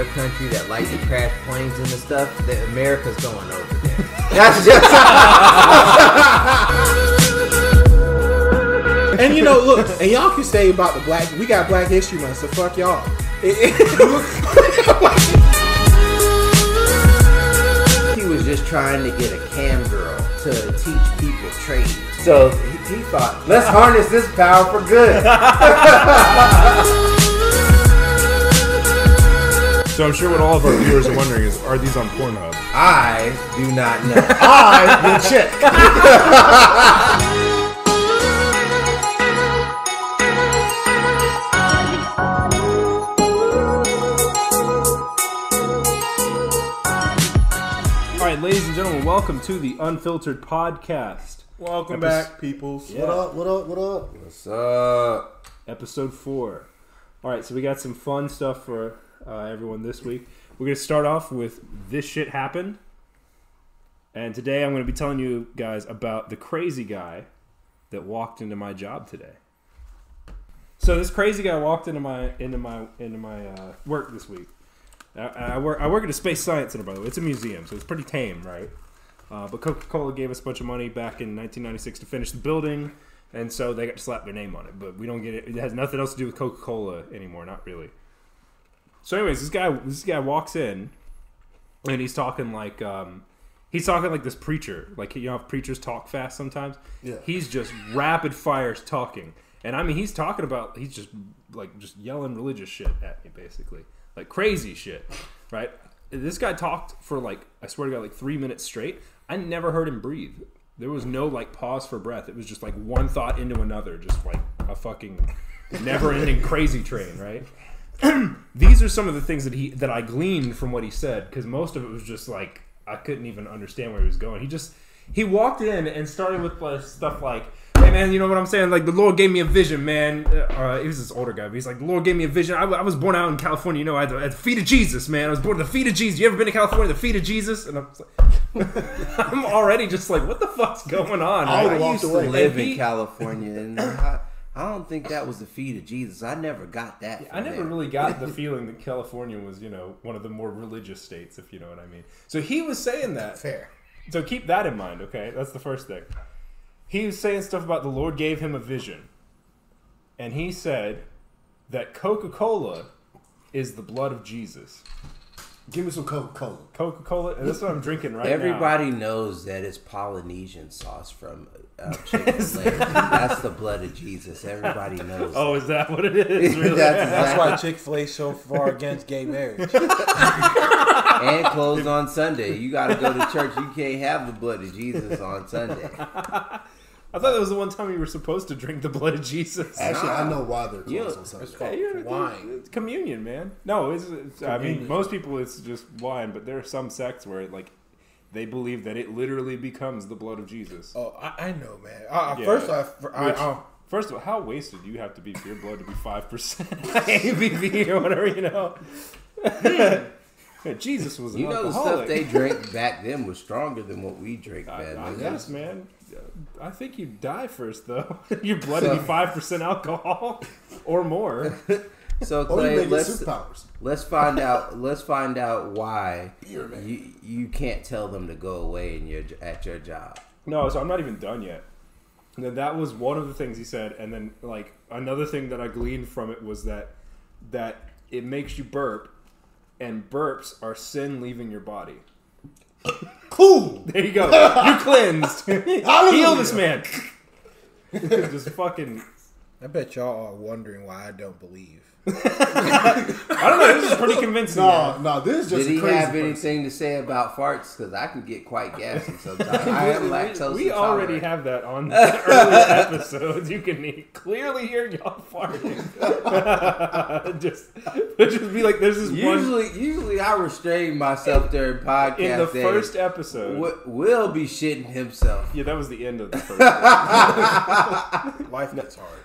your country that like to crash planes and stuff, that America's going over there. That's just And you know, look, and y'all can say about the black. We got Black History Month, so fuck y'all. He was just trying to get a cam girl to teach people trades. So he thought, let's harness this power for good. So I'm sure what all of our viewers are wondering is, are these on Pornhub? I do not know. I will check. All right, ladies and gentlemen, welcome to the Unfiltered Podcast. Welcome back, peoples. Yeah. What up? What up? What up? What's up? Episode 4. All right, so we got some fun stuff for everyone this week. We're going to start off with This Shit Happened. And today I'm going to be telling you guys about the crazy guy that walked into my job today. So this crazy guy walked into my work this week. I work at a space science center, by the way. It's a museum, so it's pretty tame, right? But Coca-Cola gave us a bunch of money back in 1996 to finish the building, and so they got to slap their name on it. But we don't get it. It has nothing else to do with Coca-Cola anymore, not really. So, anyways, this guy walks in, and he's talking like this preacher. Like, you know how preachers talk fast sometimes? Yeah. He's just rapid fire talking. And I mean, he's just yelling religious shit at me, basically. Like crazy shit, right? This guy talked for I swear to God, 3 minutes straight. I never heard him breathe. There was no pause for breath. It was just one thought into another, just like a fucking never-ending crazy train, right? These are some of the things that I gleaned from what he said, because most of it was just I couldn't even understand where he was going. He walked in and started with stuff like, hey man, you know what I'm saying? The Lord gave me a vision, man. He was this older guy, but he's like, the Lord gave me a vision. I was born out in California, you know, at the feet of Jesus, man. I was born at the feet of Jesus. You ever been to California, the feet of Jesus? And I was like, I'm already just what the fuck's going on? I used to live in California, and I don't think that was the feet of Jesus. I never got that. I never really got the feeling that California was, one of the more religious states, if you know what I mean. So he was saying that. Fair. So keep that in mind, okay? That's the first thing. He was saying stuff about the Lord gave him a vision. And he said that Coca-Cola is the blood of Jesus. Give me some Coca-Cola. Coca-Cola? And that's what I'm drinking right Everybody now. knows that it's Polynesian sauce from Chick-fil-A. That's the blood of Jesus. Everybody knows. Oh, is that what it is? Really? That's why Chick-fil-A is so far against gay marriage. And closed on Sunday. You got to go to church. You can't have the blood of Jesus on Sunday. I thought that was the one time you were supposed to drink the blood of Jesus. Actually, I know why they're closed on Sunday. It's called wine. It's communion, man. No, it's I mean, most people it's just wine, but there are some sects where they believe that it literally becomes the blood of Jesus. Oh, I know, man. Yeah. First of all, how wasted do you have to be for your blood to be 5% ABV or whatever, you know? Jesus was an alcoholic. The stuff they drank back then was stronger than what we drink, man. I guess, man. I think you'd die first, though. Your blood would be 5% alcohol or more. So Clay, let's find out why you can't tell them to go away at your job. No, so I'm not even done yet. And then that was one of the things he said, and then another thing that I gleaned from it was that it makes you burp, and burps are sin leaving your body. Cool. There you go. You cleansed. Heal this man. Just fucking. I bet y'all are wondering why I don't believe. I don't know. This is pretty convincing. No, this is just. Did he crazy have anything to say about farts? Because I can get quite gassy sometimes. I am lactose We already intolerant. have that on the earlier episodes. You can clearly hear y'all farting. just be like, there's this Usually I restrain myself during podcast in the days. first episode. Will be shitting himself. Yeah, that was the end of the first episode. Life gets hard.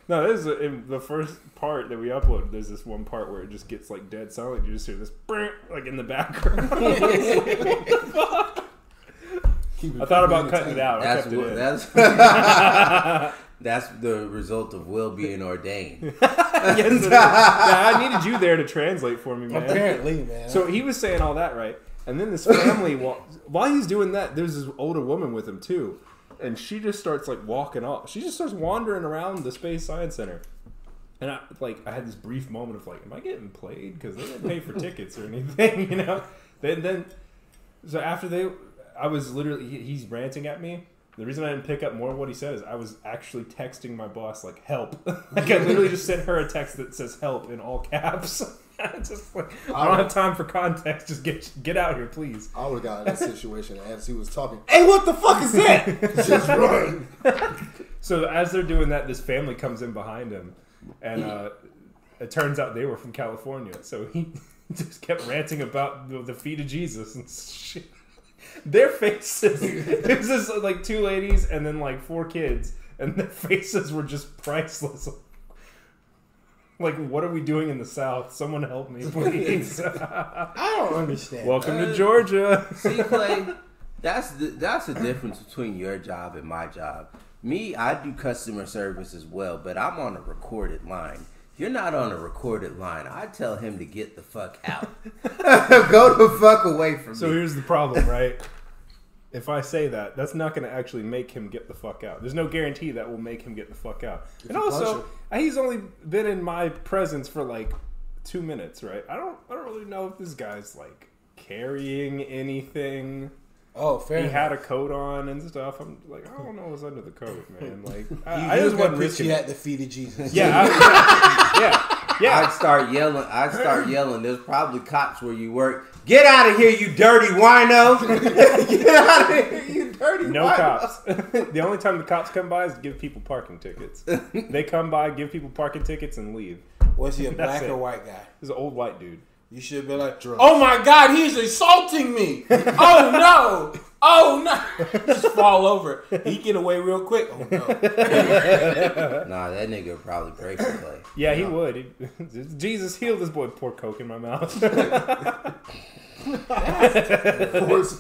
No, this is in the first part that we uploaded. There's this one part where it just gets dead silent. You just hear this in the background. I thought about cutting it out. I kept it in. That's the result of Will being ordained. Yes, it is. Yeah, I needed you there to translate for me, man. Apparently, man. So he was saying all that, right? And then this family, while he's doing that, there's this older woman with him too, and she just starts like walking off. She just starts wandering around the Space Science Center, and I had this brief moment of like, am I getting played? Because they didn't pay for tickets or anything, you know. So after I was literally he's ranting at me. The reason I didn't pick up more of what he said is I was actually texting my boss like help. Like I literally just sent her a text that says help in all caps. Just like, I don't have time for context. Just get out here, please. I would have got in that situation as he was talking. Hey, what the fuck is that? Just run. So as they're doing that, this family comes in behind him, and it turns out they were from California. So he just kept ranting about the feet of Jesus and shit. Their faces. There's this like 2 ladies and then like 4 kids, and their faces were just priceless. Like, what are we doing in the South? Someone help me, please. I don't understand. Welcome to Georgia. See, Clay, that's the difference between your job and my job. Me, I do customer service as well, but I'm on a recorded line. If you're not on a recorded line, I tell him to get the fuck out. Go the fuck away from me. So here's the problem, right? If I say that, that's not going to actually make him get the fuck out. There's no guarantee that will make him get the fuck out. And also, he's only been in my presence for like 2 minutes, right? I don't really know if this guy's like carrying anything. Oh, fair enough. He had a coat on and stuff. I'm like, I don't know what's under the coat, man. Like, I just want to put you at the feet of Jesus. Yeah, yeah. I'd start yelling. There's probably cops where you work. Get out of here, you dirty wino! Get out of here, you dirty wino! No cops. The only time the cops come by is to give people parking tickets. They come by, give people parking tickets, and leave. Was he a black or white guy? He's an old white dude. You should be like, oh my God, he's assaulting me! Oh no! Oh no! Just fall over. He get away real quick. Oh no! Nah, that nigga would probably break the play. Yeah, he would. Jesus, heal this boy. Pour Coke in my mouth.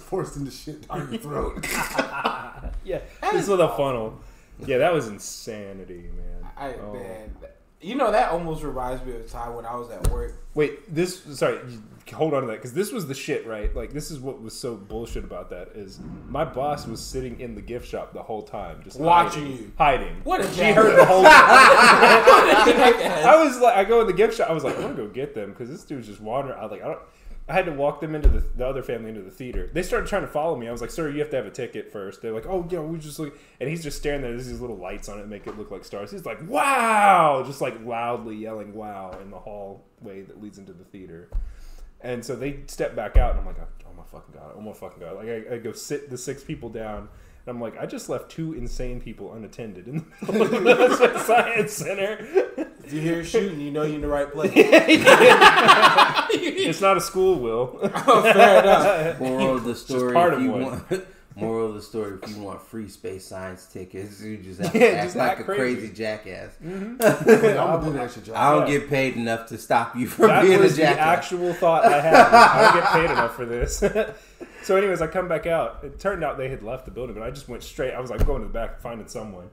Forcing the shit down your throat. Yeah, this with a funnel. Yeah, that was insanity, man. Man, you know, that almost reminds me of the time when I was at work. Wait, hold on to that, because this was the shit, right? Like, this is what was so bullshit about that, is my boss was sitting in the gift shop the whole time, just watching hiding. What a she heard the whole time. I was like, I go in the gift shop, I was like, I'm gonna go get them, because this dude's just wandering. I had to walk them into the other family into the theater. They started trying to follow me. I was like, sir, you have to have a ticket first. They're like, oh, yeah, we just look. And he's just staring there. There's these little lights on it that make it look like stars. He's like, wow! Just like loudly yelling wow in the hallway that leads into the theater. And so they step back out, and I'm like, oh my fucking God. Oh my fucking God. Like, I go sit the 6 people down. And I'm like, I just left 2 insane people unattended in the middle of the Science Center. If you hear shooting, you know you're in the right place. It's not a school, Will. Oh, fair enough. Moral of the story: Moral of the story: if you want free space science tickets, you just have to act like a crazy jackass. I'm gonna do that shit. I don't get paid enough to stop you from being a jackass. That was the actual thought I had. I don't get paid enough for this. So anyways, I come back out. It turned out they had left the building, but I just went straight. I was like going to the back finding someone.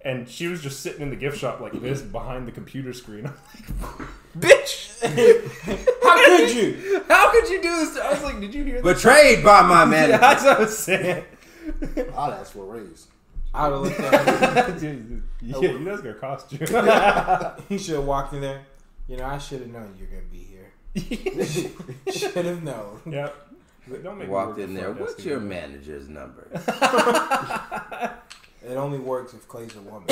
And she was just sitting in the gift shop like this behind the computer screen. I'm like, bitch! How could you? How could you do this? I was like, did you hear that? Betrayed by my manager. That's what I was saying. I'd ask for a raise. I would have looked at him. Yeah, that's going to cost you. He should have walked in there. You know, I should have known you're going to be here. Should have known. Yep. Don't make walked in there. What's your manager's number? It only works if Clay's a woman.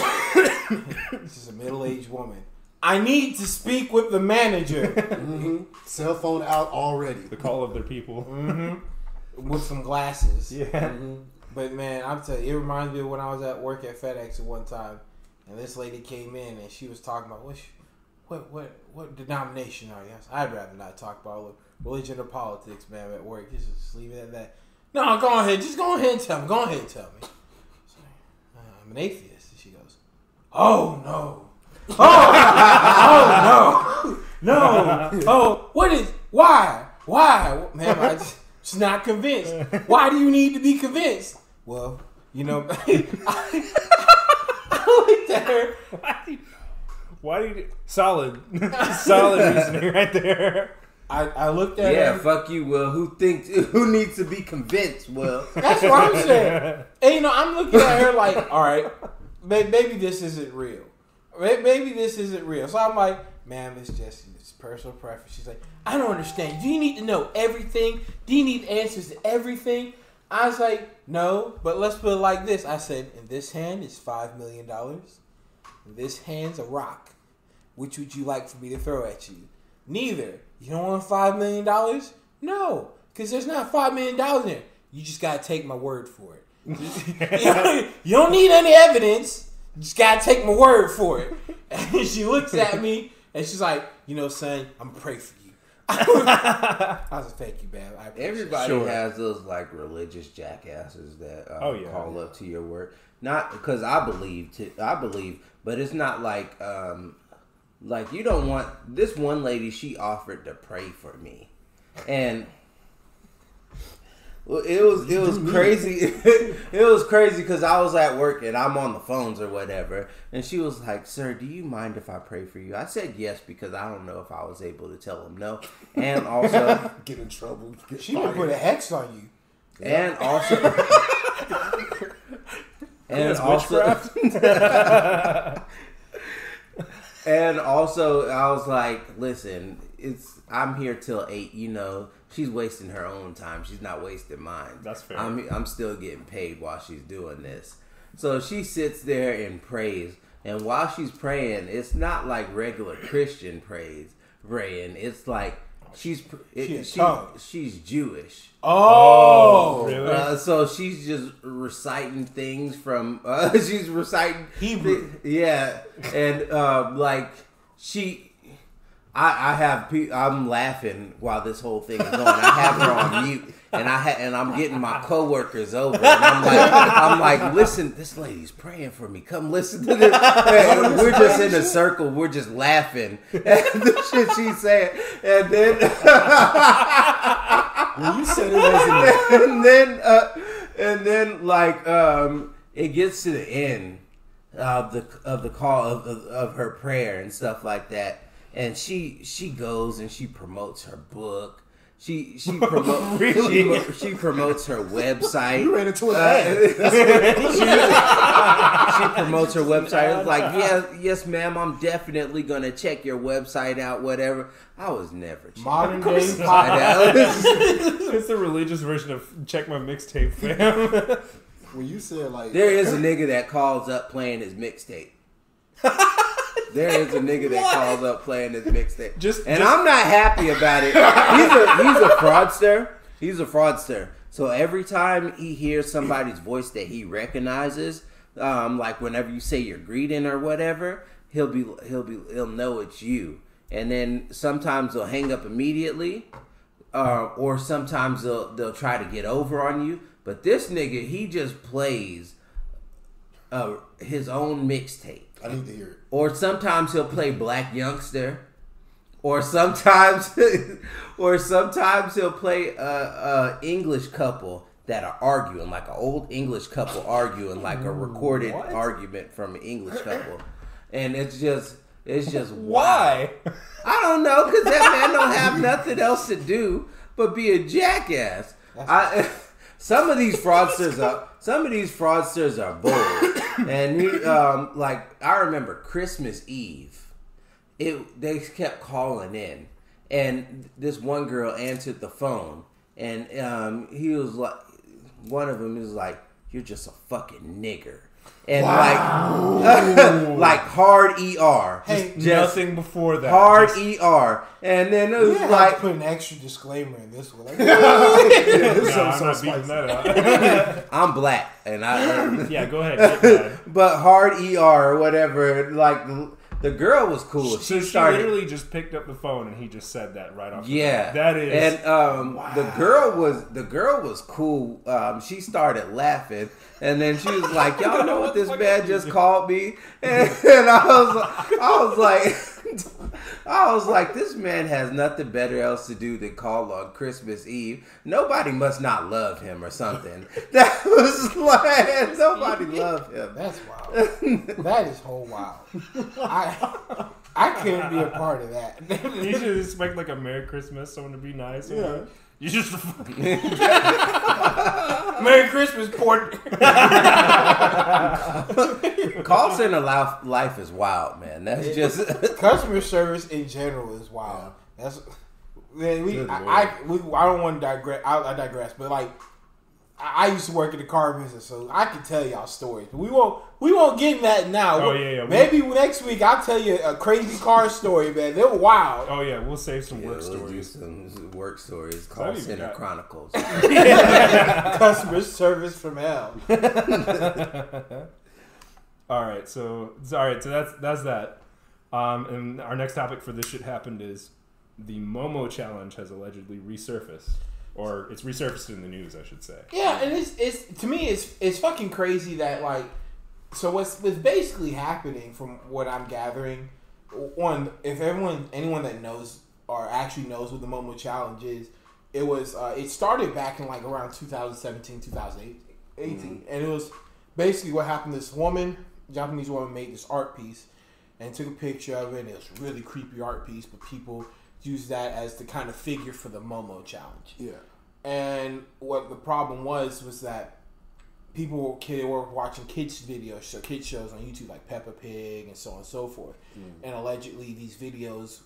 This is a middle-aged woman. I need to speak with the manager. Mm-hmm. Cell phone out already. The call of their people. Mm-hmm. With some glasses. Yeah. Mm-hmm. But man, I'm telling you, it reminds me of when I was at work at FedEx at one time, and this lady came in and she was talking about what denomination are you? I'd rather not talk about religion or politics, man, at work. Just leave it at that. No, go ahead. Just go ahead and tell me. Go ahead and tell me. I'm an atheist. And she goes, oh no. Oh no. Oh, what is, why? Man, I'm just not convinced. Why do you need to be convinced? Well, you know, looked at her. Why do you solid reasoning right there? I looked at Yeah, her. fuck you, Will. Who needs to be convinced, Will? That's what I'm saying. And I'm looking at her like, all right, maybe this isn't real. Maybe this isn't real. So I'm like, ma'am, it's personal preference. She's like, I don't understand. Do you need to know everything? Do you need answers to everything? I was like, no, but let's put it like this. I said, in this hand is $5 million. In this hand's a rock. Which would you like for me to throw at you? Neither. You don't want $5 million? No, because there's not $5 million in there. You just got to take my word for it. You don't need any evidence. You just got to take my word for it. And she looks at me and she's like, son, I'm going to pray for you. I was like, thank you, man. Everybody Sure. has those like religious jackasses that call yeah. up to your word. Not because I believe, but it's not like you don't want this one lady. She offered to pray for me, and well, it was crazy. It was crazy because I was at work and I'm on the phones or whatever, and she was like, "Sir, do you mind if I pray for you?" I said yes because I don't know if I was able to tell him no, and also Get in trouble. Get She would fired. put a hex on you. and also. And Yes, also, witchcraft. and also, I was like, "Listen, I'm here till 8. She's wasting her own time. She's not wasting mine. That's fair. I'm still getting paid while she's doing this." So she sits there and prays, and while she's praying, it's not like regular Christian praying. It's like she's Jewish. Oh, really? So she's just reciting things from. She's reciting Hebrew. Yeah, and I'm laughing while this whole thing is on. I have her on mute, and I'm getting my coworkers over, and I'm like, listen, this lady's praying for me. Come listen to this. And we're just in a circle. We're just laughing at the shit she's saying, and then. When you said it wasn't and then it gets to the end of the call of her prayer and stuff like that, and she goes and she promotes her book. She promotes she promotes her website. You ran into an ad. She promotes her website. It's like, yes, ma'am, I'm definitely gonna check your website out. Whatever. I was never checking Modern your day website pop. out. It's the religious version of check my mixtape, fam. When you said like There is a nigga that calls up playing his mixtape. There is a nigga that calls up playing his mixtape. I'm not happy about it. He's a fraudster. He's a fraudster. So every time he hears somebody's voice that he recognizes, like whenever you say your greeting or whatever, he'll know it's you. And then sometimes they'll hang up immediately, or sometimes they'll try to get over on you. But this nigga, he just plays his own mixtape. I need to hear it. Or sometimes he'll play Black Youngster. Or sometimes he'll play a English couple that are arguing, like an old English couple arguing, like a recorded argument from an English couple. And it's just Why? I don't know, because that man don't have nothing else to do but be a jackass. Some of these fraudsters are bold. And I remember Christmas Eve, they kept calling in, and this one girl answered the phone, and he was like, one of them is like, "You're just a fucking nigger." And like hard ER. Hey, Nothing before that. Hard Just- ER. And then it was You have like, to put an extra disclaimer in this one. Like, Nah, I'm not beating that out. I'm black, and Yeah, go ahead. Get mad. but hard ER or whatever, like the girl was cool. So she started, literally just picked up the phone and he just said that right off. the yeah, bat. That is. and the girl was cool. She started laughing, and then she was like, "Y'all know what this man just called me?" And I was like, I was like, this man has nothing better else to do than call on Christmas Eve. Nobody must not love him or something. That was like, nobody loved him. That's wild. That is whole wild. I couldn't be a part of that. You should expect like a Merry Christmas, someone to be nice. Yeah. You just Merry Christmas, port. Call center life is wild, man. That's just customer service in general is wild. That's man. I don't want to digress. I digress, but like I used to work in the car business, so I can tell y'all stories. But we won't get in that now. Oh yeah. Maybe next week I'll tell you a crazy car story, man. They were wild. Oh yeah, we'll save some work we'll stories. Do some work stories. Call center chronicles. Customer service from hell. All right, so that's that. And our next topic for this shit happened is the Momo challenge has allegedly resurfaced, or it's resurfaced in the news, I should say. Yeah, and it's to me it's fucking crazy that like, so what's basically happening from what I'm gathering, one, if anyone that knows or actually knows what the Momo challenge is, it started back in like around 2017, 2018, and it was basically what happened. This Japanese woman made this art piece and took a picture of it, and it was a really creepy art piece, but people used that as the kind of figure for the Momo challenge. Yeah. And what the problem was that people were watching kids shows on YouTube like Peppa Pig and so on and so forth. And allegedly these videos,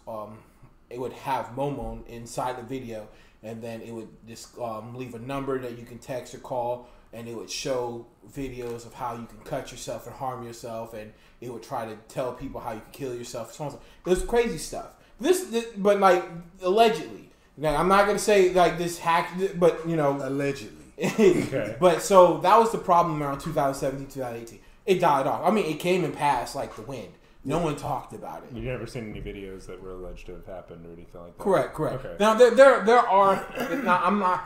it would have Momo inside the video, and then it would just leave a number that you can text or call, and it would show videos of how you can cut yourself and harm yourself, and it would try to tell people how you can kill yourself. So on. It was crazy stuff. This, but like allegedly. Now I'm not gonna say like this hack, but you know, allegedly. Okay. But so that was the problem around 2017, 2018. It died off. I mean, it came and passed like the wind. No one talked about it. You've never seen any videos that were alleged to have happened or anything like that? Correct. Okay. Now there are. Now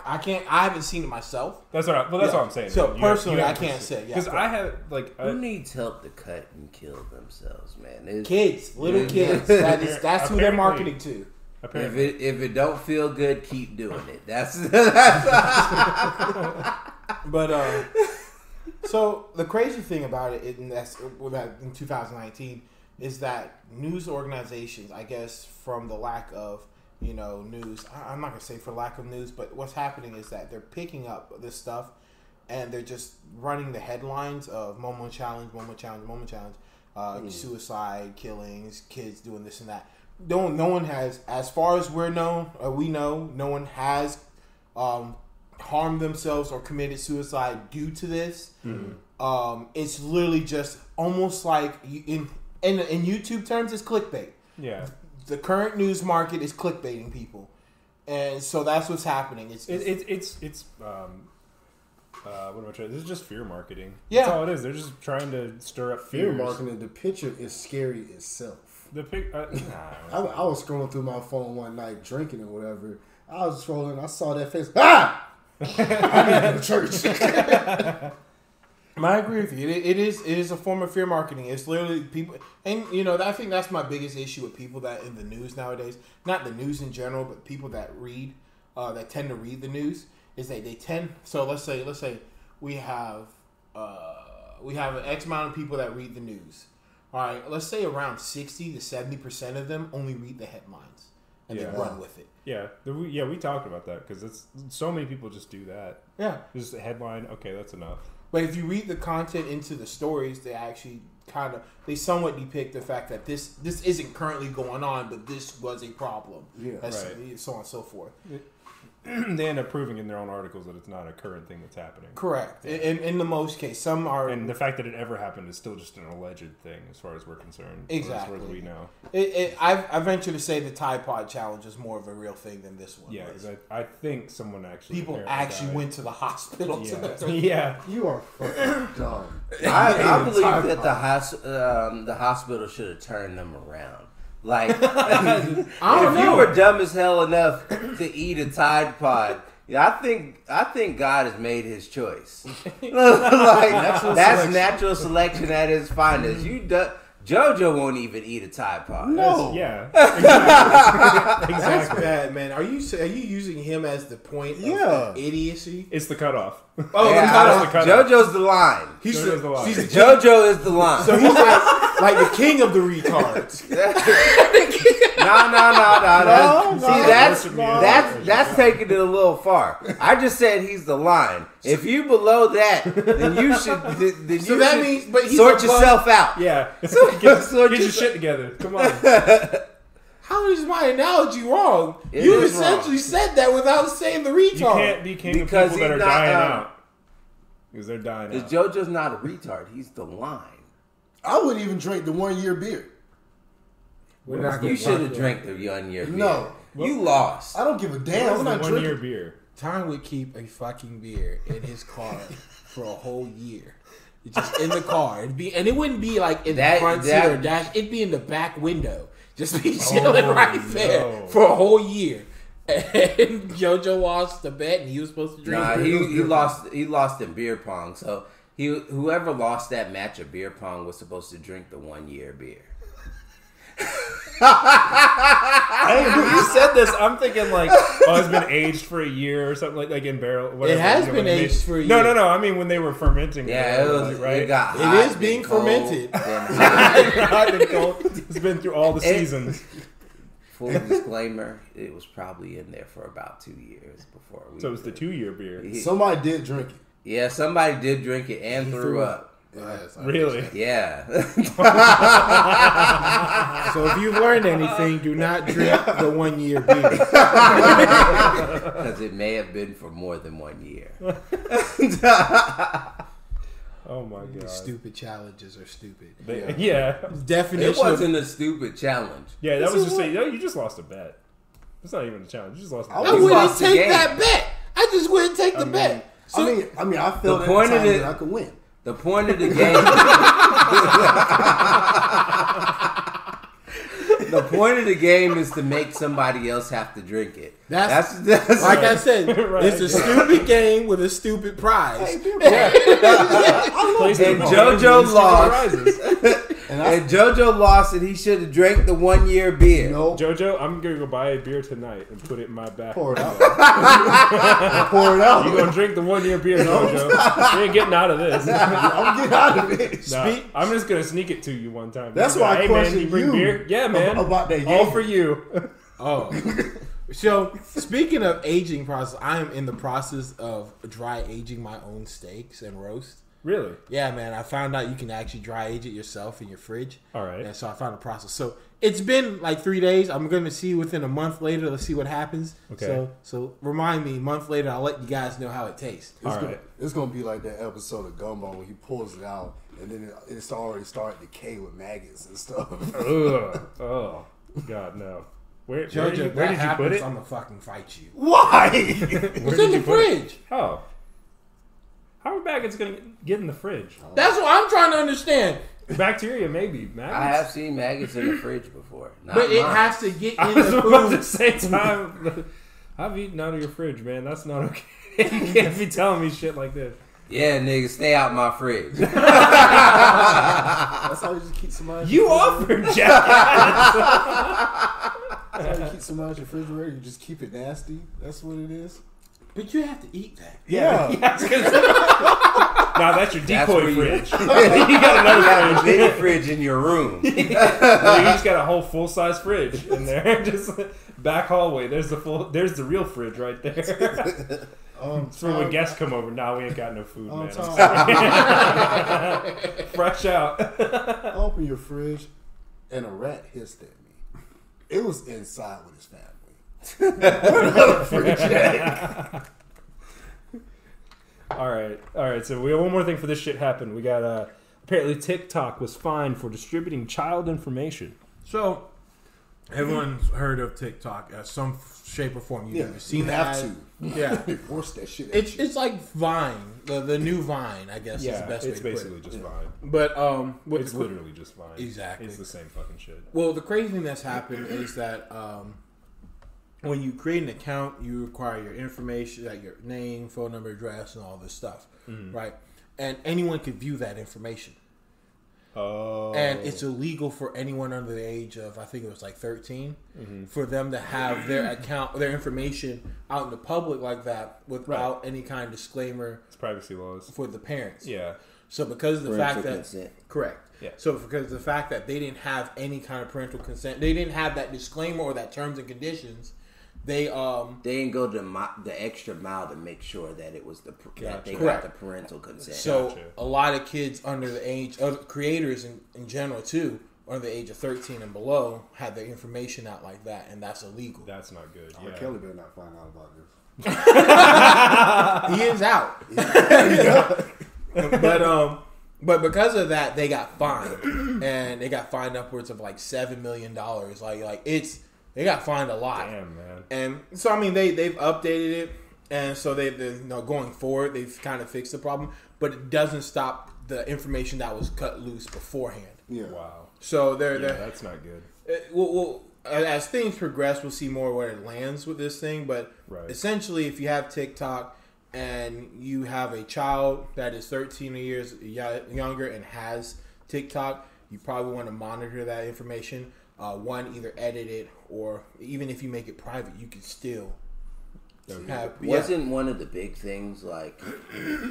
I haven't seen it myself. That's what I'm saying. So You personally, I haven't can't seen it. say. Because I have like who needs help to cut and kill themselves, man? Kids, little kids. That's who they're marketing to. If it don't feel good, keep doing it. That's But so the crazy thing about it, in 2019, is that news organizations, I guess, from the lack of news, I'm not gonna say for lack of news, but what's happening is that they're picking up this stuff and they're just running the headlines of Momo challenge, suicide, killings, kids doing this and that. No one has, as far as we know, no one has harmed themselves or committed suicide due to this. Mm-hmm. It's literally just almost like in YouTube terms, it's clickbait. Yeah. The current news market is clickbaiting people, and so that's what's happening. It's what am I trying? This is just fear marketing. Yeah, that's all it is. They're just trying to stir up fear fears. marketing. The picture is scary itself. The I was scrolling through my phone one night drinking or whatever. I was scrolling. I saw that face. Ah! I need to go to church. I agree with you. It is a form of fear marketing. It's literally people, and I think that's my biggest issue with people that in the news nowadays. Not the news in general, but people that read, that tend to read the news, is that they tend. So let's say we have an X amount of people that read the news. All right, let's say around 60 to 70% of them only read the headlines and they run with it. Yeah, we talked about that because it's so many people just do that. Yeah, just a headline. Okay, that's enough. But if you read the content into the stories, they actually they somewhat depict the fact that this isn't currently going on, but this was a problem. Yeah, right. So on and so forth. They end up proving in their own articles that it's not a current thing that's happening. Correct. Yeah. In the most case, some are, and the fact that it ever happened is still just an alleged thing, as far as we're concerned. Exactly. As far as we know. I venture to say the Tide Pod challenge is more of a real thing than this one. Yeah, because I think someone actually people actually went to the hospital. Yeah, yeah. You are fucking dumb. I believe that the hospital should have turned them around. Like, if you were dumb as hell enough to eat a Tide Pod, I think God has made his choice. Like, that's natural selection at its finest. You JoJo won't even eat a Tide Pod. No. Yeah. That's Exactly. bad, man. Are you using him as the point Yeah. of idiocy? It's the cutoff. Oh, Yeah, the cutoff. cutoff. JoJo's the line. He's JoJo's the line. he's the JoJo is the line. So he's like the king of the retards. No. See, no. that's taking it a little far. I just said he's the line. If you below that, then you should. Then So you that should means, but he's sort above- yourself out. Yeah. Sort Get your yourself- shit together. Come on. How is my analogy wrong? It You is essentially said that without saying the retard. You can't be king Because of people that are he's not, dying out. Because they're dying out. JoJo's not a retard. He's the line. I wouldn't even drink the 1 year beer. We're not gonna You should have talk drank the young year beer. No. You lost. I don't give a damn. That's I'm the not 1 drinking. year beer. Time would keep a fucking beer in his car for a whole year. It's just in the car. And it wouldn't be like in That- the front seat that- or dash. It'd be in the back window. Just be chilling right there no. for a whole year. And JoJo lost the bet, and he was supposed to drink. Nah, beer. he lost. He lost in beer pong. So whoever lost that match of beer pong was supposed to drink the 1 year beer. Hey, when you said this, I'm thinking like, oh, it's been aged for a year or something like in barrel. Whatever, It has you know, been when they- aged for a No, year. I mean when they were fermenting. Yeah, it was. right. It got It hot, is being then cold, fermented. then hot. Hot and cold. It's been through all the seasons. Full disclaimer: it was probably in there for about 2 years before we. So it was the 2 year beer. Somebody did drink it. Yeah, somebody did drink it and threw up. Yes, Really? Yeah. So if you've learned anything, do not drink the 1 year beer. Because it may have been for more than 1 year. Oh my god. Stupid challenges are stupid. Yeah. Definition. It wasn't a stupid challenge. Yeah, that was just saying. You just lost a bet. It's not even a challenge. You just lost a I bet. You wouldn't lost the take game. that bet. I just wouldn't take the bet. So, I mean, I felt The at the point of time it- that I could win. The point of the game. The point of the game is to make somebody else have to drink it. That's like I said, Right. it's a stupid game with a stupid prize. Plays And the JoJo ball, lost. prizes. And JoJo lost, and he should have drank the 1 year beer. No, JoJo, I'm gonna go buy a beer tonight and put it in my back. pour it out. Pour it out. You gonna drink the 1 year beer, JoJo? You ain't getting out of this. I'm getting out of it. Nah, I'm just gonna sneak it to you one time. That's You go, why I hey man, questioned you bring you beer? Yeah, man. about that All game. for you. Oh. So, speaking of aging process, I am in the process of dry aging my own steaks and roast. Really? Yeah, man, I found out you can actually dry age it yourself in your fridge. All right. And so I found a process. So it's been like 3 days. I'm going to see within a month later. Let's see what happens. Okay. So remind me, a month later, I'll let you guys know how it tastes. All right. It's gonna be like that episode of Gumball when he pulls it out and then it's already starting to decay with maggots and stuff. Ugh. Oh. God, no. Where Jojo, did you that put happens, it? I'm going to fucking fight you. Why? It's Where in did the you put it? fridge. Oh. How are maggots gonna get in the fridge? That's what I'm trying to understand. Bacteria, maybe. Maggots? I have seen maggots in the fridge before. Not But it mine. has to get I in was the about to food. say, time. I've eaten out of your fridge, man. That's not okay. You can't be telling me shit like this. Yeah, nigga, stay out my fridge. That's how you just keep somebody. You offered, Jack. That's how you keep somebody in your refrigerator. You just keep it nasty. That's what it is. But you have to eat that. Yeah. Now that's your That's decoy where you- fridge. You got You have a another fridge. mini fridge in your room. You just got a whole full size fridge in there. Just back hallway. There's the real fridge right there. For when guests come over. Nah, we ain't got no food, man. I'm sorry. Fresh out. I open your fridge and a rat hissed at me. It was inside with his family. All right. So we have one more thing for this shit happened. We got apparently TikTok was fined for distributing child information. So, everyone's heard of TikTok in some shape or form. You've either seen you have that. to. Yeah. They force that shit at you. It's like Vine, the new Vine, I guess is the best way it's to put basically it. just Vine. But what It's literally just Vine. Exactly. It's the same fucking shit. well, the crazy thing that's happened is that when you create an account, you require your information, like your name, phone number, address, and all this stuff, right? And anyone could view that information. Oh. And it's illegal for anyone under the age of, I think it was like 13, for them to have their information out in the public like that without any kind of disclaimer. It's privacy laws for the parents. Yeah. So because of the fact that consent. Correct. Yeah. So because of the fact that they didn't have any kind of parental consent, they didn't have that disclaimer or that terms and conditions. They didn't go the extra mile to make sure that it was that they Correct. got the parental consent. So a lot of kids under the age of creators in general too, under the age of 13 and below, had their information out like that, and that's illegal. That's not good. R. Yeah. Kelly better not find out about this. He is out. But because of that, they got fined, and they got fined upwards of like $7 million. They got fined a lot. Damn, man. And so I mean they've updated it, and so they're going forward they've kind of fixed the problem, but it doesn't stop the information that was cut loose beforehand. Yeah. Wow. So That's not good. Well, as things progress, we'll see more where it lands with this thing. But essentially, if you have TikTok and you have a child that is 13 years younger and has TikTok, you probably want to monitor that information. Either edit it, or even if you make it private, you can still have. Wasn't one of the big things like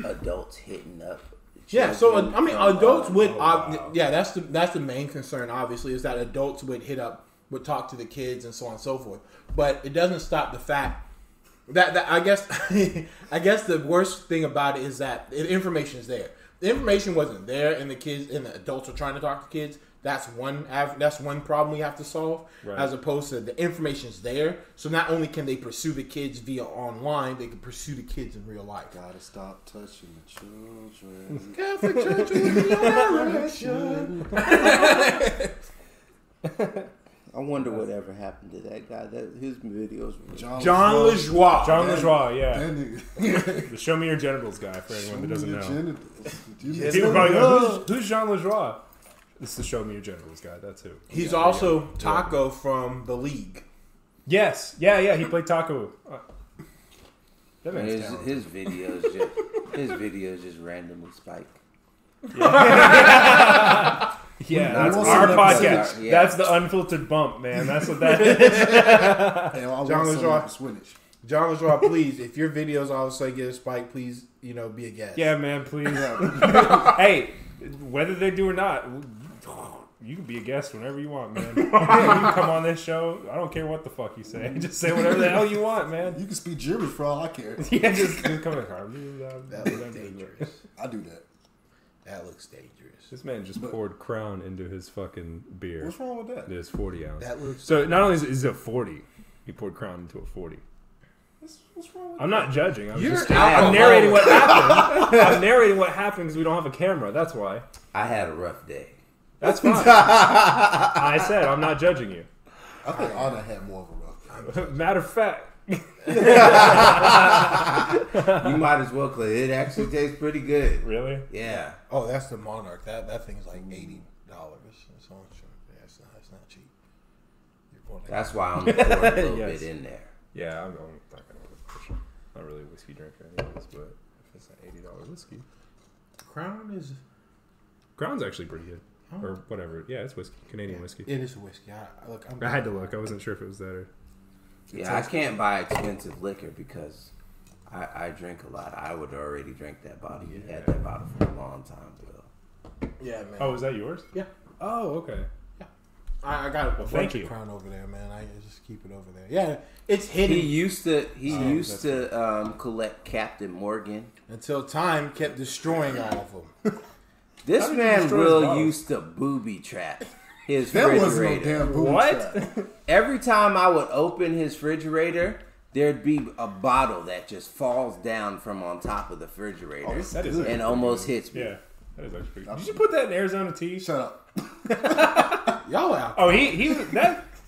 adults hitting up? Yeah, so I mean, adults would. wow. Yeah, that's the main concern. Obviously, is that adults would would talk to the kids and so on and so forth. But it doesn't stop the fact that I guess I guess the worst thing about it is that the information is there. The information wasn't there, and the kids and the adults are trying to talk to kids. That's one problem we have to solve, as opposed to the information's there. So not only can they pursue the kids via online, they can pursue the kids in real life. Gotta stop touching the children. Catholic Church is the direction. I wonder whatever happened to that guy. His videos were John LaJoie. John LaJoie, yeah. That nigga. The Show Me Your Genitals guy, for anyone that doesn't know. Genitals. People probably go, who's John LaJoie? This is the Show Me Your Genitals guy. That's who. He's also Taco from The League. Yes. Yeah. He played Taco. That man's his videos just randomly spike. Yeah, that's our podcast. Yeah. That's the unfiltered bump, man. That's what that is. John LaJoie, please, if your videos all of a sudden get a spike, please, be a guest. Yeah, man, please. Hey, whether they do or not, you can be a guest whenever you want, man. You can come on this show. I don't care what the fuck you say. Just say whatever the hell you want, man. You can speak gibberish for all I care. Yeah, just come in. That looks dangerous. I do that. That looks dangerous. This man just poured Crown into his fucking beer. What's wrong with that? It is 40 ounce. That looks. So not only is it a 40, he poured Crown into a 40. What's wrong with I'm not judging. I'm You're just alcoholic. I'm narrating what happened. I'm narrating what happened because we don't have a camera. That's why. I had a rough day. That's fine. I said I'm not judging you. I think Anna had more of a rough day. Matter of fact. You might as well, cause it actually tastes pretty good. Really? Yeah. Oh, that's the Monarch. That thing's like $80. So that's not cheap. That's why I'm pouring a little Yes. bit in there. Yeah, I'm not gonna not really a whiskey drinker anyways, but if it's an $80 whiskey. Crown is. Crown's actually pretty good. Or whatever. Yeah, it's whiskey. Canadian whiskey. It is a whiskey. I had to look. I wasn't sure if it was that or... Yeah, I can't buy expensive liquor because I drink a lot. I would already drink that bottle. You had that bottle for a long time, Bill. Yeah, man. Oh, is that yours? Yeah. Oh, okay. I got a bunch of Crown over there, man. I just keep it over there. Yeah, it's hidden. He used to collect Captain Morgan Until time kept destroying all of them. This man Will used to booby trap his refrigerator. There wasn't no damn booby trap. Every time I would open his refrigerator, there'd be a bottle that just falls down from on top of the refrigerator that is and almost hits me. Yeah, that is actually pretty. Did you put that in Arizona tea? Shut up. Y'all out. Oh,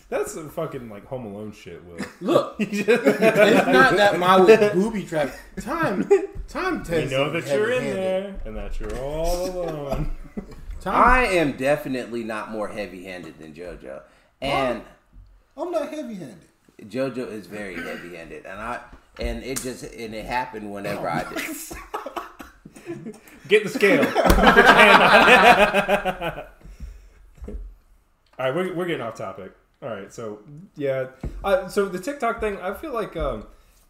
that's a fucking like Home Alone shit, Will. Look, it's not that my with booby trap. Time tends. You know to that be you're in heavy-handed. there and that you're all alone. I am definitely not more heavy-handed than JoJo, and I'm not heavy-handed. JoJo is very heavy-handed, and it happened whenever I did. Get the scale. Put your hand on it. All right, we're getting off topic. All right, so yeah, so the TikTok thing, I feel like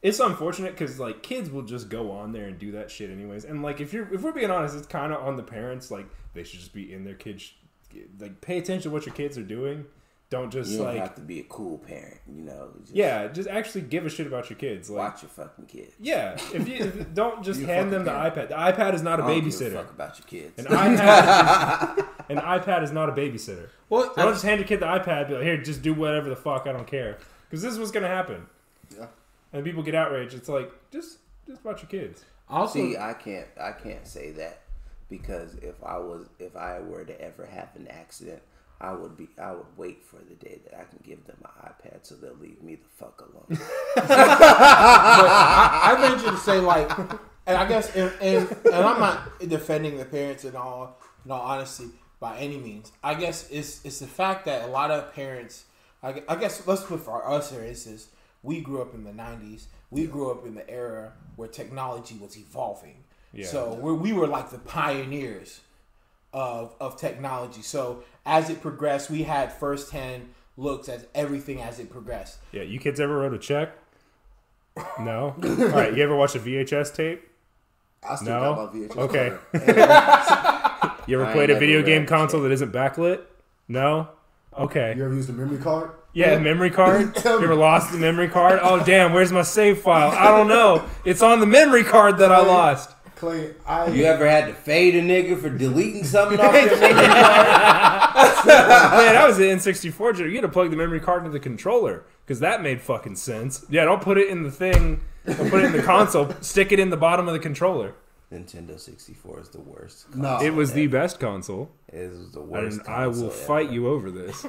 it's unfortunate because like kids will just go on there and do that shit anyways, and like if we're being honest, it's kind of on the parents. Like they should just be in their kids, like pay attention to what your kids are doing. Don't just you don't have to be a cool parent, just actually give a shit about your kids. Like, watch your fucking kids. Yeah, if you don't just hand them the iPad. The iPad is not a babysitter. Fuck about your kids. An iPad is not a babysitter. Well, don't just hand your kid the iPad. Be like, here, just do whatever the fuck. I don't care. Because this is what's gonna happen. Yeah. And people get outraged. It's like just watch your kids. Also, see, I can't say that because if I were to ever have an accident, I would wait for the day that I can give them an iPad so they'll leave me the fuck alone. But I venture to say, like, and I guess, and I'm not defending the parents in all honesty by any means. I guess it's the fact that a lot of parents, I guess, let's put for us, for instance, we grew up in the 90s. We grew up in the era where technology was evolving. Yeah. So we were like the pioneers of technology. So as it progressed, we had firsthand looks at everything as it progressed. Yeah, you kids ever wrote a check? No? All right, you ever watch a VHS tape? I still got my VHS. Okay. You ever played a video game console that isn't backlit? No? Okay. You ever used a memory card? Yeah, memory card. You ever lost the memory card? Oh, damn, where's my save file? I don't know. It's on the memory card that I lost. Clay, you ever had to fade a nigga for deleting something off your memory card? Man, that was the N64. You had to plug the memory card into the controller because that made fucking sense. Yeah, don't put it in the thing. Don't put it in the console. Stick it in the bottom of the controller. Nintendo 64 is the worst. No, it was the best console. It was the worst. And I will fight you over this.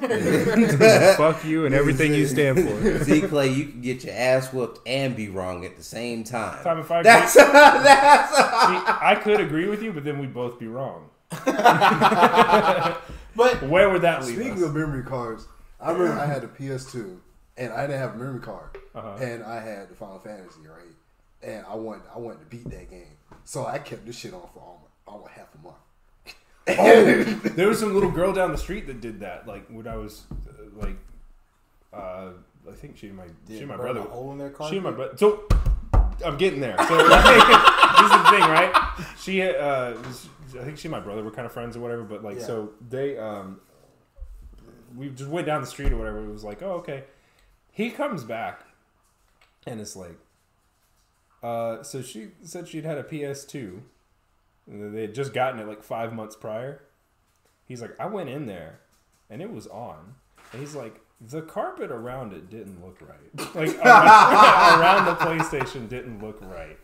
Fuck you and everything you stand for. See, Clay, you can get your ass whooped and be wrong at the same time. See, I could agree with you, but then we'd both be wrong. But where would that leave us? Speaking of memory cards, I remember I had a PS2 and I didn't have a memory card, and I had the Final Fantasy, right? And I wanted to beat that game. So I kept this shit on for almost half a month. Oh, there was some little girl down the street that did that. Like when I was I think she and my brother. Hole in their car. She and my brother. So I'm getting there. So this is the thing, right? She, I think she and my brother were kind of friends or whatever. But so they, we just went down the street or whatever. It was like, oh, okay. He comes back, and it's like. So she said she'd had a PS2. And they had just gotten it like 5 months prior. He's like, I went in there, and it was on. And he's like, the carpet around it didn't look right. Like around the PlayStation didn't look right.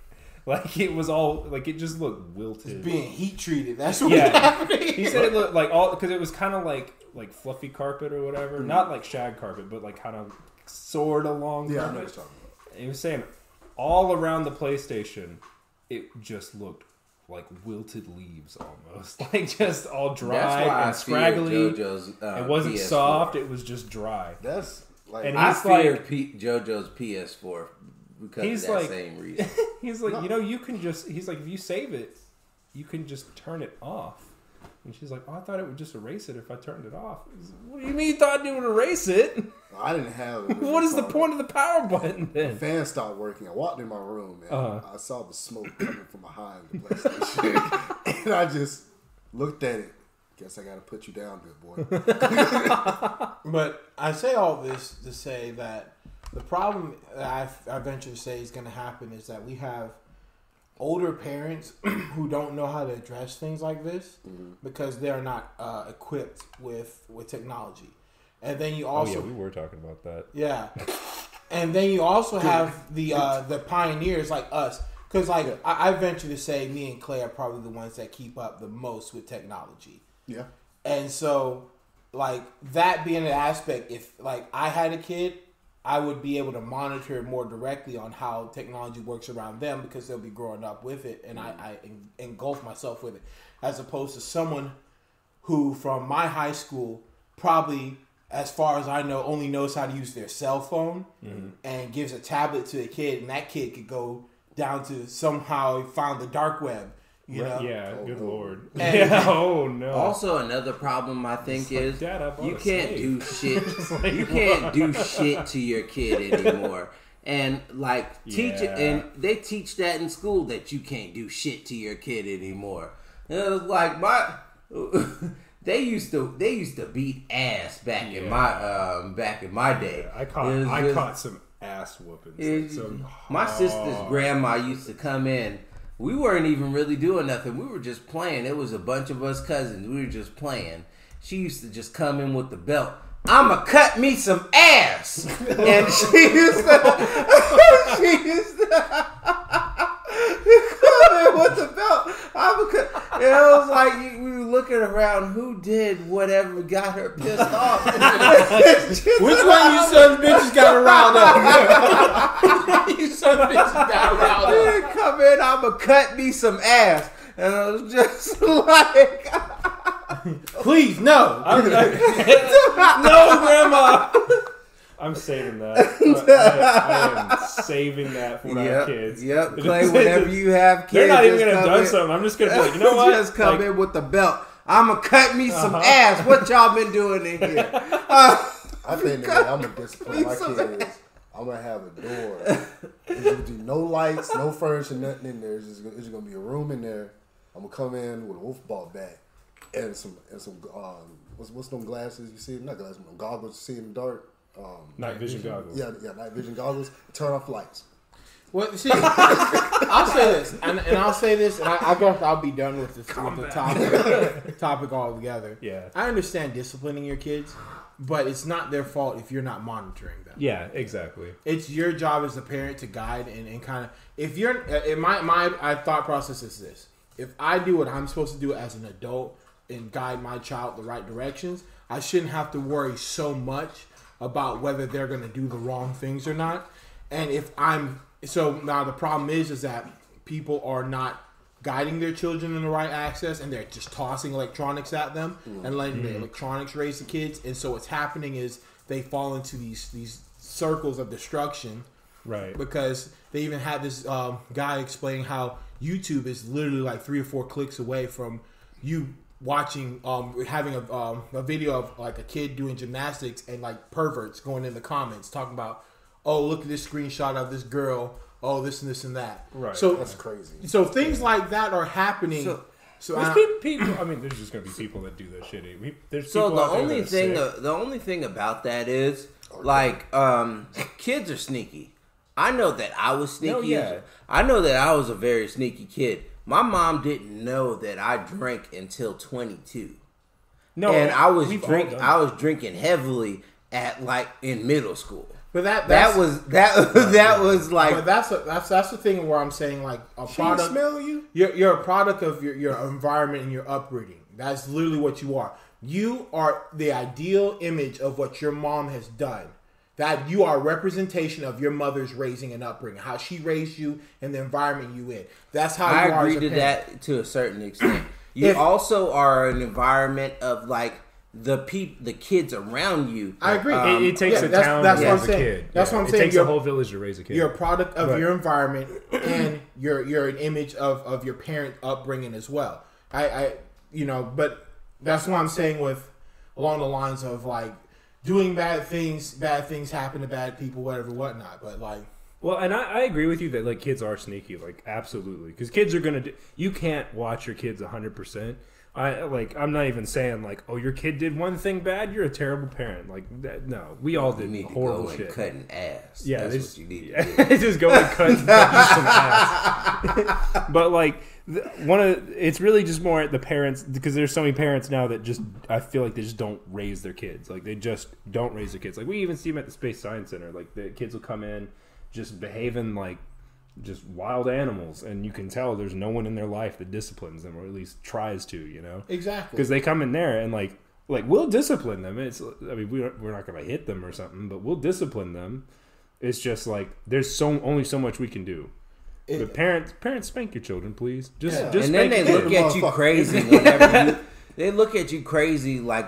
Like it was all like it just looked wilted. It's being heat treated. That's what happened. He said it looked like all because it was kind of like fluffy carpet or whatever, not like shag carpet, but like kind of sort of long. Yeah, carpet. I know what you're talking about. He was saying all around the PlayStation, it just looked like wilted leaves almost, like just all dry and scraggly. It wasn't PS4. Soft; it was just dry. That's like and I fear JoJo's PS4 because of that same reason. He's like, you can just. He's like, if you save it, you can just turn it off. And she's like, oh, I thought it would just erase it if I turned it off. Like, what do you mean you thought it would erase it? I didn't have it. What is the point of the power button then? The fan stopped working. I walked in my room and I saw the smoke coming from behind the PlayStation. And I just looked at it. Guess I got to put you down, good boy. But I say all this to say that the problem that I venture to say is going to happen is that we have older parents who don't know how to address things like this because they're not equipped with technology. And then you also we were talking about that. Yeah. And then you also have the pioneers like us. Because I venture to say me and Clay are probably the ones that keep up the most with technology. Yeah. And so that being an aspect, if I had a kid, I would be able to monitor more directly on how technology works around them because they'll be growing up with it, and I engulf myself with it, as opposed to someone who from my high school probably, as far as I know, only knows how to use their cell phone and gives a tablet to a kid, and that kid could go down to somehow found the dark web You know? Yeah, Oh, good no. lord. And- Yeah, oh no. Also, another problem I think like, is Dad, I bought you a can't snake. do shit. like, You can't do shit to your kid anymore. And like teach it, Yeah. and they teach that in school that you can't do shit to your kid anymore. And it was like they used to beat ass back in my day. I It was just- caught some ass whoopings. Like, some My sister's hard- grandma used to come in. We weren't even really doing nothing. We were just playing. It was a bunch of us cousins. We were just playing. She used to just come in with the belt. I'ma cut me some ass, and she used to come in with the belt. I'ma cut. And it was like we were looking around. Who did whatever got her pissed off? Which one of you sons of bitches got riled up? You sons of bitches got riled up. Come in, I'ma cut me some ass. And I was just like, Please, no. No, Grandma. I'm saving that. I am saving that for when I have kids. Yep, Clay, whenever you have kids. They're not even just gonna have come done in- something. I'm just gonna be like, you know what? Just come Like, in with the belt. I'ma cut me some ass. What y'all been doing in here? I think that I'm gonna discipline my Some kids. I'm gonna have a door. There's gonna be no lights, no furniture, nothing in there. It's just gonna be a room in there. I'm gonna come in with a wolf ball bat and some what's them glasses you see? Not glasses, but goggles you see in the dark. night vision goggles. Yeah, night vision goggles. Turn off lights. Well, see, I'll say this, and I'll say this, and I guess I'll be done with this with the topic altogether. Yeah. I understand disciplining your kids, but it's not their fault if you're not monitoring them. Yeah, exactly. It's your job as a parent to guide and kind of, if you're in my thought process is this: if I do what I'm supposed to do as an adult and guide my child the right directions, I shouldn't have to worry so much about whether they're going to do the wrong things or not. And if I'm so now the problem is that people are not guiding their children in the right access, and they're just tossing electronics at them and letting the electronics raise the kids. And so what's happening is they fall into these circles of destruction. Right. Because they even had this guy explaining how YouTube is literally like 3 or 4 clicks away from you watching, having a video of like a kid doing gymnastics and like perverts going in the comments talking about, oh, look at this screenshot of this girl, oh, this and this and that. Right. So That's crazy. So things like that are happening. So There's I, people. I mean, there's just gonna be people that do that shit. There's So people the out there only that are sick. the only thing about that is like kids are sneaky. I know that I was sneaky. No, yeah. I know that I was a very sneaky kid. My mom didn't know that I drank until 22. No, And I was we've all done it. I was drinking heavily at like in middle school. but That that's, was like but that's the thing where I'm saying like a She product. smell you? You're a product of your environment and your upbringing. That's literally what you are. You are the ideal image of what your mom has done. That you are a representation of your mother's raising and upbringing, how she raised you and the environment you in. That's how I you are agree as a to parent. that to a certain extent. You If- also are an environment of like the kids around you. I agree. It takes yeah, a that's- town that's to what raise I'm a saying. kid. That's what I'm it saying. takes a whole village to raise a kid. You're a product of Right. your environment, and you're an image of your parent upbringing as well. But that's what I'm saying with along the lines of like doing bad things happen to bad people, whatever, whatnot. But like, Well, and I agree with you that like kids are sneaky, like absolutely, because kids are gonna do. You can't watch your kids 100%. I'm not even saying like, oh, your kid did one thing bad, you're a terrible parent. Like, that, no, we all You did need to horrible go and shit. cutting ass. Yeah, that's they what you need to do. just go and cut you some ass. But like it's really just more the parents, because there's so many parents now that just I feel like they just don't raise their kids. Like they just don't raise their kids. Like we even see them at the Space Science Center. Like the kids will come in just behaving like just wild animals, and you can tell there's no one in their life that disciplines them, or at least tries to, you know? exactly. Because they come in there and like we'll discipline them. I mean we're not gonna hit them or something, but we'll discipline them. It's just like there's only so much we can do. But parents spank your children, please. Just And then spank they your look children. at you crazy whenever you. They look at you crazy like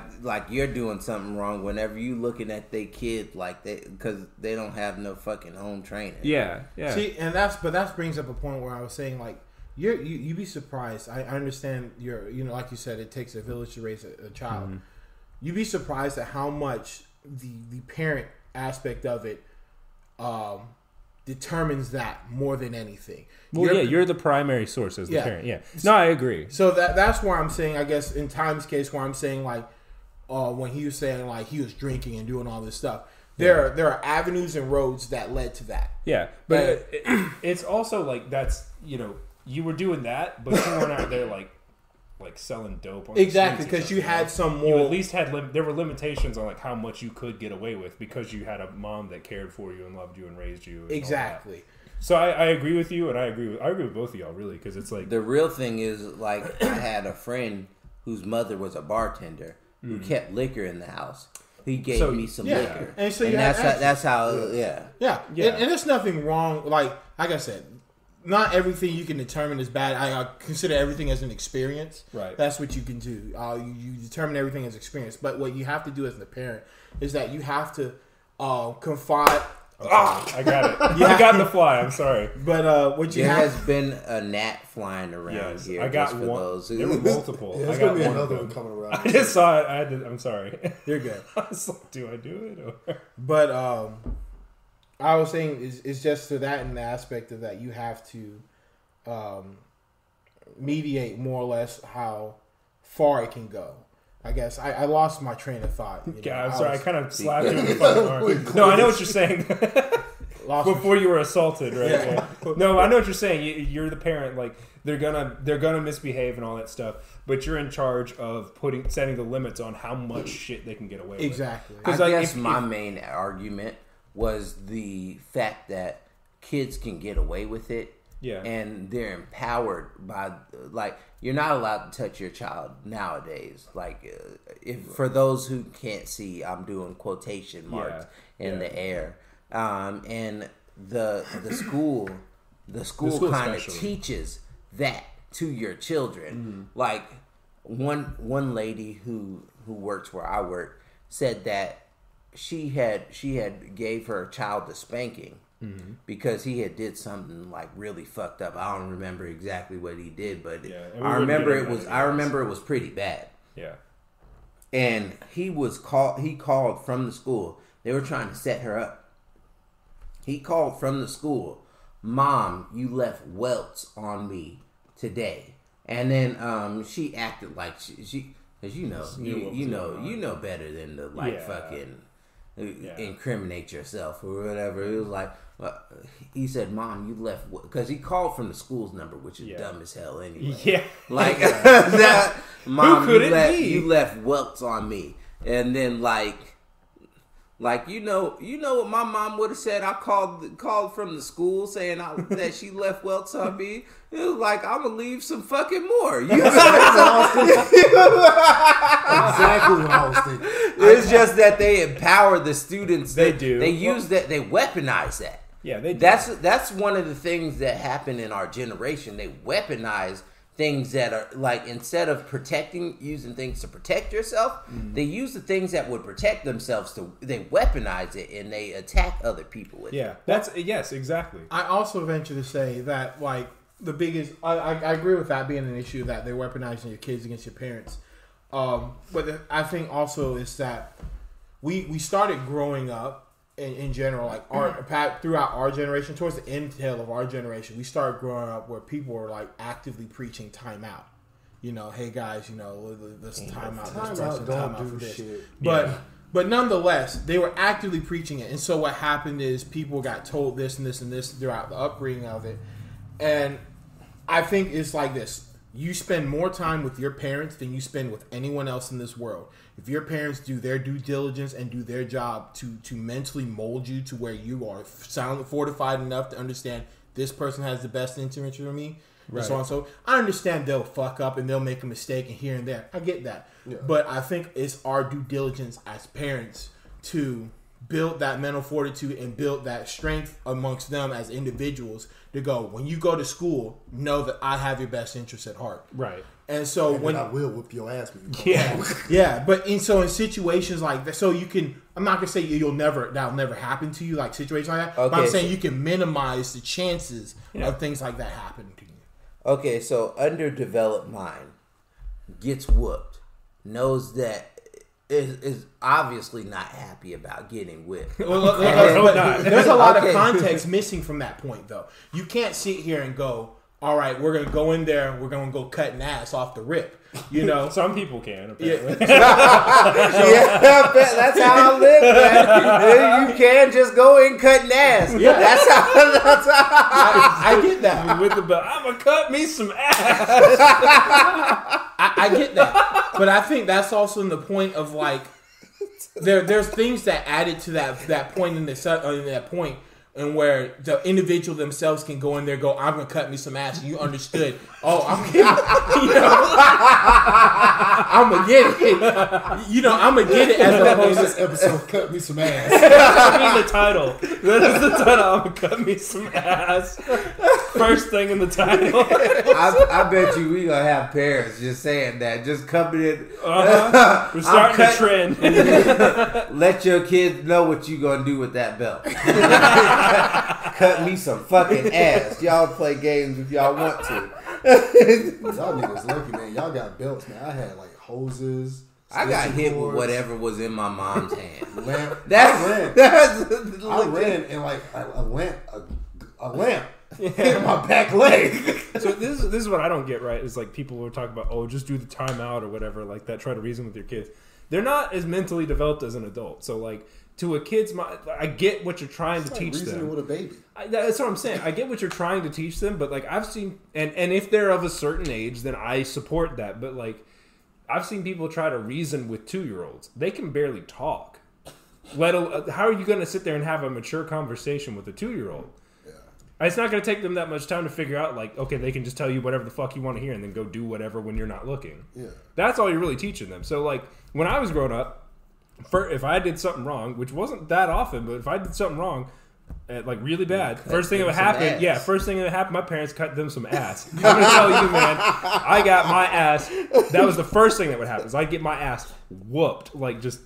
you're doing something wrong whenever you looking at their kid like because they don't have no fucking home training. Yeah. See, and that brings up a point where I was saying like you'd be surprised. I understand like you said, it takes a village to raise a child. Mm-hmm. You'd be surprised at how much the parent aspect of it determines that more than anything. Well, you're the primary source as the parent. Yeah, no, I agree. So that's why I'm saying, I guess, in Time's case, where I'm saying like, when he was saying like he was drinking and doing all this stuff, there are avenues and roads that led to that. Yeah, but it's also like that's you were doing that, but you weren't out there like selling dope. On exactly, because you had some more. You at least had there were limitations on like how much you could get away with because you had a mom that cared for you and loved you and raised you. And exactly. So I agree with you, and I agree with both of y'all really, because it's like the real thing is like I had a friend whose mother was a bartender who kept liquor in the house. He gave me some liquor, and so that's how yeah. And there's nothing wrong. Like I said, not everything you can determine is bad. I consider everything as an experience. Right. That's what you can do. You determine everything as experience. But what you have to do as a parent is that you have to confide. I got it. I got the fly. I'm sorry. But what you there have... has been a gnat flying around here. I got just one. For those. There were multiple. There's going to be another one coming around. I just saw it. I'm sorry. You're good. I was like, do I do it? Or? But I was saying it's just to that in the aspect of that you have to mediate more or less how far it can go. I guess I lost my train of thought. I'm sorry. I kind of slapped you in the fucking arm. No, I know what you're saying. Before you were assaulted, right? Yeah. No, I know what you're saying. You're the parent. Like they're gonna misbehave and all that stuff, but you're in charge of setting the limits on how much shit they can get away with. Exactly. I guess my main argument was the fact that kids can get away with it. Yeah. And they're empowered by, like, you're not allowed to touch your child nowadays. Like, if for those who can't see, I'm doing quotation marks in the air. And the school kind of teaches that to your children. Mm-hmm. Like, one lady who works where I work said that she had gave her child a spanking. Mm-hmm. Because he had did something like really fucked up. I don't remember exactly what he did, but I remember it was pretty bad. Yeah. And he called from the school. They were trying to set her up. He called from the school, "Mom, you left welts on me today." And then she acted like she because you know better than to fucking incriminate yourself or whatever. It was like, he said, "Mom, you left," because he called from the school's number, which is dumb as hell anyway. Yeah, like that. Mom, you left welts on me, and then like you know what my mom would have said. I called from the school saying that she left welts on me. It was like, I'm gonna leave some fucking more. You know exactly what I was thinking. It's just that they empower the students. They do. They use that. They weaponize that. Yeah, they do. That's one of the things that happen in our generation. They weaponize things that are like, instead of using things to protect yourself, they use the things that would protect themselves they weaponize it and they attack other people with it. Yes, exactly. I also venture to say that like the biggest, I agree with that being an issue, that they're weaponizing your kids against your parents. But I think also is that we started growing up in general, like throughout our generation, towards the end tail of our generation, we started growing up where people were like actively preaching time out. Hey guys, let's time out this person, time out for this. Shit. But nonetheless, they were actively preaching it. And so what happened is people got told this and this and this throughout the upbringing of it. And I think it's like this. You spend more time with your parents than you spend with anyone else in this world. If your parents do their due diligence and do their job to mentally mold you to where you are sound fortified enough to understand this person has the best interest in me, and so on and so, I understand they'll fuck up and they'll make a mistake and here and there. I get that. Yeah. But I think it's our due diligence as parents to build that mental fortitude and build that strength amongst them as individuals to go, when you go to school, know that I have your best interest at heart. Right. And so when I will whip your ass when you yeah. But in situations like that, so you can, I'm not gonna say that'll never happen to you, like situations like that. Okay, but I'm saying you can minimize the chances of things like that happening to you. Okay, so underdeveloped mind gets whooped, knows that is obviously not happy about getting whipped. There's a lot of context missing from that point, though. You can't sit here and go, all right, we're going to go in there, we're going to go cut an ass off the rip. You know, some people can. Apparently. Yeah, that's how I live, man. You can just go in cutting ass. Yeah, that's how. I get that. With the belt, I'm gonna cut me some ass. I get that, but I think that's also in the point of like there's things that added to that point in that point. And where the individual themselves can go in there, I'm gonna cut me some ass. And you understood. Oh, I'm gonna get it. You know, I'm gonna get it as opposed to this episode. Cut me some ass. I mean the title. That is the title. I'm gonna cut me some ass. First thing in the title. I bet you we gonna have parents just saying that, just coming in. We're starting a trend. Let your kids know what you gonna do with that belt. Cut me some fucking ass. Y'all play games if y'all want to. Y'all niggas lucky, man. Y'all got belts, man. I had like hoses. I got hit cords, with whatever was in my mom's hand. Lamp. I ran and like a lamp hit my back leg. So this is what I don't get right. Is like people were talking about, oh, just do the timeout or whatever like that. Try to reason with your kids. They're not as mentally developed as an adult. So like. To a kid's mind, I get what you're trying to teach them. With a baby. That's what I'm saying. I get what you're trying to teach them, but like I've seen, and if they're of a certain age, then I support that. But like I've seen people try to reason with 2-year-olds. They can barely talk. How are you going to sit there and have a mature conversation with a 2-year-old? Yeah. It's not going to take them that much time to figure out. Like, okay, they can just tell you whatever the fuck you want to hear, and then go do whatever when you're not looking. Yeah. That's all you're really teaching them. So like when I was growing up. If I did something wrong, which wasn't that often, but if I did something wrong, like really bad, first thing that would happen, my parents cut them some ass. I'm gonna tell you, man, I got my ass. That was the first thing that would happen. Is I'd get my ass whooped, like just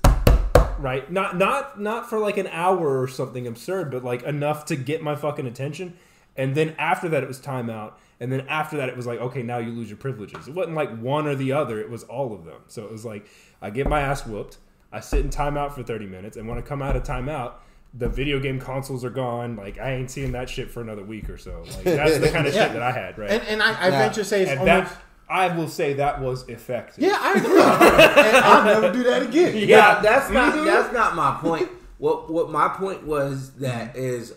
right, not for like an hour or something absurd, but like enough to get my fucking attention. And then after that, it was timeout. And then after that, it was like, okay, now you lose your privileges. It wasn't like one or the other. It was all of them. So it was like, I get my ass whooped. I sit in timeout for 30 minutes, and when I come out of timeout, the video game consoles are gone. Like, I ain't seeing that shit for another week or so. Like, that's the kind of shit that I had, right? And I venture to say it's almost... I will say that was effective. Yeah, I agree. And I'll never do that again. Yeah, that's not my point. What my point was that is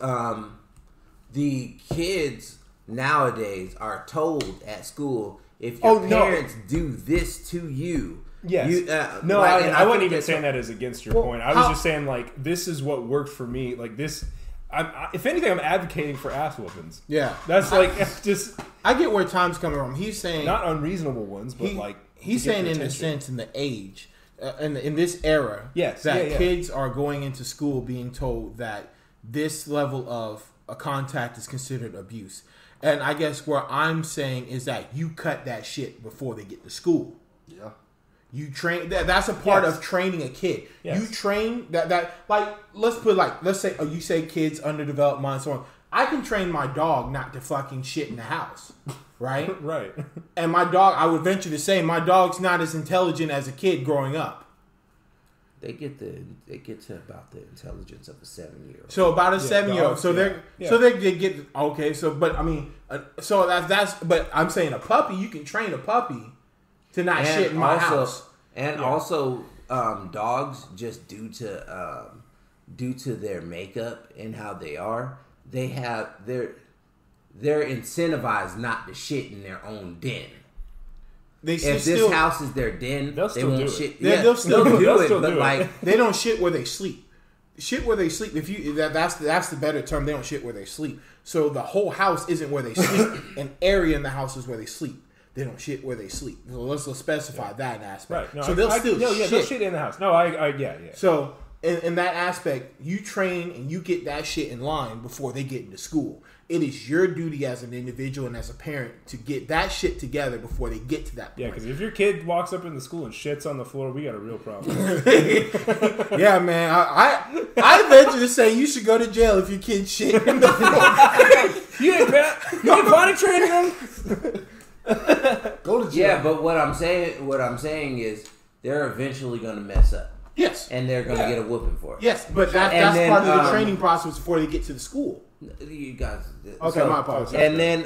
the kids nowadays are told at school, if your parents do this to you... Yes. I wasn't even saying that as against your point. I was just saying, like, this is what worked for me. Like, this... if anything, I'm advocating for ass whoopings. Yeah. That's like... just... I get where Tom's coming from. He's saying... Not unreasonable ones, but like... He's saying in the sense, in the age, in this era, kids are going into school being told that this level of a contact is considered abuse. And I guess where I'm saying is that you cut that shit before they get to school. Yeah. You train that's a part of training a kid. Yes. You train that like let's say you say kids underdeveloped mind, so on. I can train my dog not to fucking shit in the house, right? Right. And my dog, I would venture to say, my dog's not as intelligent as a kid growing up. They get to about the intelligence of a 7-year-old. So about a 7-year-old. So they get okay. So but I mean, so that's but I'm saying a puppy. You can train a puppy to not shit in my house. And also, dogs, just due to their makeup and how they are, they're incentivized not to shit in their own den. If this house is their den, they won't shit. They'll still do it, but like they don't shit where they sleep. Shit where they sleep. If you that's the better term. They don't shit where they sleep. So the whole house isn't where they sleep. An area in the house is where they sleep. They don't shit where they sleep. So let's specify that aspect. Right. No, so they'll they'll shit in the house. No, yeah. So in that aspect, you train and you get that shit in line before they get into school. It is your duty as an individual and as a parent to get that shit together before they get to that point. Yeah, because if your kid walks up in the school and shits on the floor, we got a real problem. Yeah, man. I venture to say you should go to jail if your kid shit in the floor. You ain't potty training them? Go to jail. Yeah, but what I'm saying is they're eventually going to mess up. Yes. And they're going to get a whooping for it. Yes, but that's then, part of the training process before they get to the school. You guys. Okay, my apologies. And then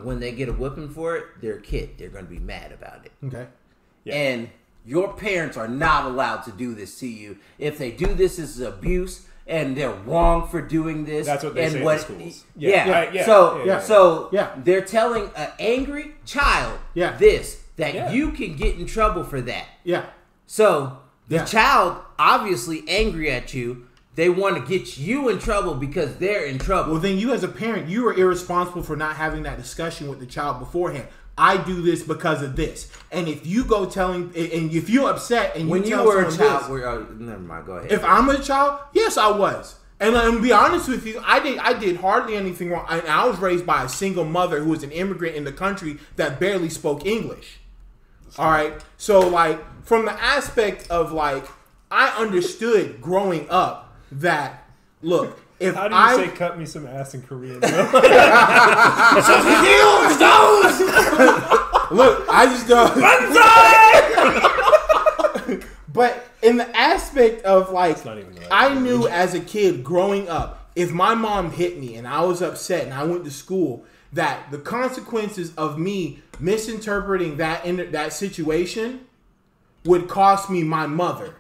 when they get a whooping for it, they're a kid. They're going to be mad about it. Okay. Yeah. And your parents are not allowed to do this to you. If they do this, this is abuse. And they're wrong for doing this. That's what they say in schools. Yeah. So they're telling an angry child that you can get in trouble for that. Yeah. So the child, obviously angry at you, they want to get you in trouble because they're in trouble. Well, then you as a parent, you are irresponsible for not having that discussion with the child beforehand. I do this because of this. And if you go telling, and if you're upset and when you you tell were a someone child, never mind, go ahead. if I'm a child, yes, I was. And to be honest with you, I did hardly anything wrong. I was raised by a single mother who was an immigrant in the country that barely spoke English. All right. So, like, from the aspect of, like, I understood growing up that, look, if How do you say cut me some ass in Korean? Look, I just don't. But in the aspect of, like, I knew as a kid growing up, if my mom hit me and I was upset and I went to school, that the consequences of me misinterpreting that situation would cost me my mother.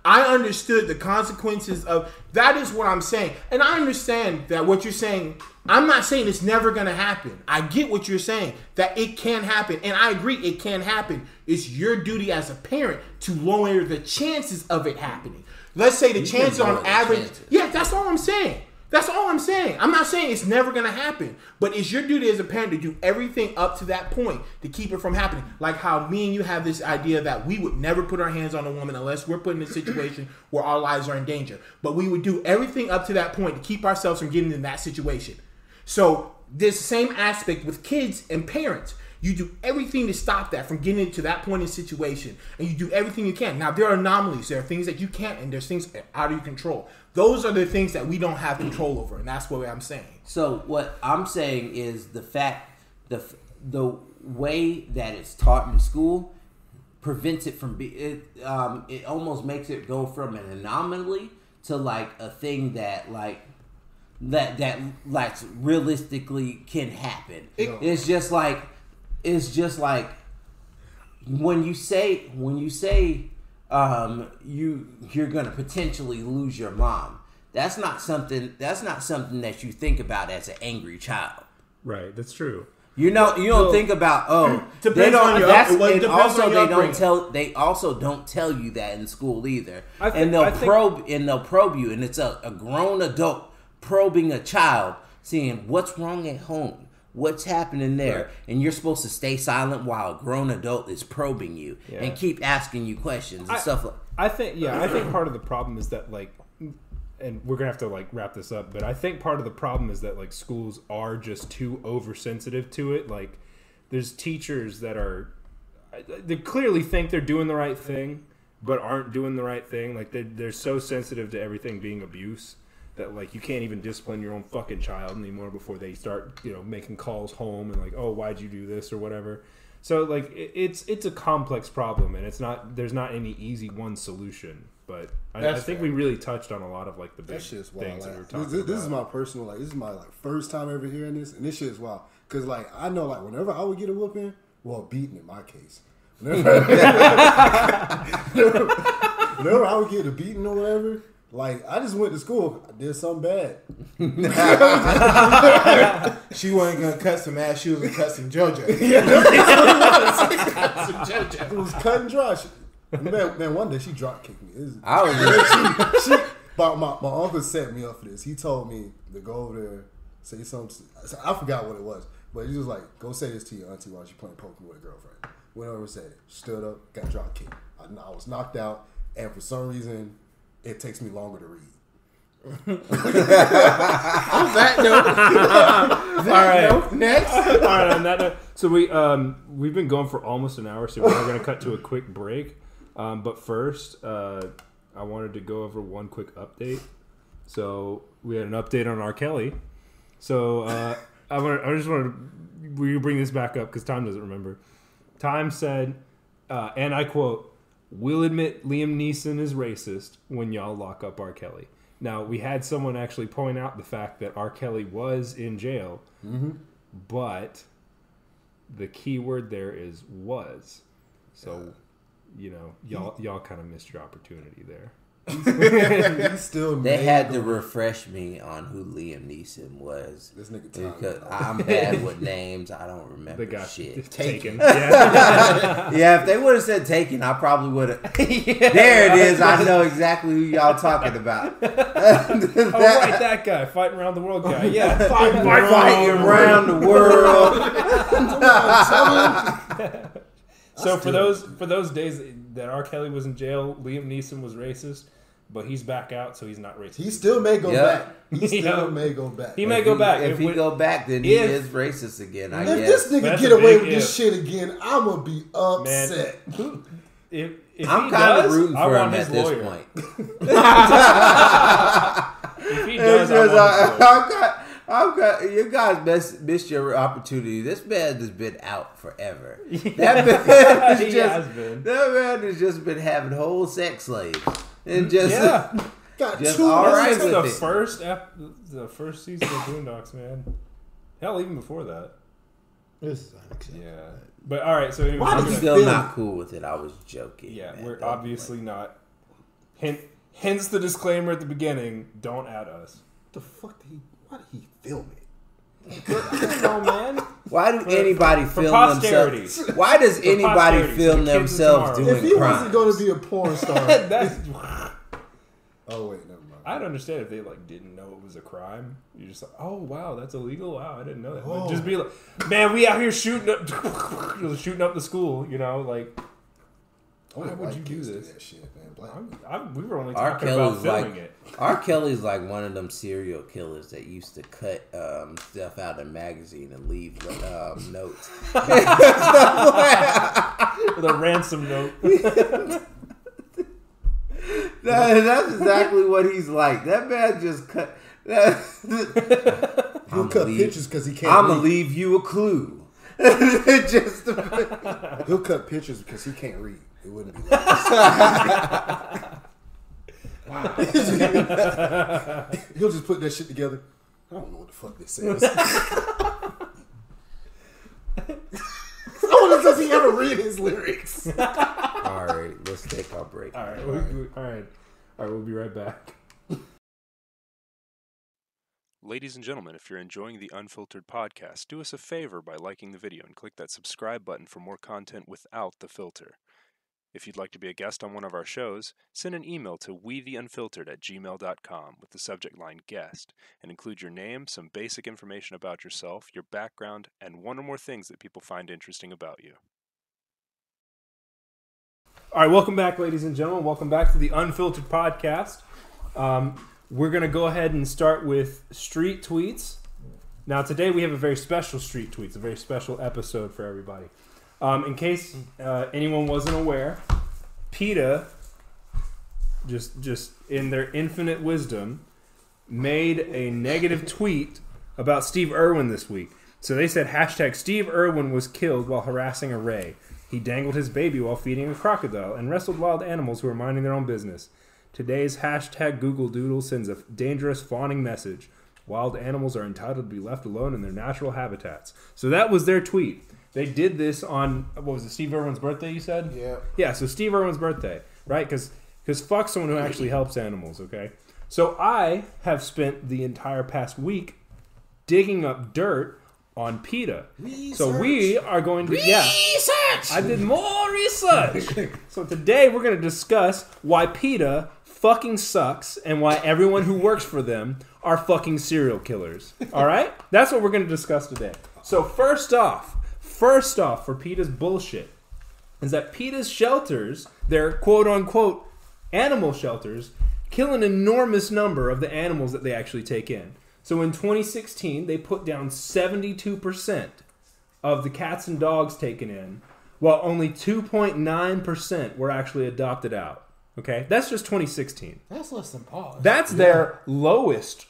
I understood the consequences of that is what I'm saying. And I understand that what you're saying, I'm not saying it's never going to happen. I get what you're saying, that it can happen. And I agree it can happen. It's your duty as a parent to lower the chances of it happening. Let's say the chances on average. Yeah, that's all I'm saying. That's all I'm saying. I'm not saying it's never going to happen, but it's your duty as a parent to do everything up to that point to keep it from happening. Like how me and you have this idea that we would never put our hands on a woman unless we're put in a situation where our lives are in danger. But we would do everything up to that point to keep ourselves from getting in that situation. So there's the same aspect with kids and parents. You do everything to stop that from getting into that point in situation. And you do everything you can. Now, there are anomalies. There are things that you can't, and there's things out of your control. Those are the things that we don't have control over, and that's what I'm saying. So what I'm saying is the fact, the way that it's taught in school prevents it from being, it almost makes it go from an anomaly to like a thing that like, that realistically can happen. It's just like when you say you're gonna potentially lose your mom. That's not something that you think about as an angry child. Right, that's true. You don't think about they also don't tell you that in school either. They'll probe you, and it's a grown adult probing a child, seeing what's wrong at home. What's happening there? Right. And you're supposed to stay silent while a grown adult is probing you and keep asking you questions and stuff like I think part of the problem is that, like, and we're gonna have to like wrap this up, but I think part of the problem is that like schools are just too oversensitive to it. Like, there's teachers that they clearly think they're doing the right thing but aren't doing the right thing. Like, they're so sensitive to everything being abuse that, like, you can't even discipline your own fucking child anymore before they start, making calls home and like, oh, why'd you do this or whatever. So, like, it's a complex problem, and there's not any easy one solution. But I think we really touched on a lot of like the big things that we were talking about. This is my personal, like, this is my like first time ever hearing this, and this shit is wild. Cause like I know, like, whenever I would get a whooping, well, beating in my case. Whenever I would get a beating or whatever. Like, I just went to school. I did something bad. She wasn't going to cut some ass. She was going to cut some JoJo. It was cut and dry. Man, one day she drop kicked me. My uncle set me up for this. He told me to go over there, say something. I forgot what it was. But he was like, go say this to your auntie while she's playing Pokemon with a girlfriend. Went over and said it. Stood up, got drop kicked. I was knocked out. And for some reason, it takes me longer to read. On that note, next. All right, on that note. So we've been going for almost an hour, so we're going to cut to a quick break. But first, I wanted to go over one quick update. So we had an update on R. Kelly. So I just want to we bring this back up because Time doesn't remember. Time said, and I quote, "We'll admit Liam Neeson is racist when y'all lock up R. Kelly." Now, we had someone actually point out the fact that R. Kelly was in jail, but the key word there is "was." So, y'all kind of missed your opportunity there. They had to refresh me on who Liam Neeson was. This nigga because I'm bad with names. I don't remember shit. Taken. Yeah. Yeah, if they would have said Taken, I probably would have. There it is. I know exactly who y'all talking about. Right, that guy. Fighting around the world guy. Yeah, fighting around the world. So for those days that R. Kelly was in jail, Liam Neeson was racist, but he's back out, so he's not racist. He still may go back. He still may go back. He may go back. If he go back, then he is racist again, I guess. If this nigga get away with this shit again, I'm going to be upset. Man, if I'm kind of rooting for him at this point. If he does, I've got you guys missed your opportunity. This man has been out forever. That man has just been having whole sex slaves and just got just two. All right since with the first season of Boondocks, man. Hell, even before that. This is unacceptable. Yeah, but all right. So anyway, I'm still not cool with it. I was joking. Yeah, we're obviously not. Hence the disclaimer at the beginning: don't add us. What the fuck did he? Why did he film it? I don't know, man. Why do anybody film posterity. themselves? Why does anybody film themselves doing crimes? If he crimes? wasn't going to be a porn star, oh wait, never mind. I'd understand if they didn't know it was a crime. You're just like, oh wow, that's illegal. Wow, I didn't know that. But just be like, man, we out here shooting up the school. Why would you do this? That shit, man. We were only talking about filming it. R. Kelly's like one of them serial killers that used to cut stuff out of a magazine and leave notes. With a ransom note. That's exactly what he's like. That man just cut. He'll cut pictures because he can't. I'm gonna leave you a clue. He'll cut pictures because he can't read. It wouldn't be like this. He'll just put that shit together. I don't know what the fuck this says. Does he ever read his lyrics? All right, let's take our break. All right, we'll be right back. Ladies and gentlemen, if you're enjoying the Unfiltered podcast, do us a favor by liking the video and click that subscribe button for more content without the filter. If you'd like to be a guest on one of our shows, send an email to wetheunfiltered@gmail.com with the subject line guest and include your name, some basic information about yourself, your background, and one or more things that people find interesting about you. All right, welcome back, ladies and gentlemen. Welcome back to the Unfiltered podcast. We're going to go ahead and start with street tweets. Now, today we have a very special street tweets, a very special episode for everybody. In case anyone wasn't aware, PETA, just in their infinite wisdom, made a negative tweet about Steve Irwin this week. So they said, hashtag Steve Irwin was killed while harassing a ray. He dangled his baby while feeding a crocodile and wrestled wild animals who were minding their own business. Today's hashtag Google Doodle sends a dangerous fawning message. Wild animals are entitled to be left alone in their natural habitats. So that was their tweet. They did this on, what was it, Steve Irwin's birthday, you said? Yeah. Yeah, so Steve Irwin's birthday, right? Because fuck someone who actually helps animals, okay? So I have spent the entire past week digging up dirt on PETA. Research. So we are going to... Research! I did more research! So today we're going to discuss why PETA fucking sucks and why everyone who works for them are fucking serial killers. All right? That's what we're going to discuss today. So first off, for PETA's bullshit, is that PETA's shelters, their quote-unquote animal shelters, kill an enormous number of the animals that they actually take in. So in 2016, they put down 72% of the cats and dogs taken in, while only 2.9% were actually adopted out. Okay? That's just 2016. That's less than pause. That's their lowest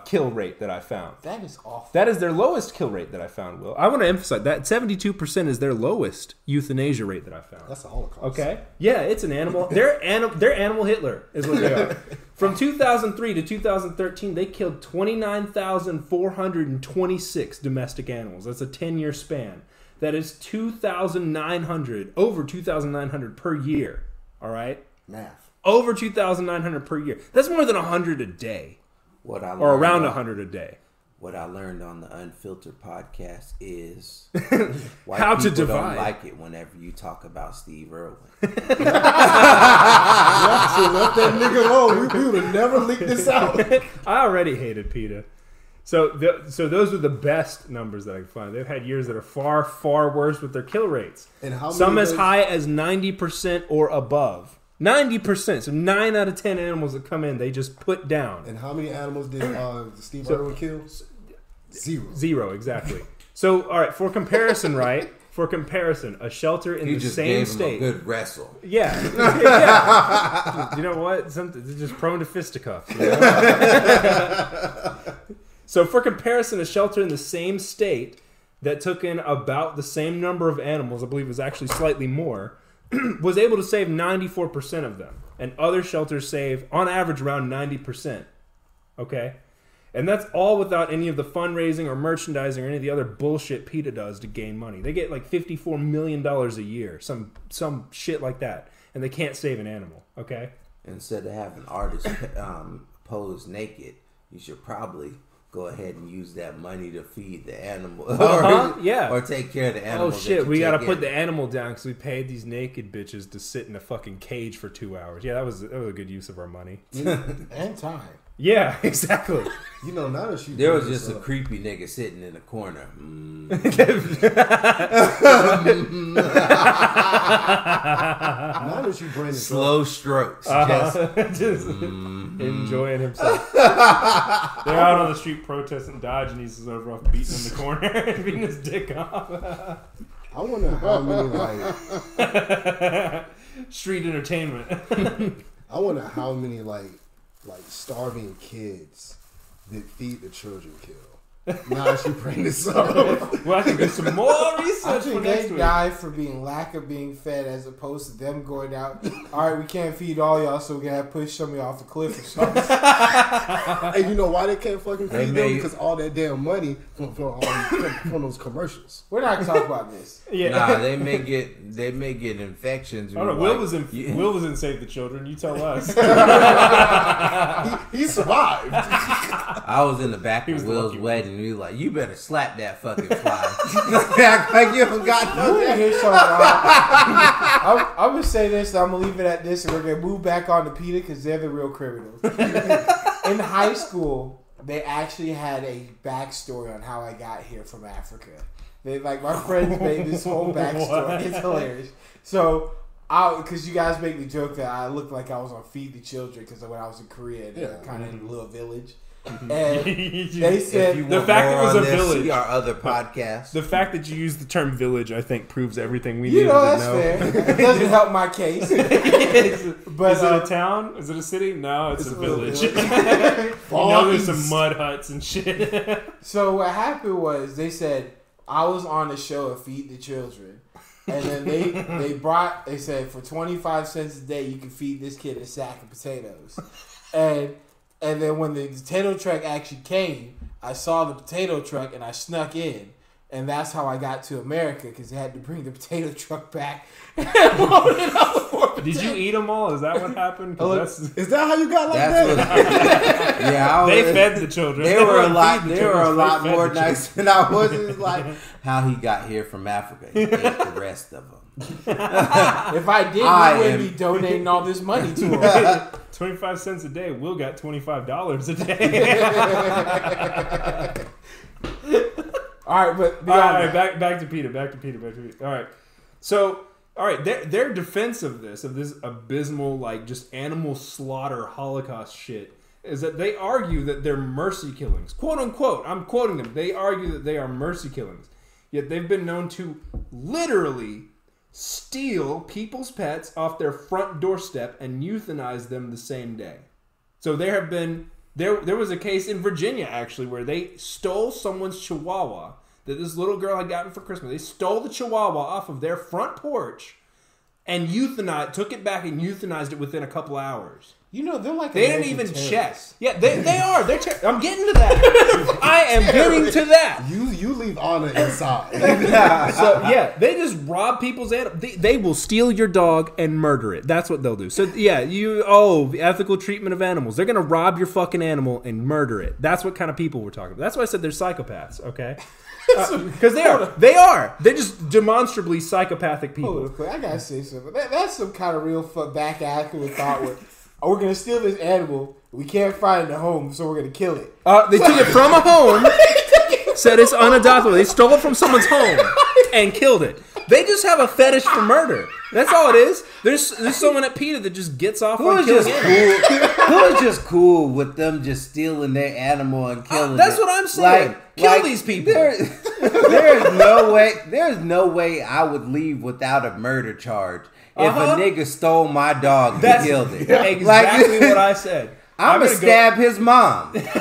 kill rate that I found. That is awful. That is their lowest kill rate that I found, Will. I want to emphasize that 72% is their lowest euthanasia rate that I found. That's a Holocaust. Okay? Yeah, it's an animal. They're animal Hitler is what they are. From 2003 to 2013, they killed 29,426 domestic animals. That's a 10-year span. That is 2,900, over 2,900 per year. All right? Math. Over 2,900 per year. That's more than 100 a day. Or around 100 a day. What I learned on the Unfiltered podcast is white how to people divide. Don't like it whenever you talk about Steve Irwin. Should left that nigga alone. We would have never leaked this out. I already hated PETA. So those are the best numbers that I can find. They've had years that are far, far worse with their kill rates. And how many Some as days- high as 90% or above. 90%. So 9 out of 10 animals that come in, they just put down. And how many animals did Steve Irwin kill? Zero. Zero, exactly. So, all right, for comparison, right? For comparison, a shelter in You the just same gave him state. a good wrestle. Yeah. Yeah. You know what? They're just prone to fisticuffs. You know? So, for comparison, a shelter in the same state that took in about the same number of animals, I believe it was actually slightly more, was able to save 94% of them. And other shelters save, on average, around 90%. Okay? And that's all without any of the fundraising or merchandising or any of the other bullshit PETA does to gain money. They get like $54 million a year, some shit like that. And they can't save an animal. Okay? Instead of having artists pose naked, you should probably go ahead and use that money to feed the animal. Yeah. Or take care of the animals. Oh shit, we gotta put the animal down because we paid these naked bitches to sit in a fucking cage for 2 hours. Yeah, that was a good use of our money. And time. Yeah, exactly. You know, now that There was just a creepy nigga sitting in the corner. Now that you bring this Slow strokes. Just enjoying himself. They're out on the street protesting Dodge and he's over off beating in the corner and beating his dick off. I wonder how many Street entertainment. I wonder how many like starving kids that feed the children kill. Now that you bring this up, Well, I can do some more I research for think next they week. die for being lack of being fed as opposed to them going out. All right, we can't feed all y'all, so we're gonna have to push some of y'all off the cliff or something. and you know why they can't fucking They feed them? made- Because all that damn money from those commercials. We're not gonna talk about this. Yeah. Nah, they may get infections. I don't know. Will was in Save the Children. You tell us. He survived. I was in the back was of the Will's lucky one. wedding, and he was like, "You better slap that fucking fly." Act like you don't got You wanna no. hear something? I'm gonna say this. I'm gonna leave it at this, and we're gonna move back on to PETA because they're the real criminals. In high school, they actually had a backstory on how I got here from Africa. They my friends made this whole backstory. It's hilarious. So, because you guys make the joke that I looked like I was on Feed the Children because when I was in Korea, kind of in a little village. And they said If you The want fact more it was on a this, village. see our other podcasts. The fact that you used the term village, I think, proves everything we you needed know to that's know. fair. It doesn't help my case. But Is it a town? Is it a city? No, it's a village. village. You know there's some mud huts and shit. So what happened was they said I was on the show of Feed the Children, and then they said for 25 cents a day you can feed this kid a sack of potatoes, and then when the potato truck actually came, I saw the potato truck and I snuck in. And that's how I got to America because they had to bring the potato truck back and load it up for Did you eat them all? Is that what happened? 'Cause that's, Is that how you got like That's that? what. Yeah, they fed the children. They were a lot. feeding the They were a children, lot they fed more the nice than I was. It was like how he got here from Africa. He ate the rest of them. If I did, I we wouldn't am- be donating all this money to him. children. 25 cents a day. Will got $25 a day. All right, but All beyond right, that, back to PETA. All right, so their defense of this abysmal just animal slaughter Holocaust shit is that they argue that they're mercy killings, quote unquote. I'm quoting them. They argue that they are mercy killings, yet they've been known to literally steal people's pets off their front doorstep and euthanize them the same day. So there have been There was a case in Virginia, actually, where they stole someone's chihuahua that this little girl had gotten for Christmas. They stole the chihuahua off of their front porch and took it back and euthanized it within a couple hours. You know, they're like they didn't even check. Yeah, they are. I'm getting to that. I am getting to that. You leave honor inside. So yeah, they just rob people's animals. They will steal your dog and murder it. That's what they'll do. So yeah, ethical treatment of animals. They're gonna rob your fucking animal and murder it. That's what kind of people we're talking about. That's why I said they're psychopaths. Okay. Because they are. They're just demonstrably psychopathic people. Hold on, I gotta say something. That's some kind of real back accurate thought where we're gonna steal this animal. We can't find the home, so we're gonna kill it. They took it from a home. Said it's unadoptable. They stole it from someone's home and killed it. They just have a fetish for murder. That's all it is. There's someone at PETA that just gets off on killing animals. Who is just cool with them just stealing their animal and killing it? That's what I'm saying. Kill these people. There's no way I would leave without a murder charge if a nigga stole my dog and killed it. Exactly what I said. I'm gonna stab his mom. Because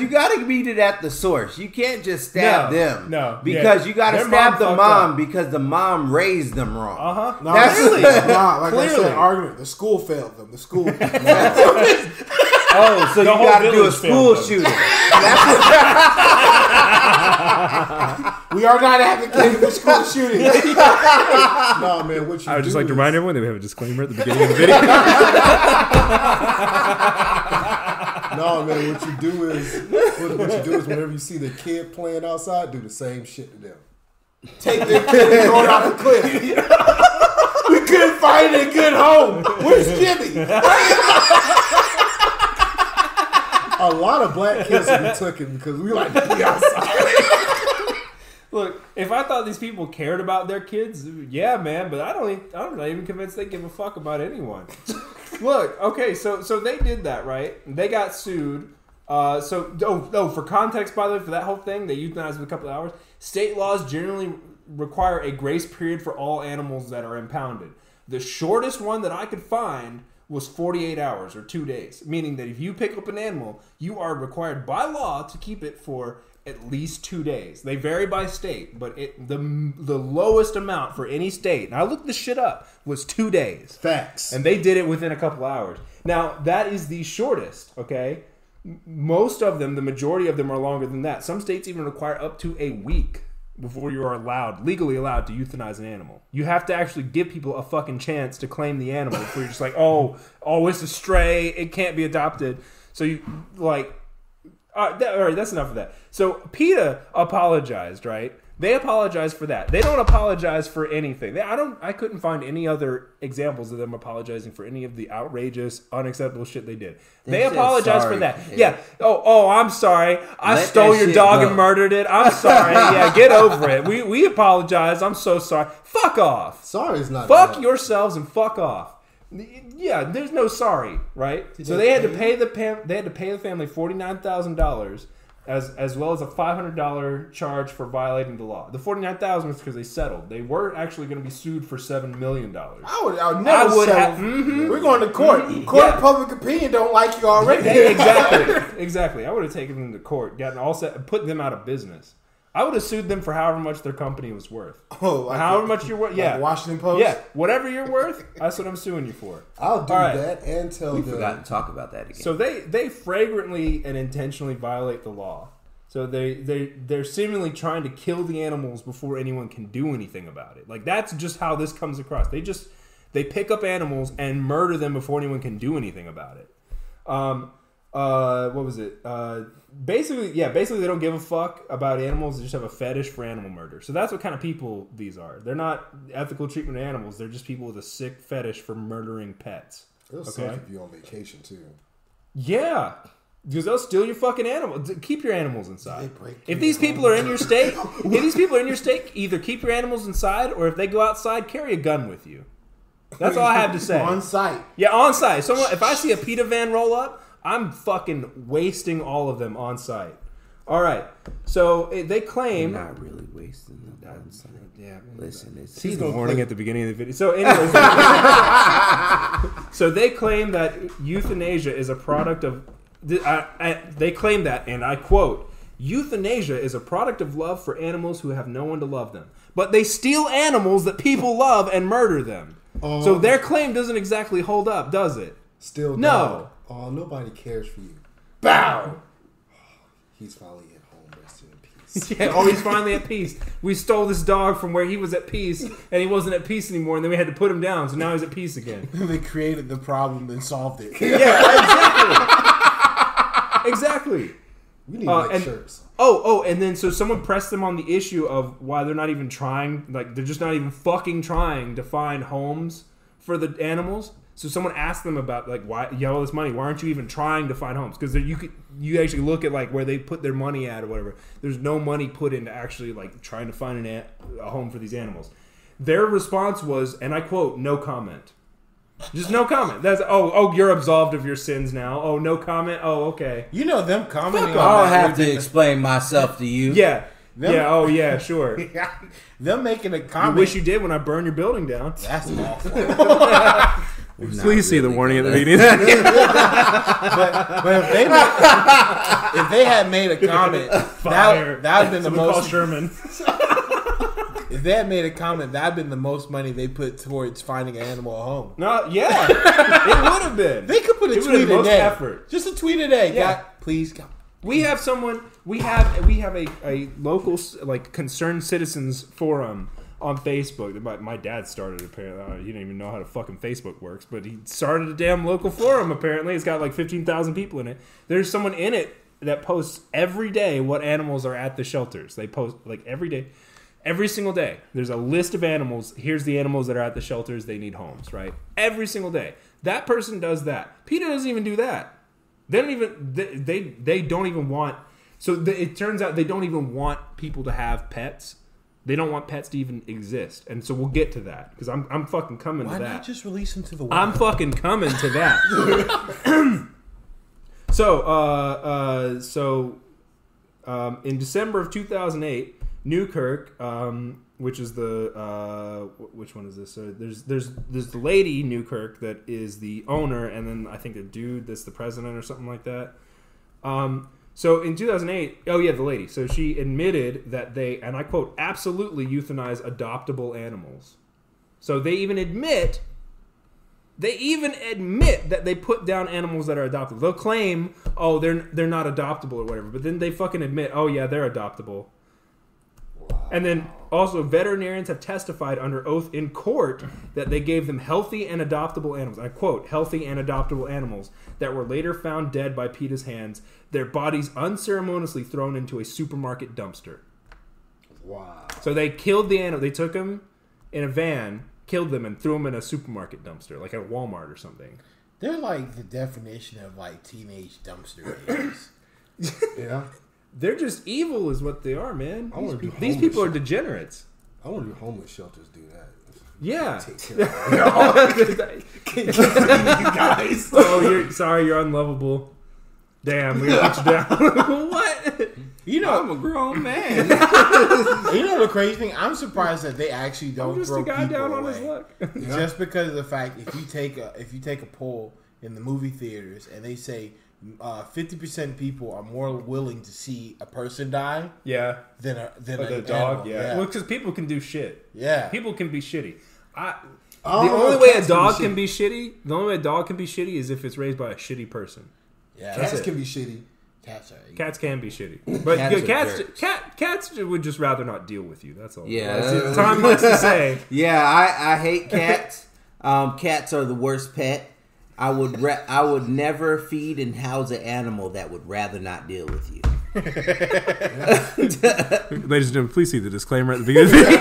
you got to meet it at the source. You can't just stab them. No. Because you got to stab the mom because the mom raised them wrong. No, really? Like I said, argument. The school failed them. The school. Oh, so you got to do a school shooting. We are not advocating for school shooting. No, man, what you I would do just like to is- remind everyone that we have a disclaimer at the beginning of the video. No, man, what you do is whenever you see the kid playing outside, do the same shit to them. Take their kid and throw it off the cliff. We couldn't find a good home. Where's Jimmy? A lot of black kids will be taken because we like to be outside. Look, if I thought these people cared about their kids, yeah, man, but I'm not even convinced they give a fuck about anyone. Look, okay, so they did that, right? They got sued. For context, by the way, for that whole thing, they euthanized in a couple of hours. State laws generally require a grace period for all animals that are impounded. The shortest one that I could find was 48 hours or 2 days, meaning that if you pick up an animal, you are required by law to keep it for at least 2 days. They vary by state, but the lowest amount for any state, and I looked this shit up, was 2 days. Facts. And they did it within a couple hours. Now, that is the shortest, okay? Most of them, the majority of them are longer than that. Some states even require up to a week before you are legally allowed to euthanize an animal. You have to actually give people a fucking chance to claim the animal before you're just like, oh, it's a stray, it can't be adopted. So you, like, all right, that's enough of that. So PETA apologized, right? They apologized for that. They don't apologize for anything. I couldn't find any other examples of them apologizing for any of the outrageous, unacceptable shit they did. They apologized for that. Yeah. Oh, I'm sorry. I stole your dog and murdered it. I'm sorry. Yeah, get over it. We apologize. I'm so sorry. Fuck off. Sorry is not Fuck bad. yourselves and fuck off. Yeah, there's no sorry, right? So they had to pay the family $49,000 as well as a $500 charge for violating the law. The $49,000 was because they settled. They were actually going to be sued for $7 million. I would never settle. We're going to court. Court of public opinion don't like you already. Exactly. I would have taken them to court, gotten all set, and put them out of business. I would have sued them for however much their company was worth. However much you're worth. Yeah. Like Washington Post? Yeah. Whatever you're worth, that's what I'm suing you for. I'll do that and tell We them. forgot to talk about that again. So they flagrantly and intentionally violate the law. So they're seemingly trying to kill the animals before anyone can do anything about it. Like, that's just how this comes across. They pick up animals and murder them before anyone can do anything about it. What was it? Basically they don't give a fuck about animals. They just have a fetish for animal murder. So that's what kind of people these are. They're not ethical treatment of animals. They're just people with a sick fetish for murdering pets. It'll suck if you're on vacation too. Yeah. Because they'll steal your fucking animals. Keep your animals inside. If these people are in your state, either keep your animals inside, or if they go outside, carry a gun with you. That's all I have to say. On site. Yeah, on site. If I see a PETA van roll up, I'm fucking wasting all of them on site. All right. So they claim. You're not really wasting the time. Yeah. Listen, it's See the warning at the beginning of the video. So, anyways, so they claim that euthanasia is a product of. They claim that, and I quote: "Euthanasia is a product of love for animals who have no one to love them, but they steal animals that people love and murder them." So their claim doesn't exactly hold up, does it? Still No. dog. Oh, nobody cares for you. Bow. He's finally at home, resting in peace. Yeah, oh, he's finally at peace. We stole this dog from where he was at peace, and he wasn't at peace anymore, and then we had to put him down, so now he's at peace again. They created the problem and solved it. Yeah, exactly. We need to make shirts. And then so someone pressed them on the issue of why they're not even trying, like they're just not even fucking trying to find homes for the animals. So someone asked them about like why you have all this money, why aren't you even trying to find homes? Because you actually look at like where they put their money at or whatever. There's no money put into actually like trying to find a home for these animals. Their response was, and I quote, "No comment." Just no comment. That's you're absolved of your sins now. Oh, no comment. Oh, okay. You know them commenting. I'll have to explain myself to you. Yeah. Oh, yeah. Sure. Them making a comment. You wish you did when I burned your building down. That's awful. Please see the warning at the beginning. but if they had made a comment, that would have been the most. Sherman. If they had made a comment, that would have been the most money they put towards finding an animal a home. No, yeah, it would have been. They could put a tweet a day. Effort. Just a tweet a day. Yeah. God, please, God. We have someone. We have a local like concerned citizens forum on Facebook. My dad started apparently. He didn't even know how to fucking Facebook works, but he started a damn local forum. Apparently, it's got like 15,000 people in it. There's someone in it that posts every day what animals are at the shelters. They post like every day. Every single day, there's a list of animals. Here's the animals that are at the shelters. They need homes, right? Every single day. That person does that. PETA doesn't even do that. They don't even. They don't even want. So it turns out they don't even want people to have pets. They don't want pets to even exist. And so we'll get to that because I'm fucking coming to that. Why not just release them to the world? I'm fucking coming to that. So in December of 2008. Newkirk, which is the which one is this? So there's the lady Newkirk that is the owner, and then I think a dude that's the president or something like that. So in 2008, the lady. So she admitted that they, and I quote, absolutely euthanize adoptable animals. So they even admit that they put down animals that are adoptable. They'll claim, they're not adoptable or whatever, but then they fucking admit, they're adoptable. And then also veterinarians have testified under oath in court that they gave them healthy and adoptable animals. I quote, healthy and adoptable animals that were later found dead by PETA's hands, their bodies unceremoniously thrown into a supermarket dumpster. Wow. So they killed the animal. They took them in a van, killed them, and threw them in a supermarket dumpster, like at Walmart or something. They're like the definition of like teenage dumpster babies. Yeah. They're just evil is what they are, man. These homeless people are degenerates. I wonder if homeless shelters do that. Yeah. Take care of You guys. You're unlovable. Damn, we're gonna put you down. What? You know, I'm a grown man. You know the crazy thing? I'm surprised that they actually don't I'm just throw a guy people down on away. his luck. Just because of the fact if you take a poll in the movie theaters and they say 50% people are more willing to see a person die Yeah. than The a dog, animal. yeah. Well, because people can do shit. Yeah. People can be shitty. The don't know only if way a cats dog can can be shitty, the only way a dog can be shitty is if it's raised by a shitty person. Yeah, Cats can be shitty. Cats are. Cats can be shitty, but Cats are cats would just rather not deal with you. That's all. Yeah. That's what Tom likes to say. Yeah, I hate cats. Cats are the worst pet. I would never feed and house an animal that would rather not deal with you. Ladies and gentlemen, please see the disclaimer at the beginning of the video.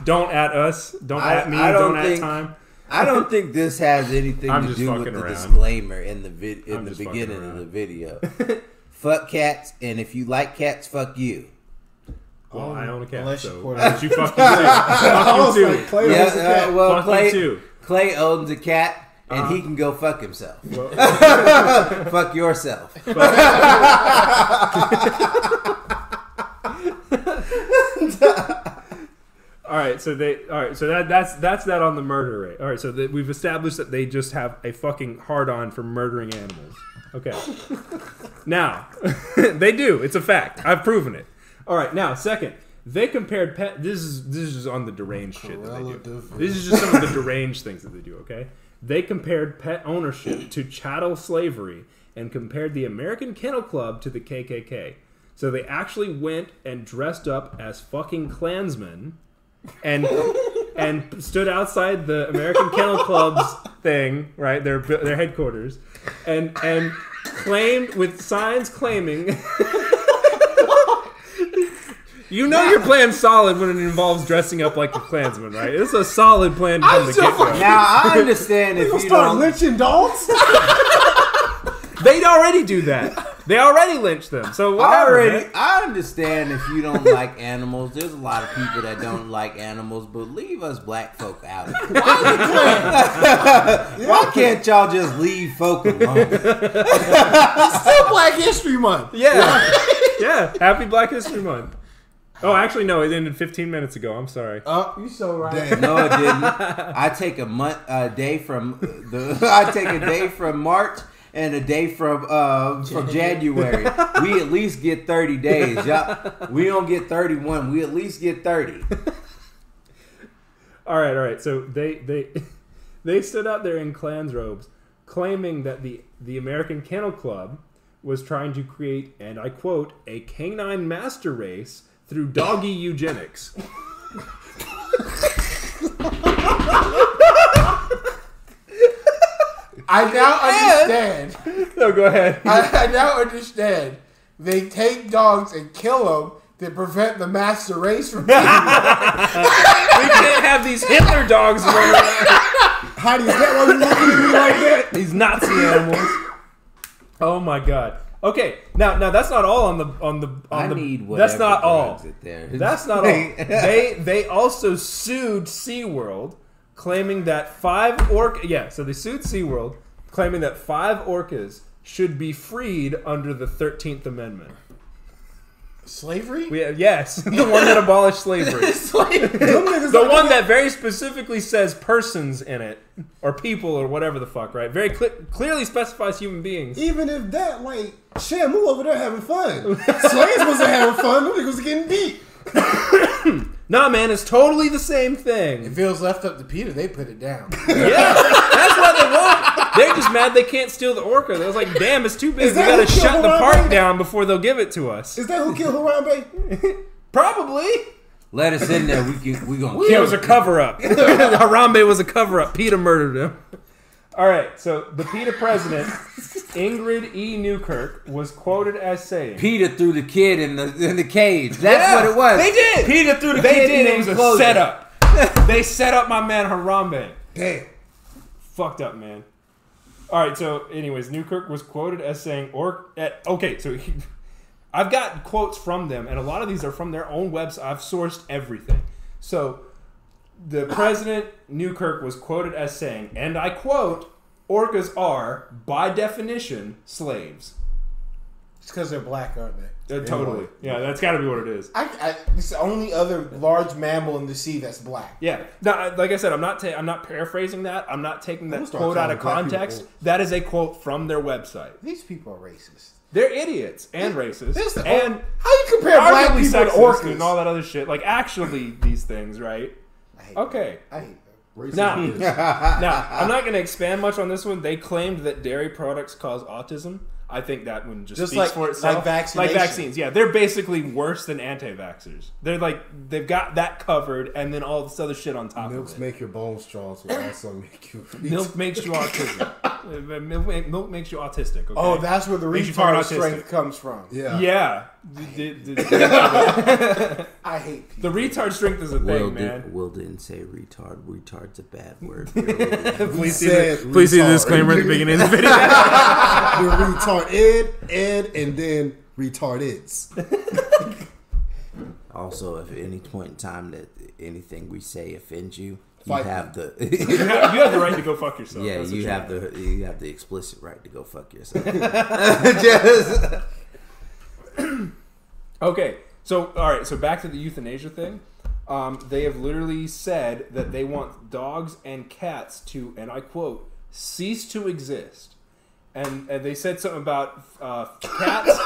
Don't at us. Don't at me. Don't at time. I don't think this has anything I'm to just do with fucking the around. disclaimer in the just beginning fucking of the around. video. Fuck cats, and if you like cats, fuck you. Well, I own a cat, Unless you so put why don't you fuck you too? Fuck you too. Clay owns a cat. Well, Fuck you Clay, too. Clay owns a cat, and he can go fuck himself. Fuck yourself. All right, so that's that on the murder rate. All right, so we've established that they just have a fucking hard-on for murdering animals. Okay. Now, they do. It's a fact. I've proven it. All right, now, second, they compared pet. This is on the deranged shit that they do. This is just some of the deranged things that they do, okay? They compared pet ownership to chattel slavery and compared the American Kennel Club to the KKK. So they actually went and dressed up as fucking Klansmen and stood outside the American Kennel Club's thing, right? Their headquarters, and claimed with signs claiming. You know you're playing solid when it involves dressing up like a Klansman, right? It's a solid plan from the get-go. Now I understand if you start don't. lynching dogs. They'd already do that. They already lynched them. So whatever. I understand if you don't like animals. There's a lot of people that don't like animals, but leave us black folk out. Why can't y'all just leave folk alone? It's still Black History Month. Yeah. Yeah. Happy Black History Month. Oh, actually, no. It ended 15 minutes ago. I'm sorry. Oh, you so right. Damn. No, it didn't. I take a day from March and a day from January. We at least get 30 days. Y'all, we don't get 31. We at least get 30. All right. So they stood out there in Klan's robes, claiming that the American Kennel Club was trying to create, and I quote, a canine master race through doggy eugenics. I now understand. No, go ahead. I now understand. They take dogs and kill them to prevent the master race from being. We can't have these Hitler dogs running around. Heidi, is that why you looking at me like that? These Nazi animals. Oh my god. Okay, now that's not all on the. I need whatever. That's not all. There. That's not all. They also sued SeaWorld, claiming that so they sued SeaWorld, claiming that 5 orcas should be freed under the 13th Amendment. Slavery? Yes, the one that abolished slavery. The one that very specifically says persons in it, or people, or whatever the fuck, right? Very clearly specifies human beings. Even if that, like, Shamu over there having fun. Slaves wasn't having fun. Them niggas was getting beat. Nah, man, it's totally the same thing. If it was left up to Peter, they put it down. Yeah, that's what they want. They're just mad they can't steal the orca. They was like, damn, it's too big. We gotta shut the park down before they'll give it to us. Is that who killed Harambe? Probably. Let us in there. We gonna It kill was a cover-up. Harambe was a cover-up. PETA murdered him. All right, so the PETA president, Ingrid E. Newkirk, was quoted as saying, PETA threw the kid in the cage. That's what it was. They did. PETA threw the They kid did. in It was the a enclosure. setup. They set up my man Harambe. Damn. Fucked up, man. All right, so anyways, Newkirk was quoted as saying, I've got quotes from them, and a lot of these are from their own website. I've sourced everything. So the president, Newkirk, was quoted as saying, and I quote, orcas are, by definition, slaves. It's because they're black, aren't they? Totally. Yeah, that's got to be what it is. It's the only other large mammal in the sea that's black. Yeah. Now, like I said, I'm not paraphrasing that. I'm not taking that quote out of context. That is a quote from their website. These people are racist. They're idiots and racist. And how you compare black people to orcas and all that other shit? Like, actually, these things, right? I hate Okay. I hate them. Now, I'm not going to expand much on this one. They claimed that dairy products cause autism. I think that one just speaks for itself. Like vaccination. Like vaccines, yeah. They're basically worse than anti-vaxxers. They're like, they've got that covered, and then all this other shit on top Milks of it. make your bones strong, so also make you... Milk makes you autistic. Milk makes you autistic. Okay? Oh, that's where the Makes you fucking retard autistic. strength comes from. Yeah. Yeah. I hate people. The retard strength is a thing, man. Will didn't say retard. Retard's a bad word. Please see the disclaimer at the beginning of the video. The retard Ed, and then retardeds. Also, if at any point in time that anything we say offends you, have the You have the right to go fuck yourself. yeah, That's you what have the explicit right to go fuck yourself. Okay, so all right, so back to the euthanasia thing. They have literally said that they want dogs and cats to, and I quote, cease to exist. And they said something about cats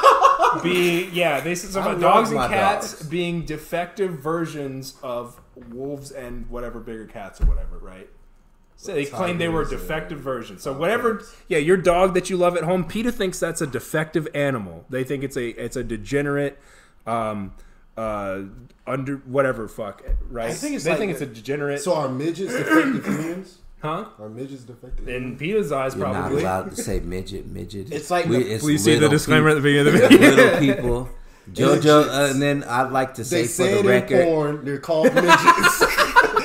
being, they said something about dogs and cats being defective versions of wolves and whatever bigger cats or whatever, right? So they claimed they were a defective version. So whatever, your dog that you love at home, PETA thinks that's a defective animal. They think it's a degenerate, under whatever fuck, right? I think they think it's a degenerate. So are midgets defective humans? Huh? Are midgets defective? In PETA's eyes, You're probably. not allowed to say midget. It's like Please see the disclaimer at the beginning of the video. video. Little people. JoJo, and then I'd like to say for the record, porn, they're called midgets.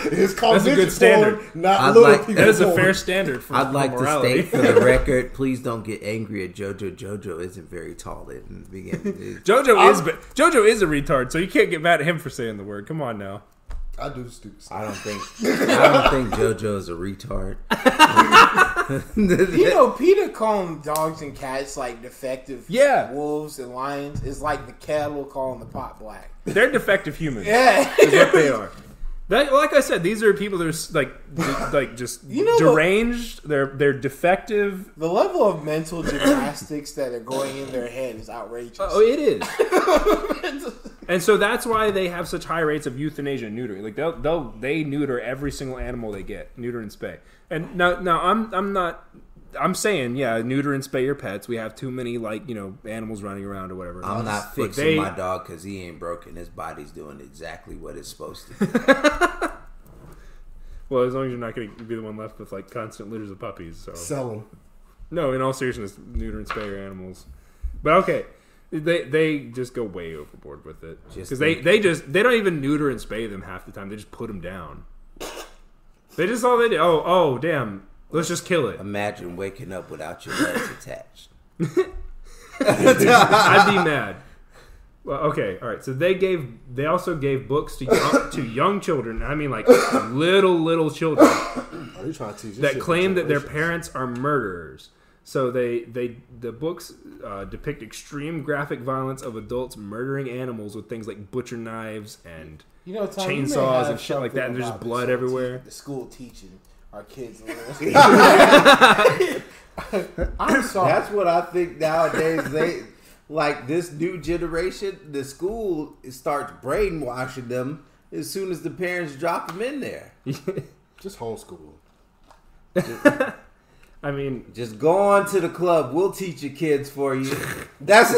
It's called That's a good midget standard. porn, not little people. That is a porn. fair standard for I'd like to morality. state for the record, please don't get angry at JoJo. JoJo isn't very tall in the beginning. JoJo is a retard, so you can't get mad at him for saying the word. Come on now. I do stupid stuff. I don't think JoJo is a retard. PETA calling dogs and cats like defective wolves and lions is like the cattle calling the pot black. They're defective humans. Yeah. Is what they are. Like I said, these are people that are just deranged. They're defective. The level of mental gymnastics that are going in their head is outrageous. Oh, it is. And so that's why they have such high rates of euthanasia and neutering. Like they neuter every single animal they get, neuter and spay. And now I'm saying, neuter and spay your pets. We have too many animals running around or whatever. I'm not fixing my dog because he ain't broken. His body's doing exactly what it's supposed to do. Well, as long as you're not going to be the one left with constant litters of puppies. So Sell them. No, in all seriousness, neuter and spay your animals. But okay, they just go way overboard with it because they don't even neuter and spay them half the time. They just put them down. They just all they do. Oh damn. Let's just kill it. Imagine waking up without your legs attached. I'd be mad. Well, okay, all right. So they also gave books to young children. I mean, little children Are you trying to teach that claim that their parents are murderers. So the books depict extreme graphic violence of adults murdering animals with things like butcher knives and chainsaws and shit like that. And there's just blood everywhere. The school teaching our kids. I'm sorry. That's what I think nowadays. This new generation, the school starts brainwashing them as soon as the parents drop them in there. Just homeschool. I mean, just go on to the club. We'll teach your kids for you. That's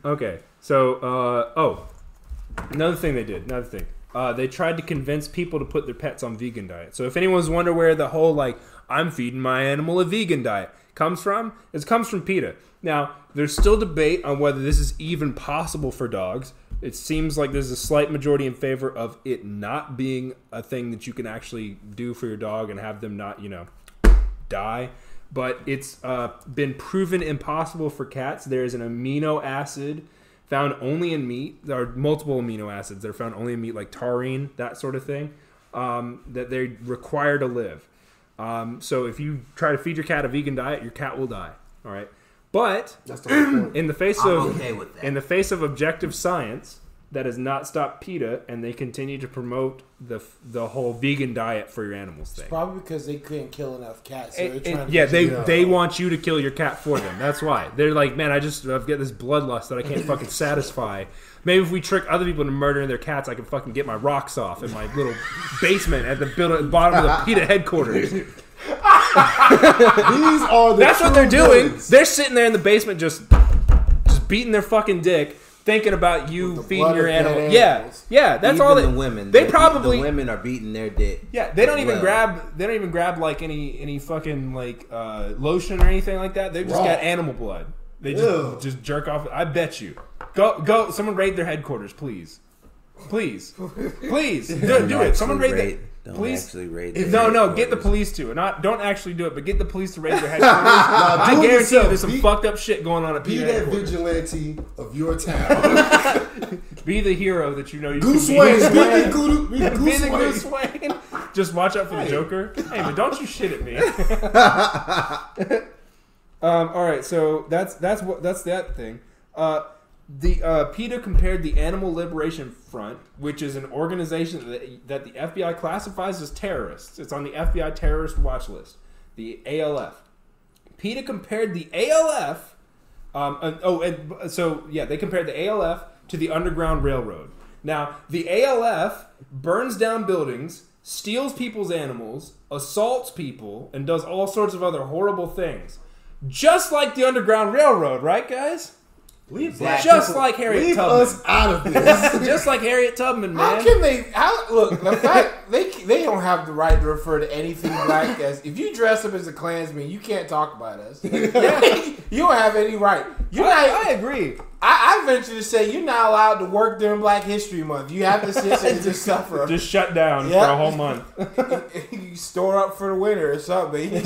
okay. So, another thing they did. They tried to convince people to put their pets on vegan diet. So if anyone's wondering where the whole I'm feeding my animal a vegan diet comes from, it comes from PETA. Now, there's still debate on whether this is even possible for dogs. It seems like there's a slight majority in favor of it not being a thing that you can actually do for your dog and have them not, die. But it's been proven impossible for cats. There is an amino acid found only in meat. There are multiple amino acids that are found only in meat, like taurine, that sort of thing, that they require to live. So if you try to feed your cat a vegan diet, your cat will die. All right, but that's the whole point. In the face of objective science, that has not stopped PETA, and they continue to promote the whole vegan diet for your animals thing. It's probably because they couldn't kill enough cats. So they want you to kill your cat for them. That's why. They're like, man, I've got this bloodlust that I can't fucking satisfy. Maybe if we trick other people into murdering their cats, I can fucking get my rocks off in my little basement at the bottom of the PETA headquarters. These are That's what they're doing. Villains. They're sitting there in the basement just beating their fucking dick, thinking about you feeding your animal. Yeah. That's even all. The women. They probably the women are beating their dick. Yeah, they don't even grab. They don't even grab any fucking lotion or anything like that. They've just got animal blood. They just jerk off. I bet you. Go. Someone raid their headquarters, please. Please. Do it. Someone raid their. Please. Actually raid no. Get the police to. Don't actually do it, but get the police to raid their headquarters. I guarantee you, there's some fucked up shit going on at PETA. Be that vigilante of your town. Be Be the hero that you know you Goose can Wayne. be. Be the Be the Goose Wayne. Just watch out for the Joker. Hey, but don't you shit at me. All right, so that's that thing. PETA compared the Animal Liberation Front, which is an organization that the FBI classifies as terrorists. It's on the FBI terrorist watch list, the ALF. PETA compared the ALF. They compared the ALF to the Underground Railroad. Now, the ALF burns down buildings, steals people's animals, assaults people, and does all sorts of other horrible things. Just like the Underground Railroad, right, guys? Just like Harriet Tubman. Leave us out of this. Just like Harriet Tubman, man. How can they? Look, the fact they don't have the right to refer to anything black as. If you dress up as a Klansman, you can't talk about us. You don't have any right. I agree. I venture to say you're not allowed to work during Black History Month. You have to sit and just suffer. Just shut down for a whole month. You store up for the winter or something.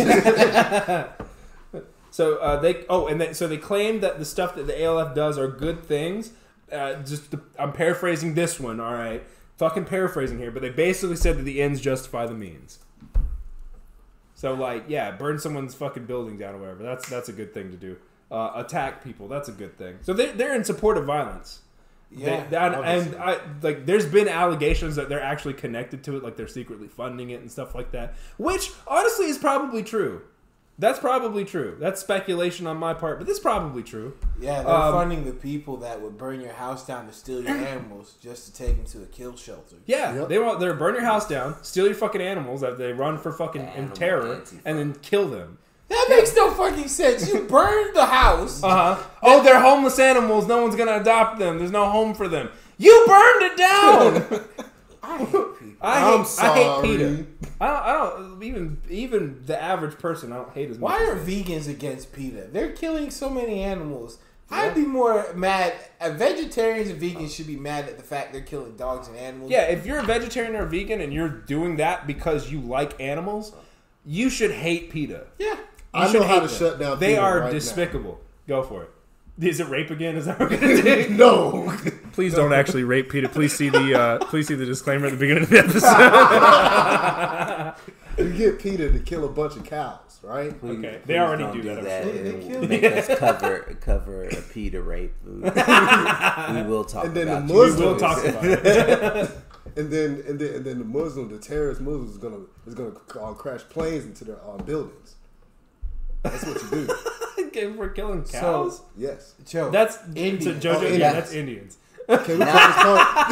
So they claim that the stuff that the ALF does are good things. I'm paraphrasing this one, all right? Fucking paraphrasing here, but they basically said that the ends justify the means. So burn someone's fucking building down or whatever. That's a good thing to do. Attack people, that's a good thing. So they're in support of violence. Yeah, there's been allegations that they're actually connected to it, like they're secretly funding it and stuff like that, which honestly is probably true. That's probably true. That's speculation on my part, but this is probably true. Yeah, they're funding the people that would burn your house down to steal your animals just to take them to a kill shelter. Yeah, they're burn your house down, steal your fucking animals that they run for fucking in terror, and then kill them. That makes no fucking sense. You burned the house. Oh, they're homeless animals. No one's gonna adopt them. There's no home for them. You burned it down. I hate people. I hate PETA. I don't even the average person. I don't hate as much. Why are vegans against PETA? They're killing so many animals. Yeah. I'd be more mad. Vegetarians and vegans should be mad at the fact they're killing dogs and animals. Yeah, if you're a vegetarian or a vegan and you're doing that because you like animals, you should hate PETA. Yeah, I know how to shut down. They are despicable. Go for it. Is it rape again? Is that what we're gonna do? No. Please don't actually rape PETA. Please see the disclaimer at the beginning of the episode. You get PETA to kill a bunch of cows, right? Okay, they already do that. Make us cover a PETA rape. We will talk about it. We will talk about it. And then the terrorist Muslims is gonna crash planes into their buildings. That's what you do. We're killing cows? So, yes. Joe. That's Indians. That's Indians. Can we talk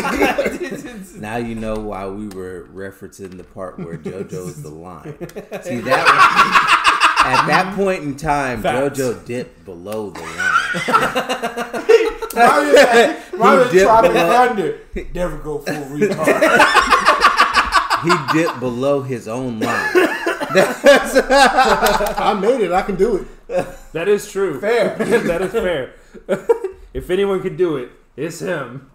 this part? Now you know why we were referencing the part where JoJo's the line. See, that at that point in time, JoJo dipped below the line. Mario Tropic Thunder. Never go full retard. He dipped below his own line. I made it. I can do it. That is true. Fair. That is fair. If anyone could do it, it's him.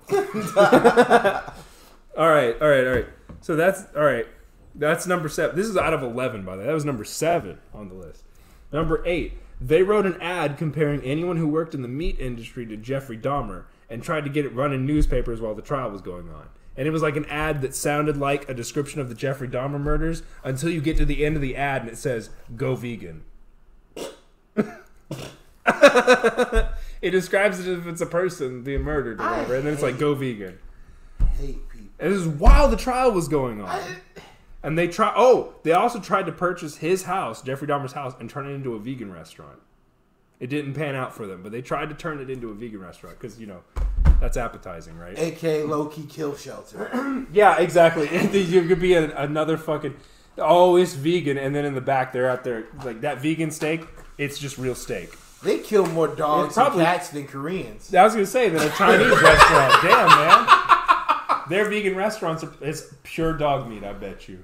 All right. So that's all right. That's number 7. This is out of 11, by the way. That was number 7 on the list. Number 8. They wrote an ad comparing anyone who worked in the meat industry to Jeffrey Dahmer and tried to get it run in newspapers while the trial was going on. And it was like an ad that sounded like a description of the Jeffrey Dahmer murders until you get to the end of the ad and it says, "Go vegan." It describes it as if it's a person being murdered or whatever, and then it's like, "Go vegan." I hate people. And this is while the trial was going on. And they also tried to purchase his house, Jeffrey Dahmer's house, and turn it into a vegan restaurant. It didn't pan out for them, but they tried to turn it into a vegan restaurant because, that's appetizing, right? AKA low-key kill shelter. Yeah, exactly. You could be another fucking, it's vegan, and then in the back they're out there, like that vegan steak, it's just real steak. They kill more dogs and cats than Koreans. I was going to say, than a Chinese restaurant. Damn, man. Their vegan restaurants, it's pure dog meat, I bet you.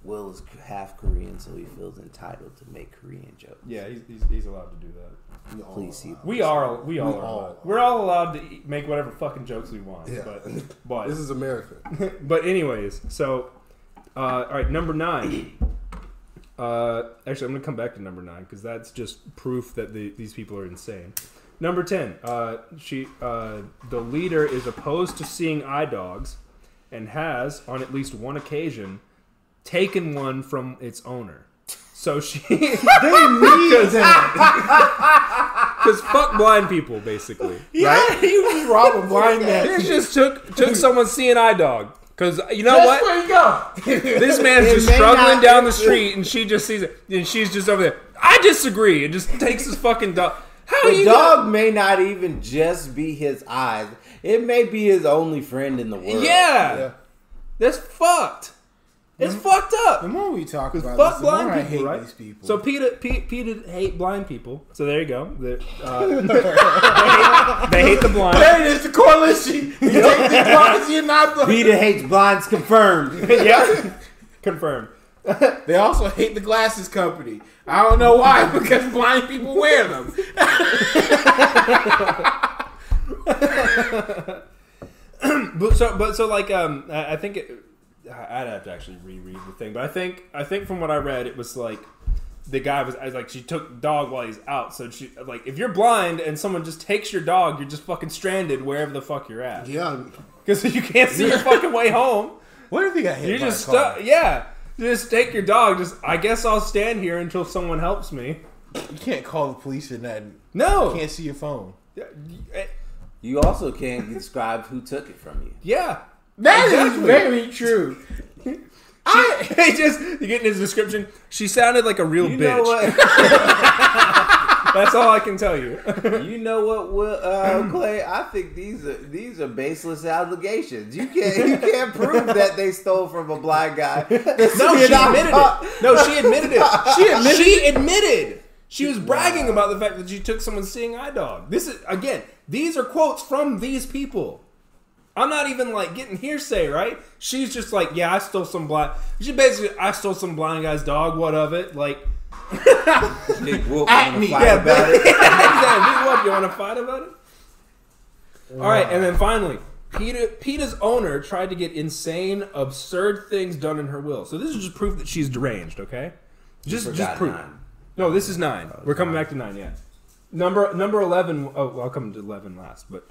Will is half Korean, so he feels entitled to make Korean jokes. Yeah, he's allowed to do that. Please see. We're all allowed to make whatever fucking jokes we want. Yeah. But this is America. But anyways, so all right, number 9. Actually, I'm gonna come back to number 9 because that's just proof that these people are insane. Number 10. The leader is opposed to seeing eye dogs and has, on at least one occasion, taken one from its owner. So she... They need that. Because fuck blind people, basically. Yeah, right? he was rob a blind man. He just took someone's seeing eye dog. Because you know That's what? where you go. This man's just struggling down the street, and she just sees it, and she's just over there. I disagree. And just takes his fucking dog. How The dog may not even just be his eyes. It may be his only friend in the world. Yeah. That's fucked. It's fucked up. The more we talk about Fuck this, the more blind I people, hate right? these people. So Peter hate blind people. So there you go. They hate the blind. There it is, the coalition. You take the blinds, you're not blind. Peter hates blinds confirmed. Yeah. Confirmed. They also hate the glasses company. I don't know why, because blind people wear them. So like I think I'd have to actually reread the thing, but I think from what I read, it was like the guy was like she took dog while he's out. So she like if you're blind and someone just takes your dog, you're just fucking stranded wherever the fuck you're at. Yeah. Because you can't see your fucking way home. What if he got hit You're by just a car? stuck. Yeah. Just take your dog. Just I guess I'll stand here until someone helps me. You can't call the police or nothing. No. You can't see your phone. You also can't describe who took it from you. Yeah. That Exactly. is very true. He just you get in his description. She sounded like a real You bitch. know what? That's all I can tell you. You know what, Clay? I think these are baseless allegations. You can't prove that they stole from a blind guy. No, she admitted it. No, she admitted it. She admitted. She was bragging about the fact that she took someone's seeing eye dog. This is again. These are quotes from these people. I'm not even like getting hearsay, right? She's just like, yeah, I stole some blind. She basically, I stole some blind guy's dog. What of it? Like, Big whoop At wanna me. fight Yeah, about it. Big whoop, you want to fight about it? All right, and then finally, PETA's owner tried to get insane, absurd things done in her will. So this is just proof that she's deranged. Okay, just proof. 9. No, this is 9. We're coming back to 9. Yeah, number 11. Oh, well, I'll come to 11 last, but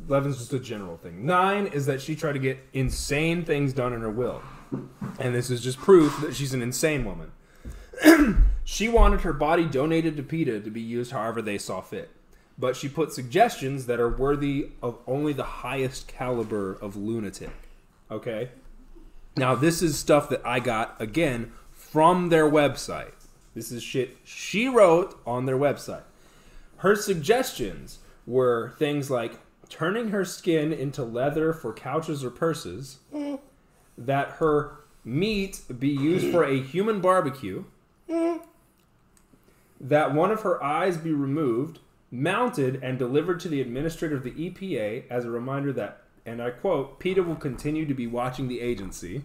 11 is just a general thing. 9 is that she tried to get insane things done in her will, and this is just proof that she's an insane woman. She wanted her body donated to PETA to be used however they saw fit, but she put suggestions that are worthy of only the highest caliber of lunatic. Okay? Now, this is stuff that I got, again, from their website. This is shit she wrote on their website. Her suggestions were things like turning her skin into leather for couches or purses, that her meat be used for a human barbecue, that one of her eyes be removed, mounted, and delivered to the administrator of the EPA as a reminder that, and I quote, PETA will continue to be watching the agency.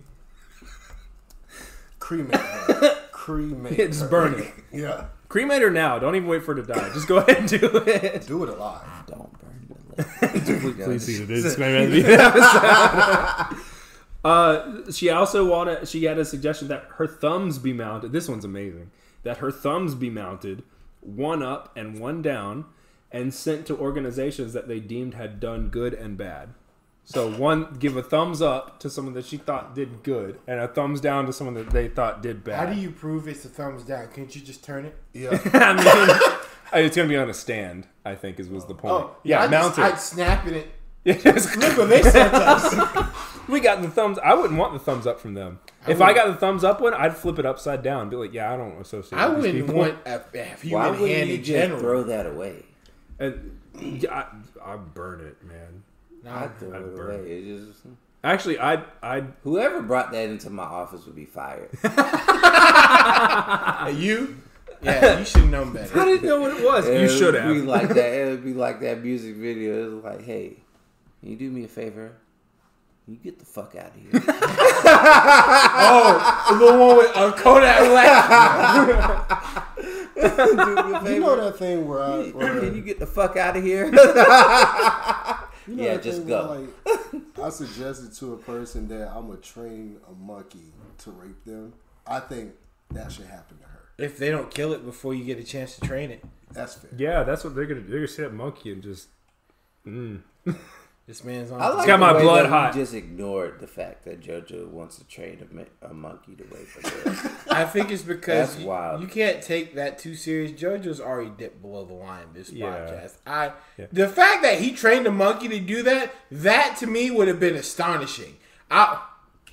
Cremate her. Cremate Just her. burn it. Yeah. Cremate her now. Don't even wait for her to die. Just go ahead and do it. Do it alive. Don't burn the Please see the she also she had a suggestion that her thumbs be mounted. This one's amazing. That her thumbs be mounted, one up and one down, and sent to organizations that they deemed had done good and bad. So one, give a thumbs up to someone that she thought did good, and a thumbs down to someone that they thought did bad. How do you prove it's a thumbs down? Can't you just turn it? Yeah. I mean, it's gonna be on a stand, I think was the point. Yeah, mounted. I'd snap in it. Look what they sent us. We got the thumbs. I wouldn't want the thumbs up from them. If I got the thumbs up one, I'd flip it upside down and be like, yeah, I don't associate I with these wouldn't people. want a Why human wouldn't hand you in just general. throw that away? And I burn it, man. I'd throw it burn away. It just, Actually, I'd whoever brought that into my office would be fired. You? Yeah, you should have known better. I didn't know what it was. You should have. It would be like that. It would be like that music video. It was like, hey, can you do me a favor? You get the fuck out of here. Oh, the one with Kodak Black. Do me a favor. You know that thing where I... Can you get the fuck out of here? You know Yeah, that just thing go. where, like, I suggested to a person that I'm gonna train a monkey to rape them. I think that should happen to her. If they don't kill it before you get a chance to train it. That's fair. Yeah, that's what they're gonna do. They're gonna see that monkey and just. This man's on. I like It's got the my way blood that hot. We just ignored the fact that JoJo wants to train a monkey to rape a girl. I think it's because That's wild. you can't take that too serious. JoJo's already dipped below the line in this Yeah. podcast. The fact that he trained a monkey to do that to me would have been astonishing.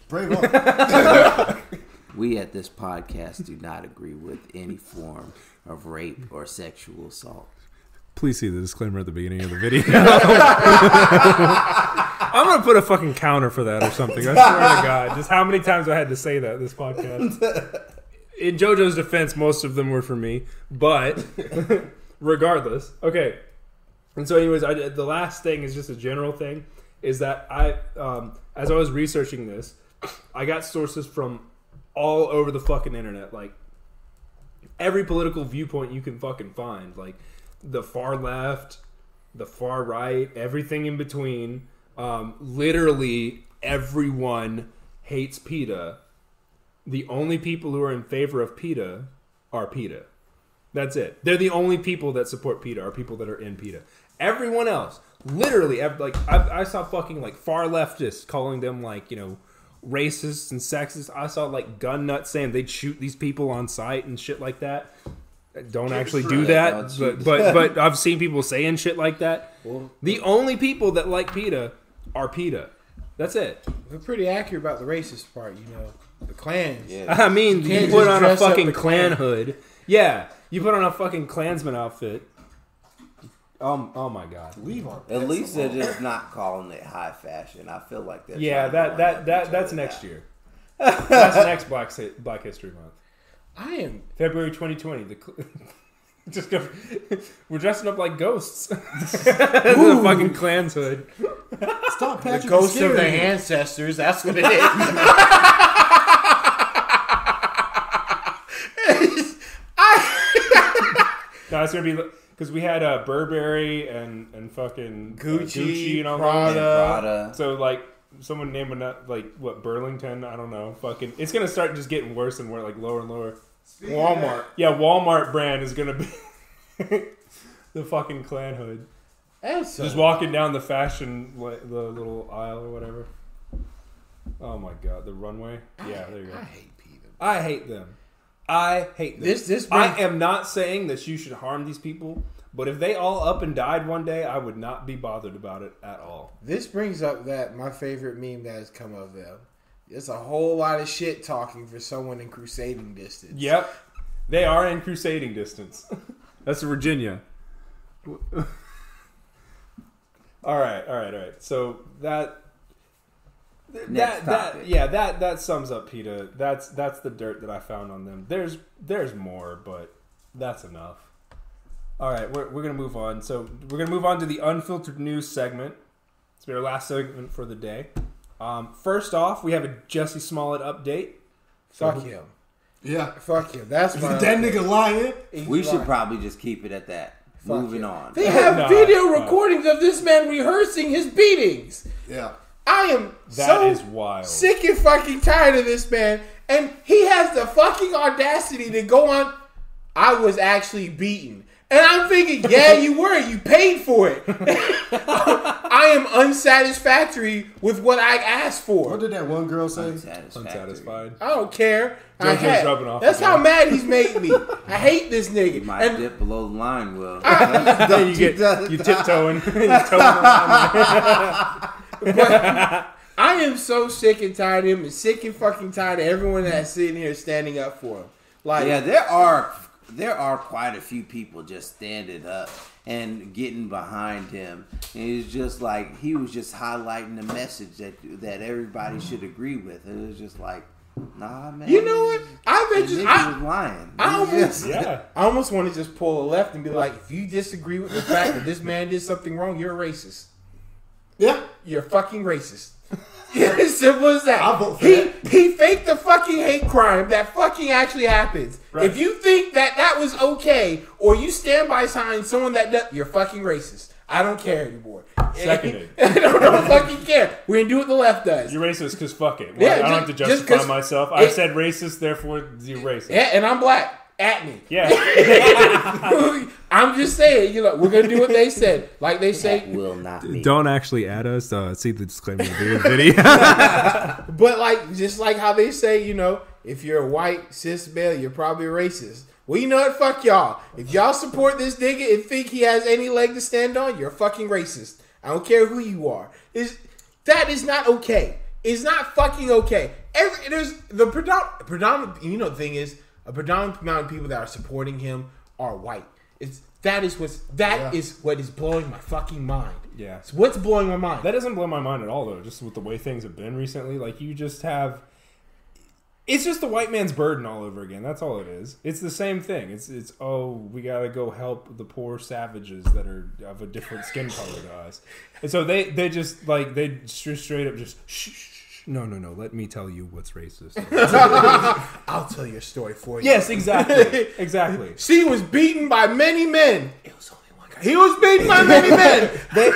Brave up. We at this podcast do not agree with any form of rape or sexual assault. Please see the disclaimer at the beginning of the video. I'm gonna put a fucking counter for that or something. I swear to God, just how many times I had to say that this podcast. In JoJo's defense, most of them were for me, but regardless, okay. And so, anyways, the last thing is just a general thing. Is that as I was researching this, I got sources from all over the fucking internet, like every political viewpoint you can fucking find, like the far left, the far right, everything in between. Literally everyone hates PETA. The only people who are in favor of PETA are PETA. That's it. They're the only people that support PETA are people that are in PETA. Everyone else, literally, like I saw fucking like far leftists calling them like, you know, racists and sexist. I saw like gun nuts saying they'd shoot these people on sight and shit like that. Don't actually do that, but I've seen people saying shit like that. Well, the only people that like PETA are PETA. That's it. We're pretty accurate about the racist part, you know. The clans. Yeah. I mean, you put on a fucking Klan Klan hood. Yeah, you put on a fucking Klansman outfit. Oh my God. Leave our At least they're just not calling it high fashion. I feel like that's that's next year. That's next Black History Month. I am February 2020. We're dressing up like ghosts. The fucking Klan's hood. Stop, the Patrick. ghost of their ancestors. That's what it is. No, it's gonna be because we had Burberry and fucking Gucci and all Prada. So like someone named like what Burlington? I don't know. Fucking, it's gonna start just getting worse and more like lower and lower. Walmart. Yeah, Walmart brand is gonna be the fucking Klan hood. That's Just walking down the fashion, the little aisle or whatever. Oh my God, the runway. Yeah, there you go. I hate PETA. I hate them. I hate them. This I am not saying that you should harm these people, but if they all up and died one day, I would not be bothered about it at all. This brings up that my favorite meme that has come of them. It's a whole lot of shit talking for someone in crusading distance. Yep. They are in crusading distance. That's Virginia. All right. So that sums up PETA. That's the dirt that I found on them. There's more, but that's enough. All right, we're gonna move on. So we're gonna move on to the unfiltered news segment. It's been our last segment for the day. First off, we have a Jussie Smollett update. Fuck him. Yeah. Fuck him. That's my That nigga lying. We should probably just keep it at that. Moving on. They have video recordings of this man rehearsing his beatings. Yeah. I am That is wild. sick and fucking tired of this man. And he has the fucking audacity to go on, I was actually beaten. And I'm thinking, yeah, you were. You paid for it. I am unsatisfactory with what I asked for. What did that one girl say? Unsatisfied. I don't care. JoJo's rubbing off That's again. how mad he's made me. I hate this nigga. You might And dip below the line, Will. Then you tiptoeing. You're toeing the line. I am so sick and tired of him, and sick and fucking tired of everyone that's sitting here standing up for him. Like, Yeah, there are quite a few people just standing up and getting behind him. And it's just like he was just highlighting the message that everybody should agree with. And it was just like, nah, man. you know what? The nigga was lying. I almost want to just pull a left and be like, if you disagree with the fact that this man did something wrong, you're a racist. Yeah. You're fucking racist. As simple as that. I'll vote for He faked the fucking hate crime that fucking actually happens. Right. If you think that was okay, or you stand by sign someone that does, you're fucking racist. I don't care anymore. Seconded. I don't fucking care. We're gonna do what the left does. You're racist because fuck it. Yeah, I don't have to justify myself. I said racist, therefore you're racist. Yeah, and I'm black. At me. Yeah. I'm just saying, we're gonna do what they said. Like they say, That will not be. Don't actually add us. See the disclaimer in the video. but like just like how they say, if you're a white cis male, you're probably a racist. Well, you know what? Fuck y'all. If y'all support this nigga and think he has any leg to stand on, you're a fucking racist. I don't care who you are. That is not okay. It's not fucking okay. There's the predominant. The thing is, a predominant amount of people that are supporting him are white. That is what is blowing my fucking mind. Yeah. It's what's blowing my mind. That doesn't blow my mind at all, though. Just with the way things have been recently, like you just have. It's just the white man's burden all over again. That's all it is. It's the same thing. It's we gotta go help the poor savages that are of a different skin color to us. And so they just like they straight up just shh. No. Let me tell you what's racist. I'll tell your story for you. Yes, exactly. She was beaten by many men. It was only one guy. He was beaten by many men. They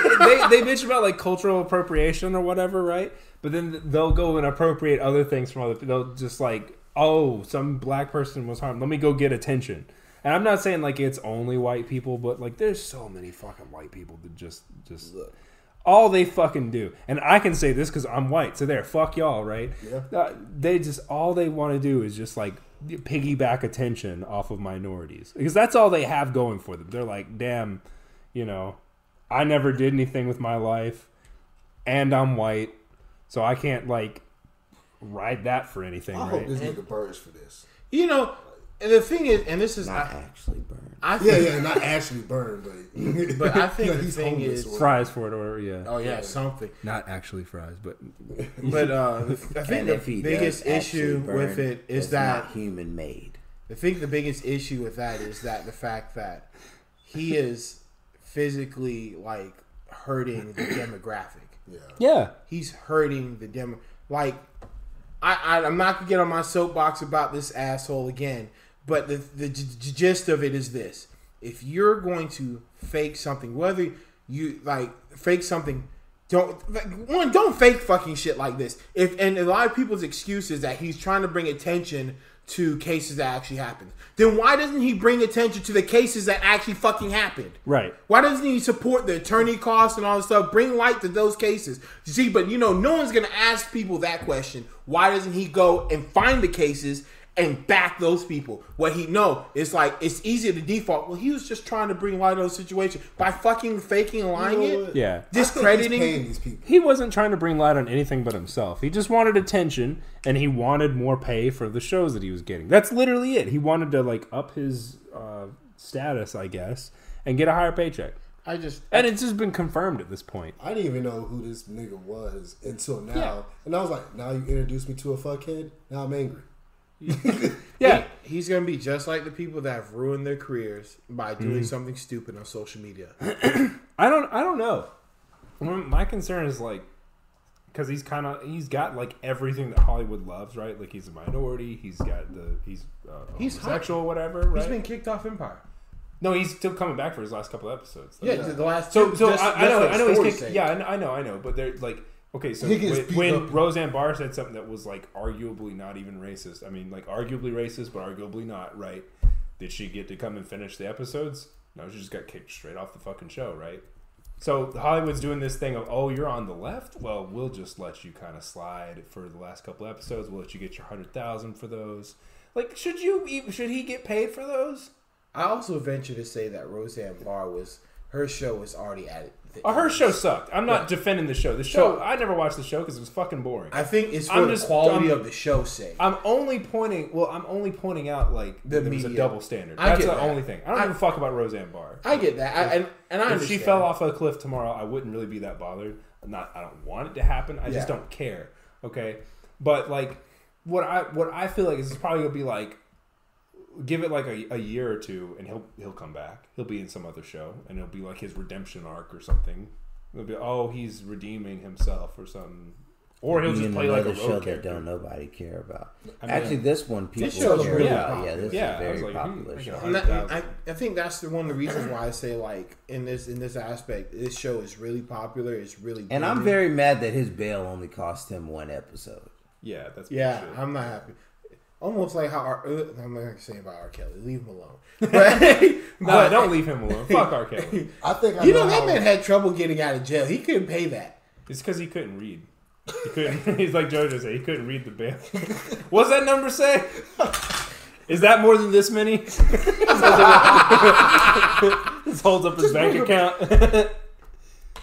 bitch about like cultural appropriation or whatever, right? But then they'll go and appropriate other things from other people. They'll just like, some black person was harmed. Let me go get attention. And I'm not saying like it's only white people, but like there's so many fucking white people that just all they fucking do. And I can say this because I'm white. So there, fuck y'all, right? Yeah. All they want to do is just like piggyback attention off of minorities. Because that's all they have going for them. They're like, damn, I never did anything with my life and I'm white. So I can't like ride that for anything, I right? hope this nigga burns for this. And the thing is, and this is not actually burned. Not actually burned, but I think the thing is fries for it or yeah. Oh yeah, something. Not actually fries, but I think the biggest issue with it is that not human made. I think the biggest issue with that is that the fact that he is physically like hurting the demographic. Yeah. He's hurting the demo. Like, I'm not gonna get on my soapbox about this asshole again, but the gist of it is this: if you're going to fake something, whether you like fake something, don't fake fucking shit like this. And a lot of people's excuse is that he's trying to bring attention to cases that actually happened. Then why doesn't he bring attention to the cases that actually fucking happened? Right. Why doesn't he support the attorney costs and all this stuff? Bring light to those cases. You see, but no one's going to ask people that question. Why doesn't he go and find the cases and back those people? It's like, it's easier to default. Well, he was just trying to bring light to those situations by fucking faking and lying it. Yeah. Discrediting these people. He wasn't trying to bring light on anything but himself. He just wanted attention and he wanted more pay for the shows that he was getting. That's literally it. He wanted to like up his status, I guess, and get a higher paycheck. And it's just been confirmed at this point. I didn't even know who this nigga was until now. Yeah. And I was like, now you introduced me to a fuckhead? Now I'm angry. Yeah, he's gonna be just like the people that have ruined their careers by doing something stupid on social media. I don't know. My concern is like, because he's got like everything that Hollywood loves, right? Like he's a minority, he's homosexual, whatever. Right? He's been kicked off Empire. No, he's still coming back for his last couple of episodes. Yeah, the last. So just I know he's kicked. sake. Yeah, I know. But they're like, okay, so when Roseanne Barr said something that was like arguably not even racist. I mean, like arguably racist, but arguably not. Right? Did she get to come and finish the episodes? No, she just got kicked straight off the fucking show. Right? So Hollywood's doing this thing of, oh, you're on the left. Well, we'll just let you kind of slide for the last couple of episodes. We'll let you get your 100,000 for those. Like, should he get paid for those? I also venture to say that Roseanne Barr her show was already at it. Her show sucked. I'm not defending the show. The show, I never watched the show because it was fucking boring. I think it's for the quality of the show's sake. I'm only pointing out like there was a double standard. That's the only thing. I don't give a fuck about Roseanne Barr. I get that. I understand. If she fell off a cliff tomorrow, I wouldn't really be that bothered. I don't want it to happen. I just don't care. Okay, but like what I feel like is it's probably gonna be like, give it like a year or two, and he'll come back. He'll be in some other show, and it'll be like his redemption arc or something. It'll be, oh, he's redeeming himself or something. Or he'll just play like a show road that character. don't nobody care about. I mean, Actually, this one people show's care really about. popular. Yeah, this Yeah, is I a was very like, popular show. And I think that's one of the reasons why I say like in this aspect, this show is really popular. It's really And I'm very mad that his bail only cost him one episode. Yeah, that's yeah. bullshit. I'm not happy. Almost like how I'm not gonna say about R. Kelly. Leave him alone. But, No, don't leave him alone. Fuck R. Kelly. I think you know that man had trouble getting out of jail. He couldn't pay that. It's because he couldn't read. He couldn't. He's like JoJo said. He couldn't read the bail. What's that number say? Is that more than this many? This holds up his bank account.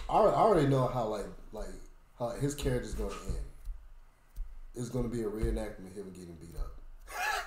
I already know how how his character's going to end. It's going to be a reenactment of him getting beat up.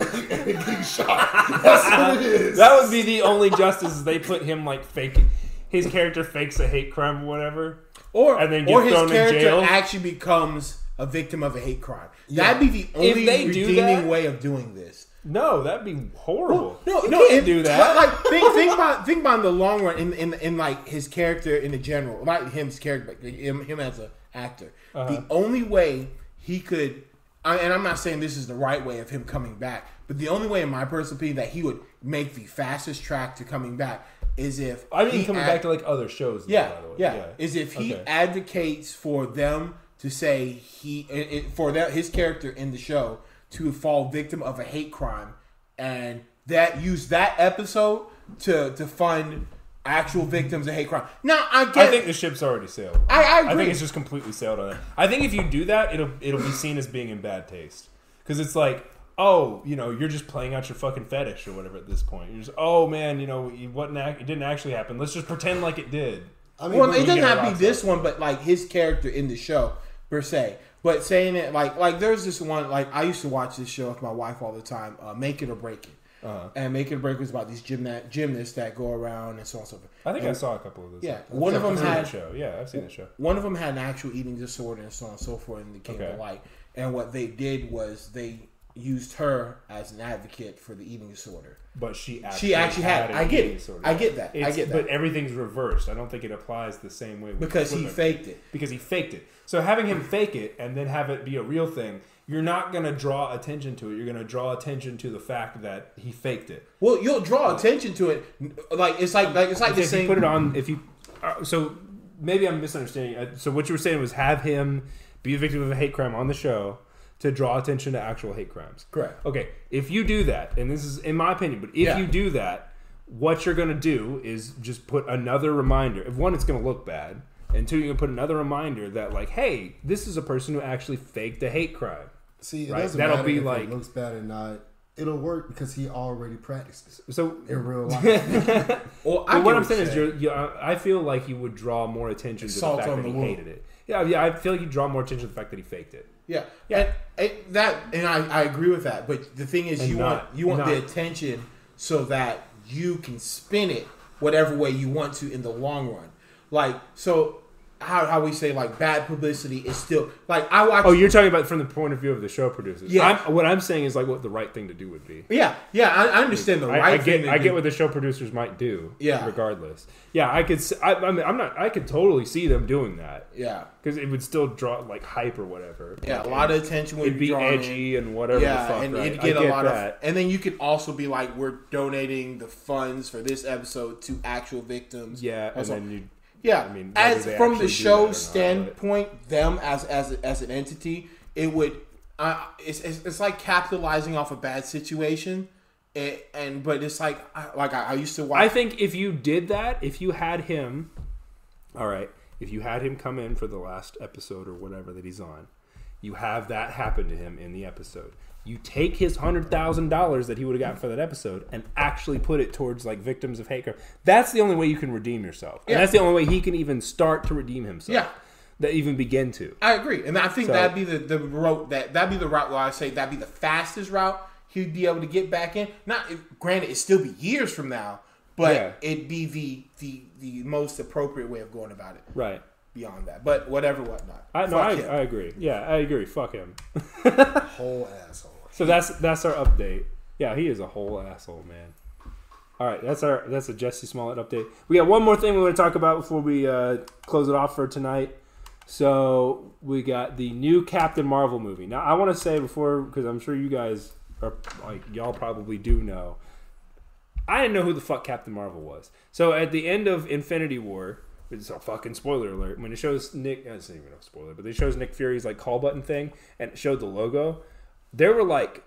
And getting shot. That's what it is. That would be the only justice. Is they put him like faking. His character fakes a hate crime or whatever. And then get his thrown in character jail? actually becomes a victim of a hate crime. Yeah. That'd be the only they do redeeming that- way of doing this. No, that'd be horrible. No, You no, can't do that. Like think about in the long run, in like his character in the general, not him's character, but him as an actor. The only way he could, and I'm not saying this is the right way of him coming back, but the only way, in my personal opinion, that he would make the fastest track to coming back is if I mean, he coming back to like other shows. Though, yeah, by the way. yeah, is if he Okay. advocates for them to say his character in the show to fall victim of a hate crime, and that use that episode to fund actual victims of hate crime. Now I think the ship's already sailed. I agree. I think it's just completely sailed on it. I think if you do that, it'll be seen as being in bad taste because it's like, oh, you're just playing out your fucking fetish or whatever at this point. You're just, oh man, it didn't actually happen. Let's just pretend like it did. I mean, well, but it doesn't get a have to be rock this one, but like his character in the show per se. But saying it like there's this one, like I used to watch this show with my wife all the time, Make It or Break It. And Make It or Break It was about these gymnasts that go around and so on and so forth. I think I saw a couple of those. Yeah, one of them I've seen had the show. Yeah, I've seen the show. One of them had an actual eating disorder and so on and so forth, and it came Okay. to light. And what they did was they used her as an advocate for the eating disorder. But she actually had. an I get eating it. disorder. I get that. I get that. But everything's reversed. I don't think it applies the same way. Because he faked it. Because he faked it. So having him fake it and then have it be a real thing, you're not going to draw attention to it. You're going to draw attention to the fact that he faked it. Well, you'll draw attention to it. Like it's like the If same. you put it on, so maybe I'm misunderstanding. So what you were saying was have him be a victim of a hate crime on the show to draw attention to actual hate crimes. Correct. Okay, if you do that, and this is in my opinion, but if you do that, what you're going to do is just put another reminder. If one, it's going to look bad, and two, you're going to put another reminder that like, hey, this is a person who actually faked a hate crime. See, it Right? doesn't That'll matter be if like- it looks bad or not. It'll work because he already practiced it So in real life. Well, but what I'm saying is, I feel like you would draw more attention to the Salt fact on that the he wound. hated it. Yeah, I feel like you draw more attention to the fact that he faked it. Yeah, Yeah. And I agree with that. But the thing is, And you want the attention so that you can spin it whatever way you want to in the long run. Like so, how we say like bad publicity is still like I watch. Oh, you're talking about from the point of view of the show producers. Yeah. What I'm saying is like what the right thing to do would be. Yeah, I understand the right thing. to I do. get what the show producers might do. Yeah. Regardless. Yeah, I could. I mean, I could totally see them doing that. Yeah, Because it would still draw like hype or whatever. yeah, Like, a lot of attention would it'd be drawn edgy and whatever. Yeah, the fuck, and right? it'd get I a get lot that. of, and then you could also be like, we're donating the funds for this episode to actual victims. Yeah, and Also- then you. Yeah, I mean, whether as they from actually the do that or show's not, standpoint, them as an entity, it would it's like capitalizing off a bad situation, but it's like I used to watch. I think if you did that, if you had him, all right, if you had him come in for the last episode or whatever that he's on, you have that happen to him in the episode. You take his $100,000 that he would have gotten for that episode and actually put it towards like victims of hate crime. That's the only way you can redeem yourself. And Yeah. that's the only way he can even start to redeem himself. Yeah. That even begin to. I agree, and I think So- that'd be the route that'd be the route where I say that'd be the fastest route he'd be able to get back in. Not granted, it'd still be years from now, but Yeah. it'd be the most appropriate way of going about it. Right. Beyond that, but whatnot. I Fuck him. agree. Yeah, I agree. Fuck him. Whole asshole. So that's our update. Yeah, he is a whole asshole, man. All right, that's a Jesse Smollett update. We got one more thing we want to talk about before we close it off for tonight. So we got the new Captain Marvel movie. Now I want to say before, because I'm sure you guys are like y'all probably do know. I didn't know who the fuck Captain Marvel was. So at the end of Infinity War, it's a fucking spoiler alert. When it shows Nick, it's not even a spoiler, but it shows Nick Fury's like call button thing, and it showed the logo. There were like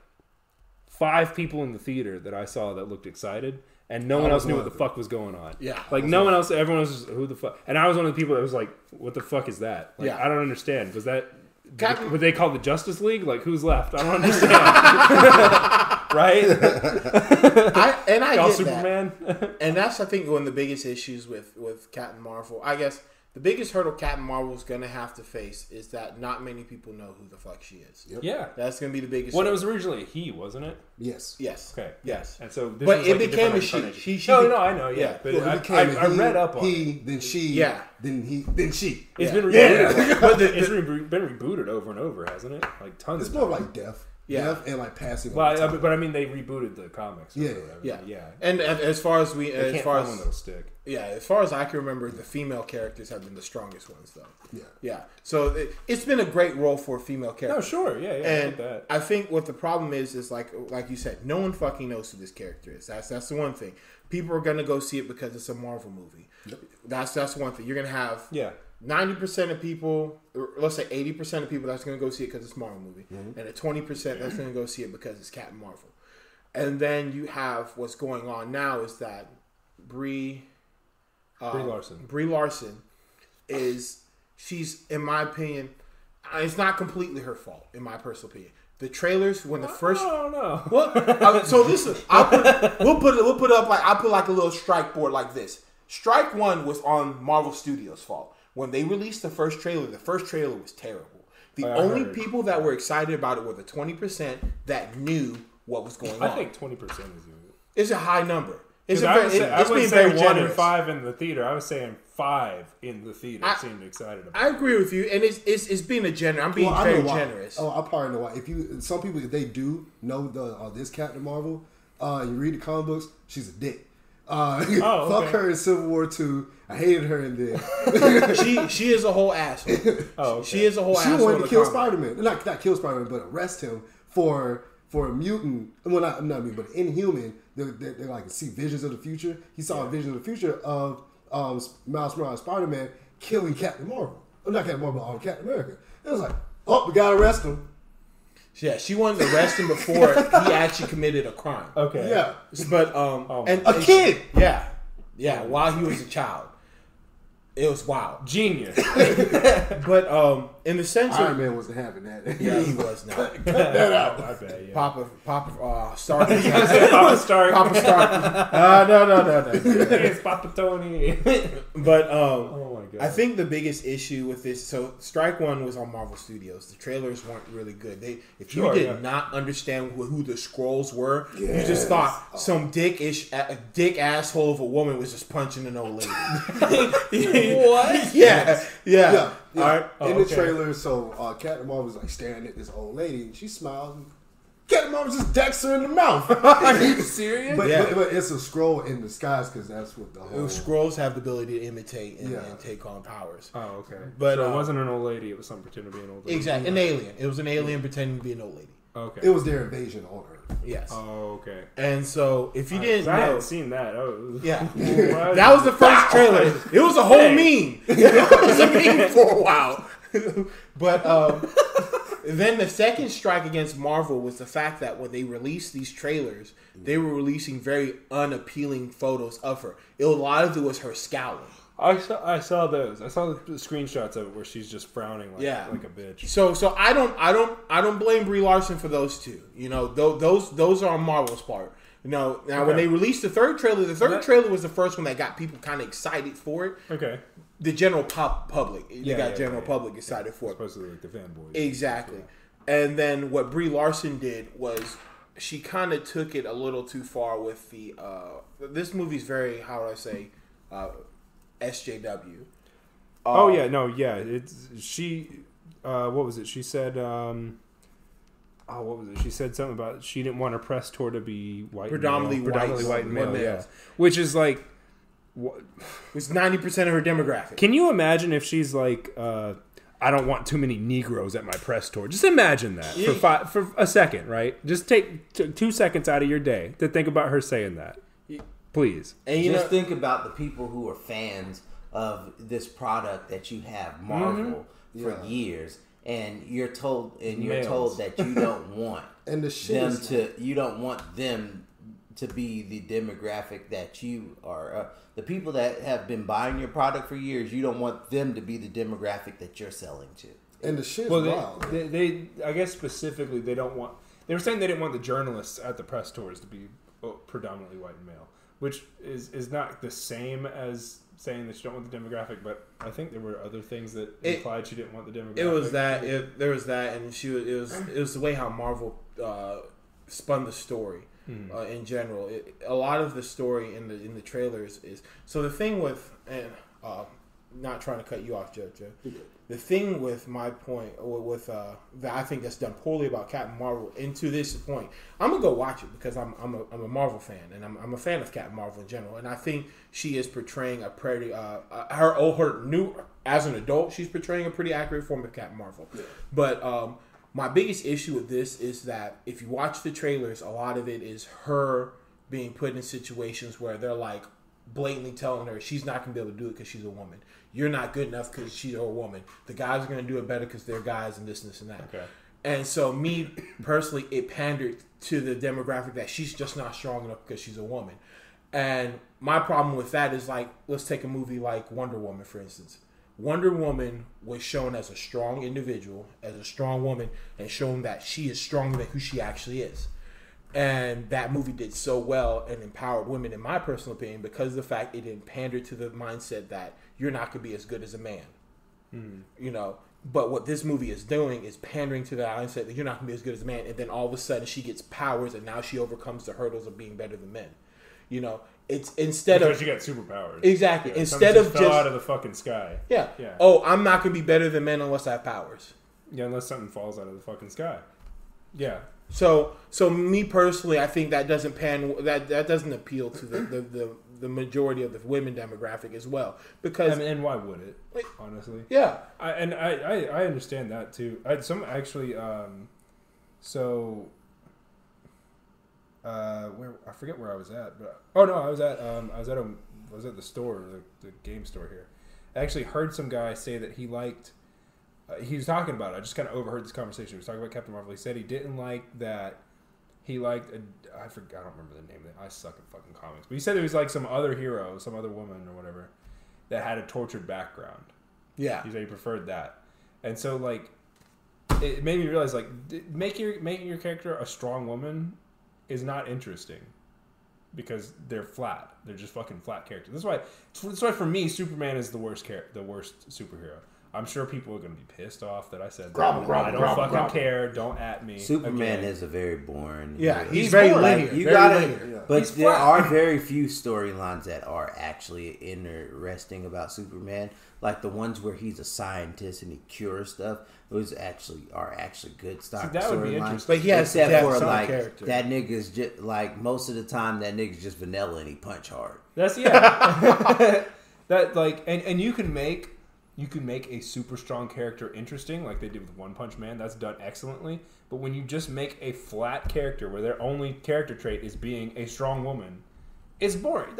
5 people in the theater that I saw that looked excited. And no one else knew what the fuck was going on. Yeah. Like, no one else, everyone was just, who the fuck? And I was one of the people that was like, what the fuck is that? Like, Yeah. I don't understand. Was that, Captain- would they call the Justice League? Like, who's left? I don't understand. Right? I Call get Superman? that. And that's, I think, one of the biggest issues with Captain Marvel. I guess the biggest hurdle Captain Marvel is going to have to face is that not many people know who the fuck she is. Yep. Yeah. That's going to be the biggest Well, it hurdle. was originally a he, wasn't it? Yes. Yes. Okay. Yes. And so this But was it like became a different she. incarnation. She No, I know, yeah. Yeah. But Well, it I became read he, up on it. he, then she, Yeah. then he, then she. It's Yeah. been Yeah. rebooted. But It's been rebooted over and over, hasn't it? Like tons It's of more times. like death. Yeah. Death and like passing. Well, on time. but I mean, they rebooted the comics. or Yeah, whatever. Yeah. Yeah. And as far as we, They as can't far find as one that'll stick. yeah, as far as I can remember, the female characters have been the strongest ones, though. Yeah. Yeah. So it's been a great role for a female character. No, sure, yeah, I And get that. I think what the problem is like you said, no one fucking knows who this character is. That's the one thing. People are gonna go see it because it's a Marvel movie. Yep. That's one thing. You're gonna have 90% of people, or let's say 80% of people that's gonna go see it because it's a Marvel movie, and at 20% that's gonna go see it because it's Captain Marvel. And then you have what's going on now is that Brie Larson she's, in my opinion, it's not completely her fault, in my personal opinion. The trailers when the first, I don't know. well, so listen, we'll put up like I'll put like a little strike board like this. Strike one was on Marvel Studios' fault. When they released the first trailer was terrible. The only people that were excited about it were the 20% that knew what was going on. I think 20% is It's a high number. It's I wouldn't being say very 1 generous. and 5 in the theater. I was saying 5 in the theater. Seemed excited about. I agree with you, and it's being a generous. I'm being very generous. Oh, I probably know why. Some people, if they do know this Captain Marvel, you read the comic books, she's a dick. Okay. Fuck her in Civil War 2. I hated her in there. she is a whole asshole. Okay. She is a whole She asshole. wanted to kill Spider-Man. Not kill Spider-Man, but arrest him for a mutant. Well, not mutant, but Inhuman. They're like see visions of the future. He saw a vision of the future of Miles Morales, Spider-Man killing Captain Marvel. Not Captain Marvel, but Captain America. It was like, oh, we gotta arrest him. Yeah, she wanted to arrest him before he actually committed a crime. Okay. Yeah, But a kid. Yeah, while he was a child. It was wild. Genius. But in the sense Iron of Man wasn't having that. yeah, he was not. Cut that out. I bet. Yeah. Papa Stark. Papa Stark. Papa Stark. No. It's Papa Tony. But Oh my god. I think the biggest issue with this, so Strike One was on Marvel Studios. The trailers weren't really good. If you did not understand who the Skrulls were, you just thought some dick asshole of a woman was just punching an old lady. What? Yeah. Yeah. All right. In the trailer, so Captain Marvel's like staring at this old lady, and she smiles. And Captain Marvel just decks her in the mouth. Are you serious? But Yeah. but it's a scroll in disguise because that's what the whole. Skrulls have the ability to imitate and take on powers. Oh, okay. But, so it wasn't an old lady. It was some pretending to be an old lady. Exactly. An alien. It was an alien pretending to be an old lady. Okay. It was their invasion on Earth. Yes. Oh, okay. And so, if you didn't I know, hadn't seen that. Oh, yeah, What? that was the first trailer. It was a whole meme. It was a meme for a while. But then the second strike against Marvel was the fact that when they released these trailers, they were releasing very unappealing photos of her. A lot of it was her scowling. I saw those. I saw the screenshots of it where she's just frowning like a bitch. So I don't blame Brie Larson for those two. You know, those are on Marvel's part. You know, now when they released the third trailer trailer was the first one that got people kind of excited for it. Okay. The general public, public excited for it. Supposedly like the fanboys. Exactly. And then what Brie Larson did was she kind of took it a little too far with the. This movie's very, how would I say, SJW. It's she. What was it? She said. What was it? She said something about she didn't want her press tour to be predominantly white male. Yeah, which is like. What? It's 90% of her demographic. Can you imagine if she's like, I don't want too many Negroes at my press tour. Just imagine that for a second, right? Just take 2 seconds out of your day to think about her saying that. Please. And just think about the people who are fans of this product that you have, Marvel, for years, and you're told that you don't want and the shit you don't want them to be the demographic that you are. The people that have been buying your product for years, you don't want them to be the demographic that you're selling to. And the shit's wild. They I guess specifically they don't want. They were saying they didn't want the journalists at the press tours to be predominantly white and male, which is not the same as saying that you don't want the demographic. But I think there were other things that implied she didn't want the demographic. It was that. There was that, and it was the way how Marvel spun the story. In general, a lot of the story in the trailers is so. The thing with not trying to cut you off, Joe. The thing with my point with that I think that's done poorly about Captain Marvel, and to this point, I'm gonna go watch it because I'm a Marvel fan, and I'm a fan of Captain Marvel in general, and I think she is portraying a pretty her new as an adult, she's portraying a pretty accurate form of Captain Marvel, but my biggest issue with this is that if you watch the trailers, a lot of it is her being put in situations where they're like blatantly telling her she's not going to be able to do it because she's a woman. You're not good enough because she's a woman. The guys are going to do it better because they're guys and this and that. Okay. And so me personally, it pandered to the demographic that she's just not strong enough because she's a woman. And my problem with that is like, let's take a movie like Wonder Woman, for instance. Wonder Woman was shown as a strong individual, as a strong woman, and shown that she is stronger than who she actually is. And that movie did so well and empowered women, in my personal opinion, because of the fact it didn't pander to the mindset that you're not going to be as good as a man. You know, but what this movie is doing is pandering to that mindset that you're not going to be as good as a man, and then all of a sudden she gets powers, and now she overcomes the hurdles of being better than men. You know, it's instead because she got superpowers. Exactly. Yeah, instead of fell out of the fucking sky. Yeah. Oh, I'm not gonna be better than men unless I have powers. Yeah, unless something falls out of the fucking sky. Yeah. So me personally, I think that doesn't that doesn't appeal to the majority of the women demographic as well. Because and why would it? Honestly. Yeah. I understand that too. I forget where I was at, but I was at the store, the game store here. I actually heard some guy say that he liked. He was talking about it. I just kind of overheard this conversation. He was talking about Captain Marvel. He said he didn't like that. He liked I don't remember the name of it. I suck at fucking comics. But he said it was like some other hero, some other woman or whatever, that had a tortured background. Yeah. He said he preferred that, and so like it made me realize like making your character a strong woman is not interesting because they're flat. They're just fucking flat characters. That's why for me, Superman is the worst superhero. I'm sure people are going to be pissed off that I said that. I don't fucking care. Don't at me. Superman is a very boring. Yeah, he's very linear. But there are very few storylines that are actually interesting about Superman. Like the ones where he's a scientist and he cures stuff. Those are actually good storylines. But he has except for like character. That nigga's just like most of the time that nigga's just vanilla and he punch hard. That's that like and you can make a super strong character interesting like they did with One Punch Man. That's done excellently. But when you just make a flat character where their only character trait is being a strong woman, it's boring.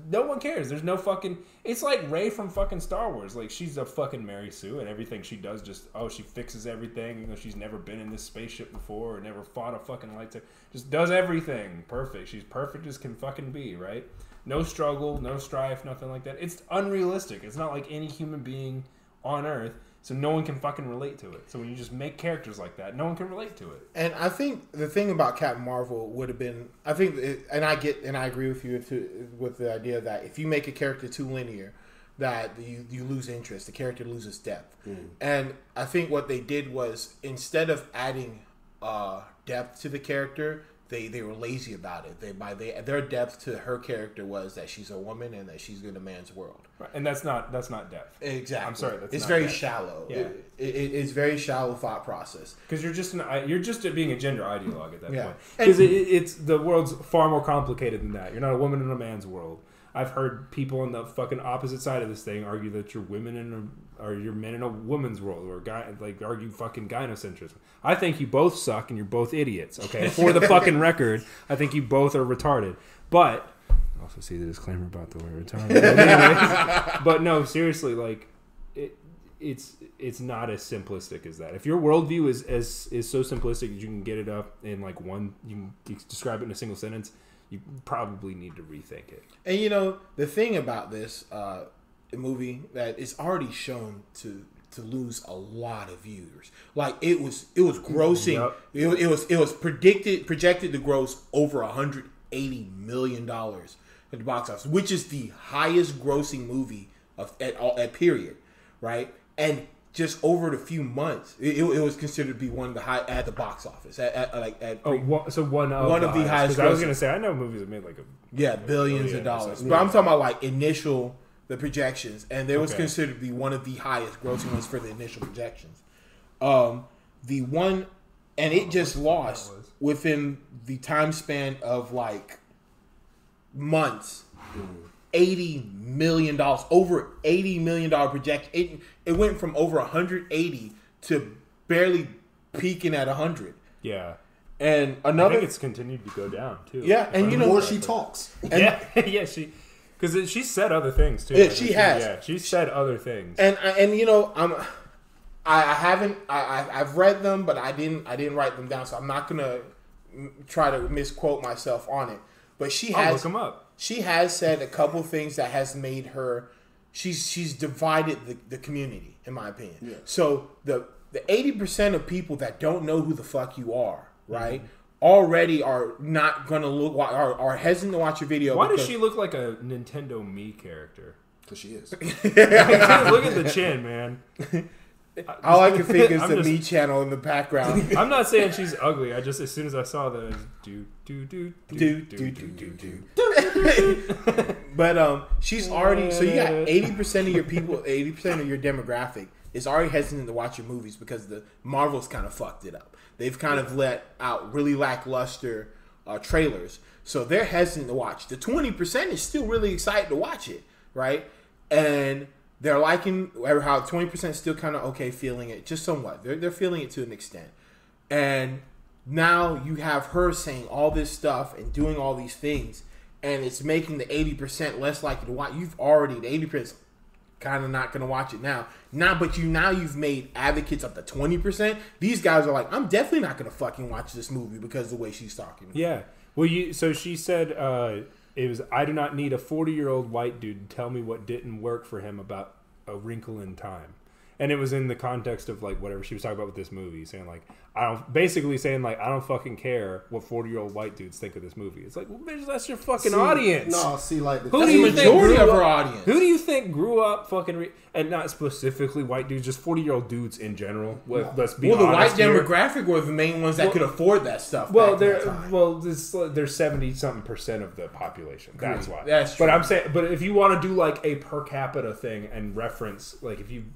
No one cares. There's no fucking... It's like Rey from fucking Star Wars. Like, she's a fucking Mary Sue, and everything she does just... Oh, she fixes everything, even though she's never been in this spaceship before or never fought a fucking lightsaber. Just does everything perfect. She's perfect as can fucking be, right? No struggle, no strife, nothing like that. It's unrealistic. It's not like any human being on Earth, so no one can fucking relate to it. So when you just make characters like that, no one can relate to it. And I think the thing about Captain Marvel would have been, I agree with you with the idea that if you make a character too linear, that you lose interest. The character loses depth. And I think what they did was, instead of adding depth to the character, they were lazy about it. Their depth to her character was that she's a woman and that she's in a man's world. Right. And that's not depth. Exactly. I'm sorry. It's very shallow. Yeah. It's very shallow thought process. Because you're just being a gender ideologue at that point. Because it's the world's far more complicated than that. You're not a woman in a man's world. I've heard people on the fucking opposite side of this thing argue that you're you're men in a woman's world, or argue fucking gynocentrism. I think you both suck and you're both idiots. Okay, for the fucking record, I think you both are retarded. But also see the disclaimer about the word retarded. But, anyways, but no, seriously, like it's not as simplistic as that. If your worldview is so simplistic that you can get it up in like you can describe it in a single sentence, you probably need to rethink it. And you know, the thing about this movie that it's already shown to lose a lot of viewers. Like it was grossing. Yep. It was projected to gross over $180 million at the box office, which is the highest grossing movie at period, right? And just over the few months, it was considered to be one of the high at the box office. One of the highest. I was gonna say I know movies that made like billions of dollars, but I'm talking about like the projections, and there was considered to be one of the highest grossing ones for the initial projections. It just lost within the time span of like months. $80 million, over $80 million projection. It went from over 180 to barely peaking at 100. Yeah, and I think it's continued to go down too. Yeah, and you know, more she talks. Yeah, because she said other things too. Yeah, she has. Yeah, she said other things. And you know, I've read them, but I didn't write them down, so I'm not gonna try to misquote myself on it. But she has look them up. She has said a couple things that has made her. She's divided the community, in my opinion. Yeah. So the 80% of people that don't know who the fuck you are, right, already are not gonna look, are hesitant to watch your video. Why does she look like a Nintendo Mii character? Because she is. Look at the chin, man. All I can think is the Me channel in the background. I'm not saying she's ugly. I just, as soon as I saw the But she's already, so you got 80% of your people, 80% of your demographic is already hesitant to watch your movies because the Marvel's kind of fucked it up. They've kind of let out really lackluster trailers, so they're hesitant to watch. The 20% is still really excited to watch it, right? And they're liking how 20% is still kind of okay, feeling it just somewhat. They're feeling it to an extent. And now you have her saying all this stuff and doing all these things, and it's making the 80% less likely to watch. You've already, the 80% kind of not going to watch it now. But you've made advocates of the 20%. These guys are like, I'm definitely not going to fucking watch this movie because of the way she's talking. Yeah. Well, so she said it was, I do not need a 40-year-old white dude to tell me what didn't work for him about A Wrinkle in Time. And it was in the context of like whatever she was talking about with this movie, saying like I don't fucking care what 40-year-old white dudes think of this movie. It's like, well, bitch, that's your fucking audience. No, see, like who do you think majority of her audience? Who do you think grew up fucking and not specifically white dudes, just 40-year-old dudes in general? Let's be honest. The white demographic were the main ones that could afford that stuff. Well, there's 70-something% of the population. That's why. That's true. But I'm saying, but if you want to do like a per capita thing and reference, like if you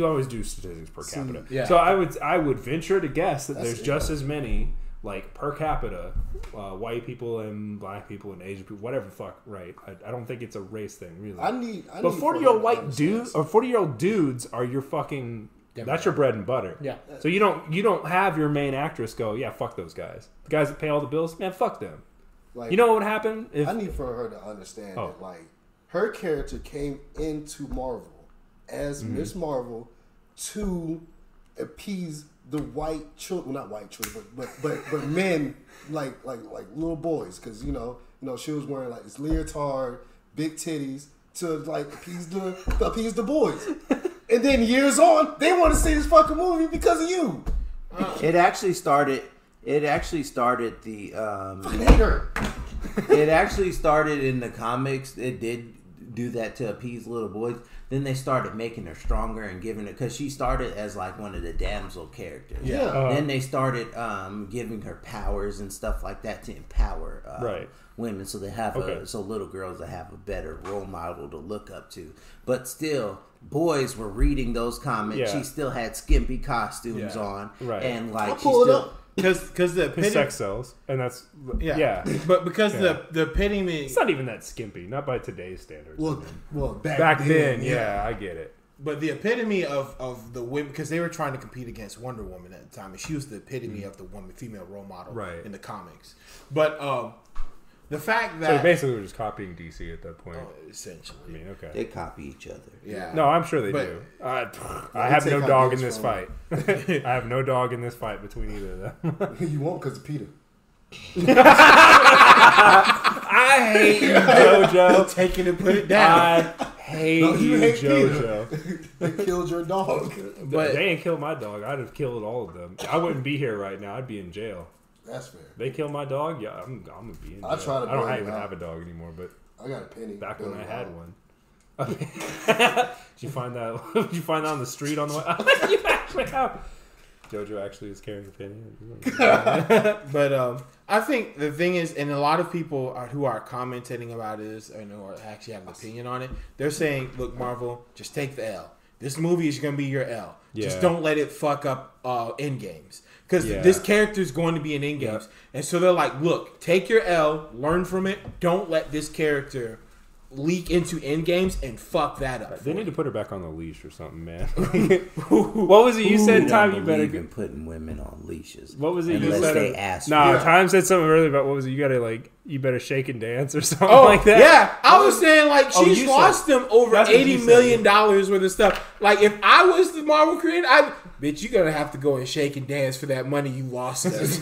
always do statistics per capita. Yeah. So I would venture to guess that there's just as many like per capita white people and black people and Asian people, whatever the fuck, right? I don't think it's a race thing, really. But 40-year-old white dudes or 40-year-old dudes are your fucking that's your bread and butter. Yeah. So you don't have your main actress go, yeah, fuck those guys. The guys that pay all the bills, man, fuck them. Like, you know what would happen if I need for her to understand that like her character came into Marvel as Miss Marvel to appease the white children, not white children, but men like little boys, because you know she was wearing like this leotard, big titties to like appease the boys, and then years on they want to see this fucking movie because of you. It actually started the Later. It actually started in the comics. It did do that to appease little boys. Then they started making her stronger and giving it, because she started as like one of the damsel characters. Yeah. Then they started giving her powers and stuff like that to empower women, so they have so little girls that have a better role model to look up to. But still, boys were reading those comics. Yeah. She still had skimpy costumes on, right? And like I'll pull it up. Because the His sex sells, and that's But because the epitome, it's not even that skimpy, not by today's standards. Well, back then, yeah, I get it. but the epitome of the women, because they were trying to compete against Wonder Woman at the time, and she was the epitome of the female role model Right. in the comics. But the fact So that basically, we're just copying DC at that point. essentially, I mean, okay. they copy each other. yeah, No, I'm sure they But- do. I have no take dog in ideas this from- fight. I have no dog in this fight between either of them. You won't because of Peter. I hate you, JoJo. take it and put it down. I hate No, you, hate JoJo. Peter. They killed your dog. But They ain't killed my dog. I'd have killed all of them. I wouldn't be here right now. I'd be in jail. That's fair. They kill my dog. Yeah, I'm gonna be in jail. I try to I don't bail even him out. have a dog anymore, but I got a penny. back Bail when I him had out. one. Did you find that? Did you find that on the street on the way? You actually have. JoJo actually is carrying a penny. But I think the thing is, and a lot of people who are commenting about it or actually have an opinion on it, they're saying, "Look, Marvel, just take the L. This movie is going to be your L. Just Yeah. don't let it fuck up end games because Yeah. this character is going to be in end games." And so they're like, "Look, take your L, learn from it. Don't let this character leak into end games and fuck that up." They need to put her back on the leash or something, man. What was it you said, Who Time? don't You better. believe in putting women on leashes. What was it you unless said? they ask Nah, for it. Time said something earlier about what was it? You better shake and dance or something Oh, like that. yeah. I was saying, like, she's you lost them over That's what $80 you said. million worth of stuff. Like, if I was the Marvel creator, bitch, you're going to have to go and shake and dance for that money you lost us.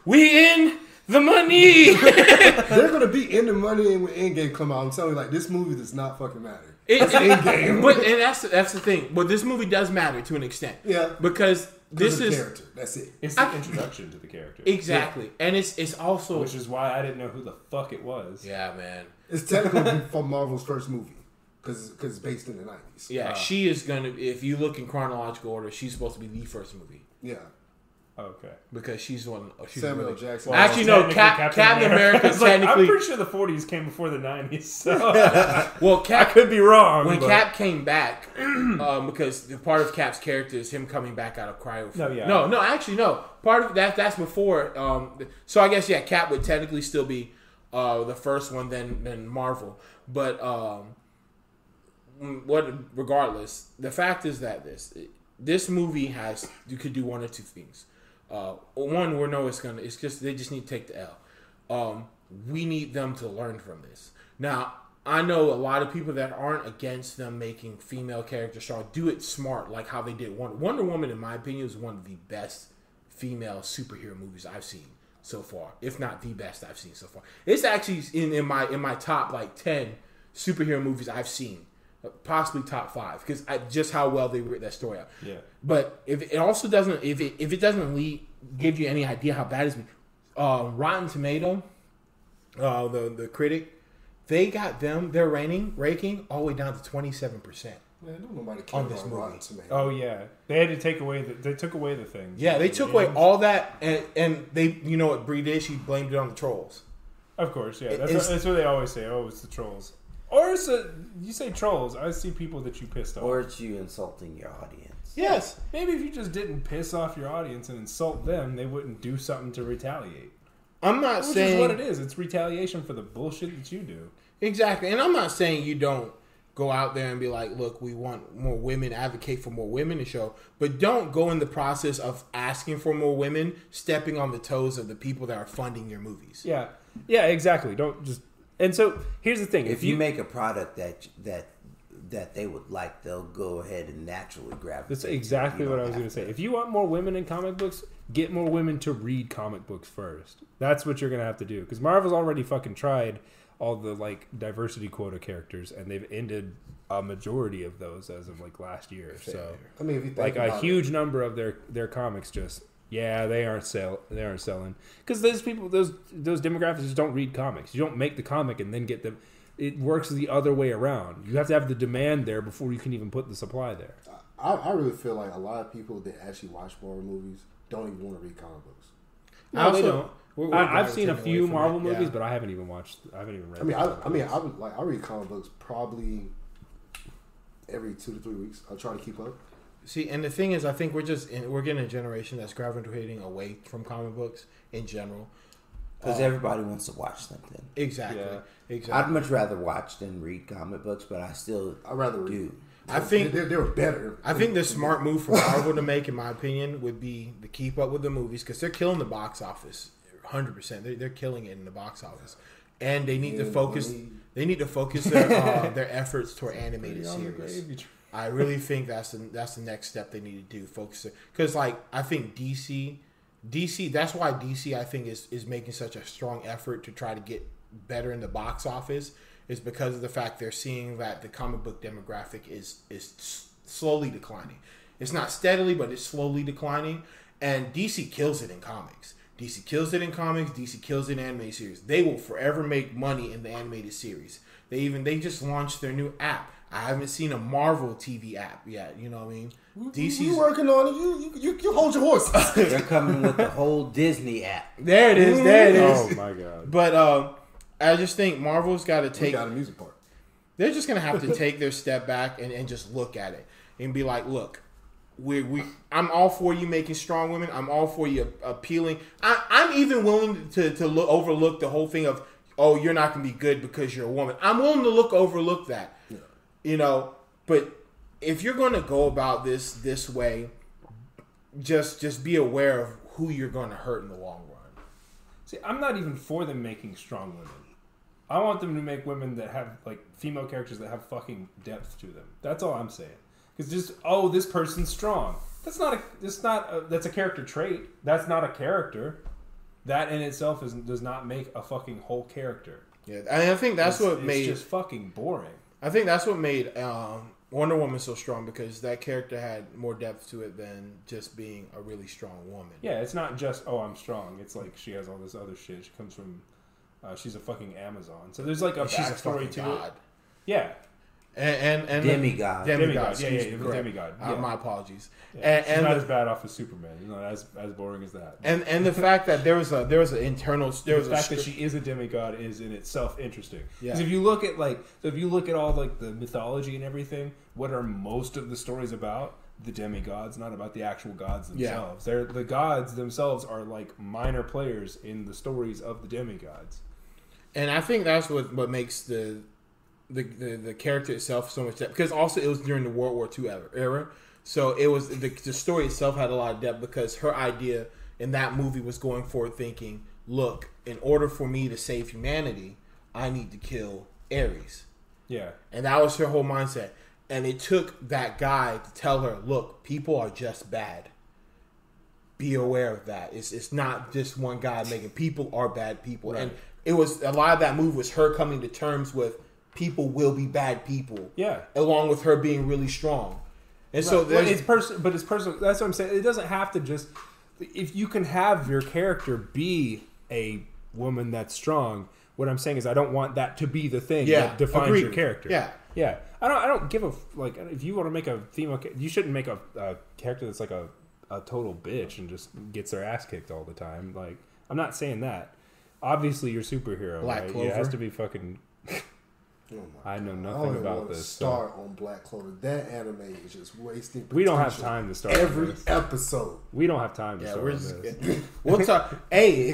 We in the money. They're gonna be in the money and when Endgame come out. I'm telling you, like, this movie does not fucking matter. It's Endgame. But and that's the thing. But this movie does matter to an extent. Yeah. Because this This is character. That's it. It's the introduction to the character. exactly, and it's also Which is why I didn't know who the fuck it was. yeah, man. It's technically from Marvel's first movie because it's based in the 90s. Yeah, she is gonna. If you look in chronological order, she's supposed to be the first movie Yeah. Okay. because she's one. She's Samuel really, Jackson. Well, Actually, no. technically Captain America It's like, technically. I'm pretty sure the 40s came before the 90s. So Well, I Cap could be wrong. when but- Cap came back, because the part of Cap's character is him coming back out of cryo. No, yeah. no. Actually, no. Part of that's before. So I guess Cap would technically still be the first one, than Marvel. But regardless, the fact is that this movie you could do one or two things. One, it's just they just need to take the L. We need them to learn from this. Now, I know a lot of people that aren't against them making female characters strong. Do it smart, like how they did Wonder Woman. In my opinion, is one of the best female superhero movies I've seen so far, if not the best I've seen so far. It's actually in my top like 10 superhero movies I've seen, possibly top 5, because just how well they wrote that story out. Yeah. But if it also doesn't, if it doesn't give you any idea how bad it's been, Rotten Tomato, the critic, they got their ranking all the way down to 27%. Man, don't nobody care On this about movie. Rotten Tomatoes. Oh yeah, they had to take away they took away the things. Yeah, they took away all that, and they, you know what Brie did? She blamed it on the trolls. Of course, yeah. It's- That's what they always say. Oh, it's the trolls. Or you say trolls. I see people that you pissed off. Or it's you insulting your audience. Yes. Maybe if you just didn't piss off your audience and insult them, they wouldn't do something to retaliate. I'm not Which saying is what it is. It's retaliation for the bullshit that you do. exactly, and I'm not saying you don't go out there and be like, look, we want more women, advocate for more women to show, but don't go in the process of asking for more women, stepping on the toes of the people that are funding your movies. Yeah, exactly. Don't just. And so here's the thing: If you make a product that they would like, they'll go ahead and naturally gravitate. that's exactly You what don't I was have going to say. If you want more women in comic books, get more women to read comic books first. That's what you're going to have to do because Marvel's already fucking tried all the like diversity quota characters, and they've ended a majority of those as of like last year. So, I mean, if you think like a about huge number of their comics just they aren't selling because those people those demographics just don't read comics. You don't make the comic and then get them. It works the other way around. You have to have the demand there before you can even put the supply there. I really feel like a lot of people that actually watch Marvel movies don't even want to read comic books. No, they don't. I've seen a few Marvel movies, yeah. but I haven't even watched. I haven't even read. I read comic books probably every 2 to 3 weeks. I try to keep up. See, and the thing is, I think we're getting a generation that's gravitating away from comic books in general. Because everybody wants to watch something. Exactly. Yeah. Exactly. I'd much rather watch than read comic books, but I'd rather read. I think they were better. I think the smart move for Marvel to make, in my opinion, would be to keep up with the movies because they're killing the box office, 100%. They're killing it in the box office, and they need to focus. They need to focus their efforts toward animated series. I really think that's the next step they need to do. Focus because I think DC. That's why DC I think is making such a strong effort to try to get better in the box office. Is because of the fact they're seeing that the comic book demographic is slowly declining. It's not steadily, but it's slowly declining. And DC kills it in comics. DC kills it in comics. DC kills it in animated series. They will forever make money in the animated series. They just launched their new app. I haven't seen a Marvel TV app yet. You know what I mean? DC's working on it. You hold your horses. They're coming with the whole Disney app. There it is. There it is. Oh my god! But I just think Marvel's got to take. We got a music part. They're just gonna have to take their step back and just look at it and be like, look, I'm all for you making strong women. I'm all for you appealing. I'm even willing to overlook the whole thing of, oh, you're not gonna be good because you're a woman. I'm willing to overlook that. Yeah. You know, but if you're gonna go about this way, just be aware of who you're gonna hurt in the long run. See, I'm not even for them making strong women. I want them to make women that have female characters that have fucking depth to them. That's all I'm saying. Because just this person's strong. That's a character trait. That's not a character. That in itself does not make a fucking whole character. Yeah, I think that's what made it's just fucking boring. I think that's what made Wonder Woman so strong because that character had more depth to it than just being a really strong woman. Yeah, it's not just I'm strong. It's like she has all this other shit. She comes from. She's a fucking Amazon. So there's a backstory to it. Yeah. And demigod. Yeah, demigod. Yeah. My apologies. Yeah. She's not as bad off as Superman. Not as boring as that. And the fact that there was an internal the fact that she is a demigod is in itself interesting. Yeah. Because if you look at all the mythology and everything, what are most of the stories about? The demigods, not about the actual gods themselves. Yeah. The gods themselves are minor players in the stories of the demigods. And I think that's what makes the character itself so much depth. Because also it was during the World War II era. So it was the story itself had a lot of depth because her idea in that movie was going forward thinking, look, in order for me to save humanity, I need to kill Ares. Yeah. And that was her whole mindset. And it took that guy to tell her, look, people are just bad. Be aware of that. It's not just one guy making people are bad people. Right. And it was a lot of that move was her coming to terms with people will be bad people. Yeah. Along with her being really strong. And right. So it's personal. That's what I'm saying. It doesn't have to just if you can have your character be a woman that's strong. What I'm saying is I don't want that to be the thing that defines your character. Yeah. Yeah. I don't give a if you want to make a female, you shouldn't make a character that's a total bitch and just gets their ass kicked all the time. I'm not saying that. Obviously, you're superhero. Black Clover. It has to be fucking. I know nothing about this. Start on Black Clover. That anime is just wasting. We don't have time to start every episode. We don't have time to start. We're just. We'll talk. Hey,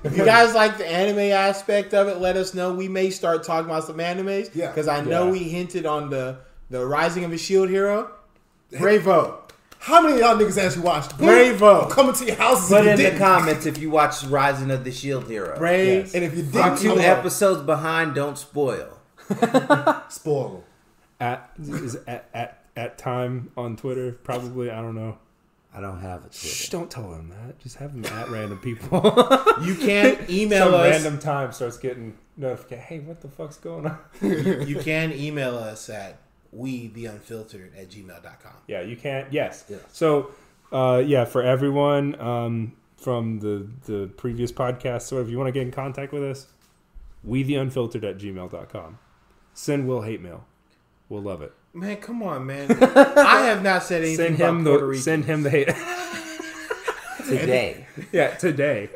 if you guys like the anime aspect of it, let us know. We may start talking about some animes. Yeah, because I know we hinted on the Rising of a Shield Hero. Bravo. How many of y'all niggas actually watched? Bravo. Coming to your houses. Put in the comments if you watched Rising of the Shield Hero. Brave. Yes. And if you did, I'm 2 episodes behind. Don't spoil. Spoil them. At time on Twitter, probably. I don't know. I don't have a Twitter. Shh, don't tell them that. Just have them at random people. You can email us. Random time starts getting notification. Hey, what the fuck's going on? You can email us at wetheunfiltered@gmail.com. Yeah, you can. Yes. So, for everyone from the previous podcast, so if you want to get in contact with us, wetheunfiltered@gmail.com. Send Will hate mail. We'll love it. Man, come on, man. I have not said anything about Puerto Rico. Send him the hate. Today. Yeah, today.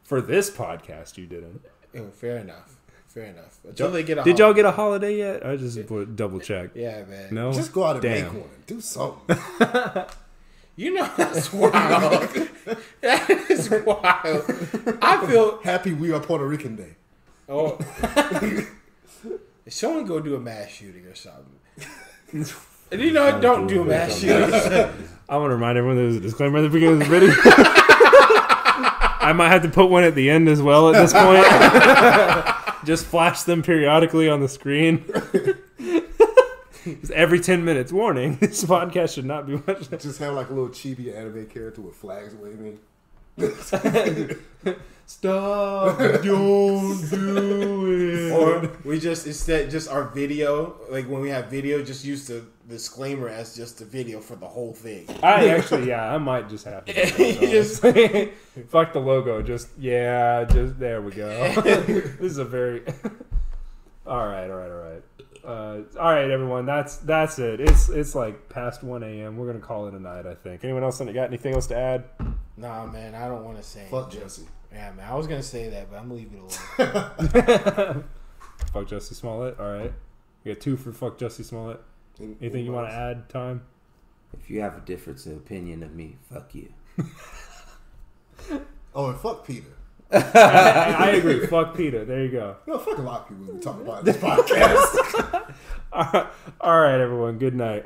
For this podcast, you didn't. Oh, fair enough. Until they get a Did y'all get a holiday yet? I just double check. Yeah, man. No? Just go out and Damn. make one. Do something. You know that's wild. That is wild. I feel Happy We Are Puerto Rican Day. oh. If someone go do a mass shooting or something. And you know, don't do a mass shooting. I want to remind everyone there's a disclaimer at the beginning of the video. I might have to put one at the end as well at this point. Just flash them periodically on the screen. Every 10 minutes, warning, this podcast should not be watched. Just have like a little chibi anime character with flags waving. Stop, don't do it. Or we just instead just our video, like when we have video, just use the disclaimer as just the video for the whole thing. I might just have to do that. Fuck the logo, just there we go. This is a very all right. All right, everyone. That's it. It's like past 1 a.m. We're gonna call it a night, I think. Anyone else got anything else to add? Nah, man, I don't want to say. Fuck Jesse. Yeah, man, I was gonna say that, but I'm gonna leave it alone. Fuck Jussie Smollett. All right, you got 2 for fuck Jussie Smollett. Anything you want to add, Time? If you have a difference of opinion of me, fuck you. Oh, and fuck Peter. I agree. Fuck Peter. There you go. You know, fuck a lot of people when we talk about this podcast. All right, everyone. Good night.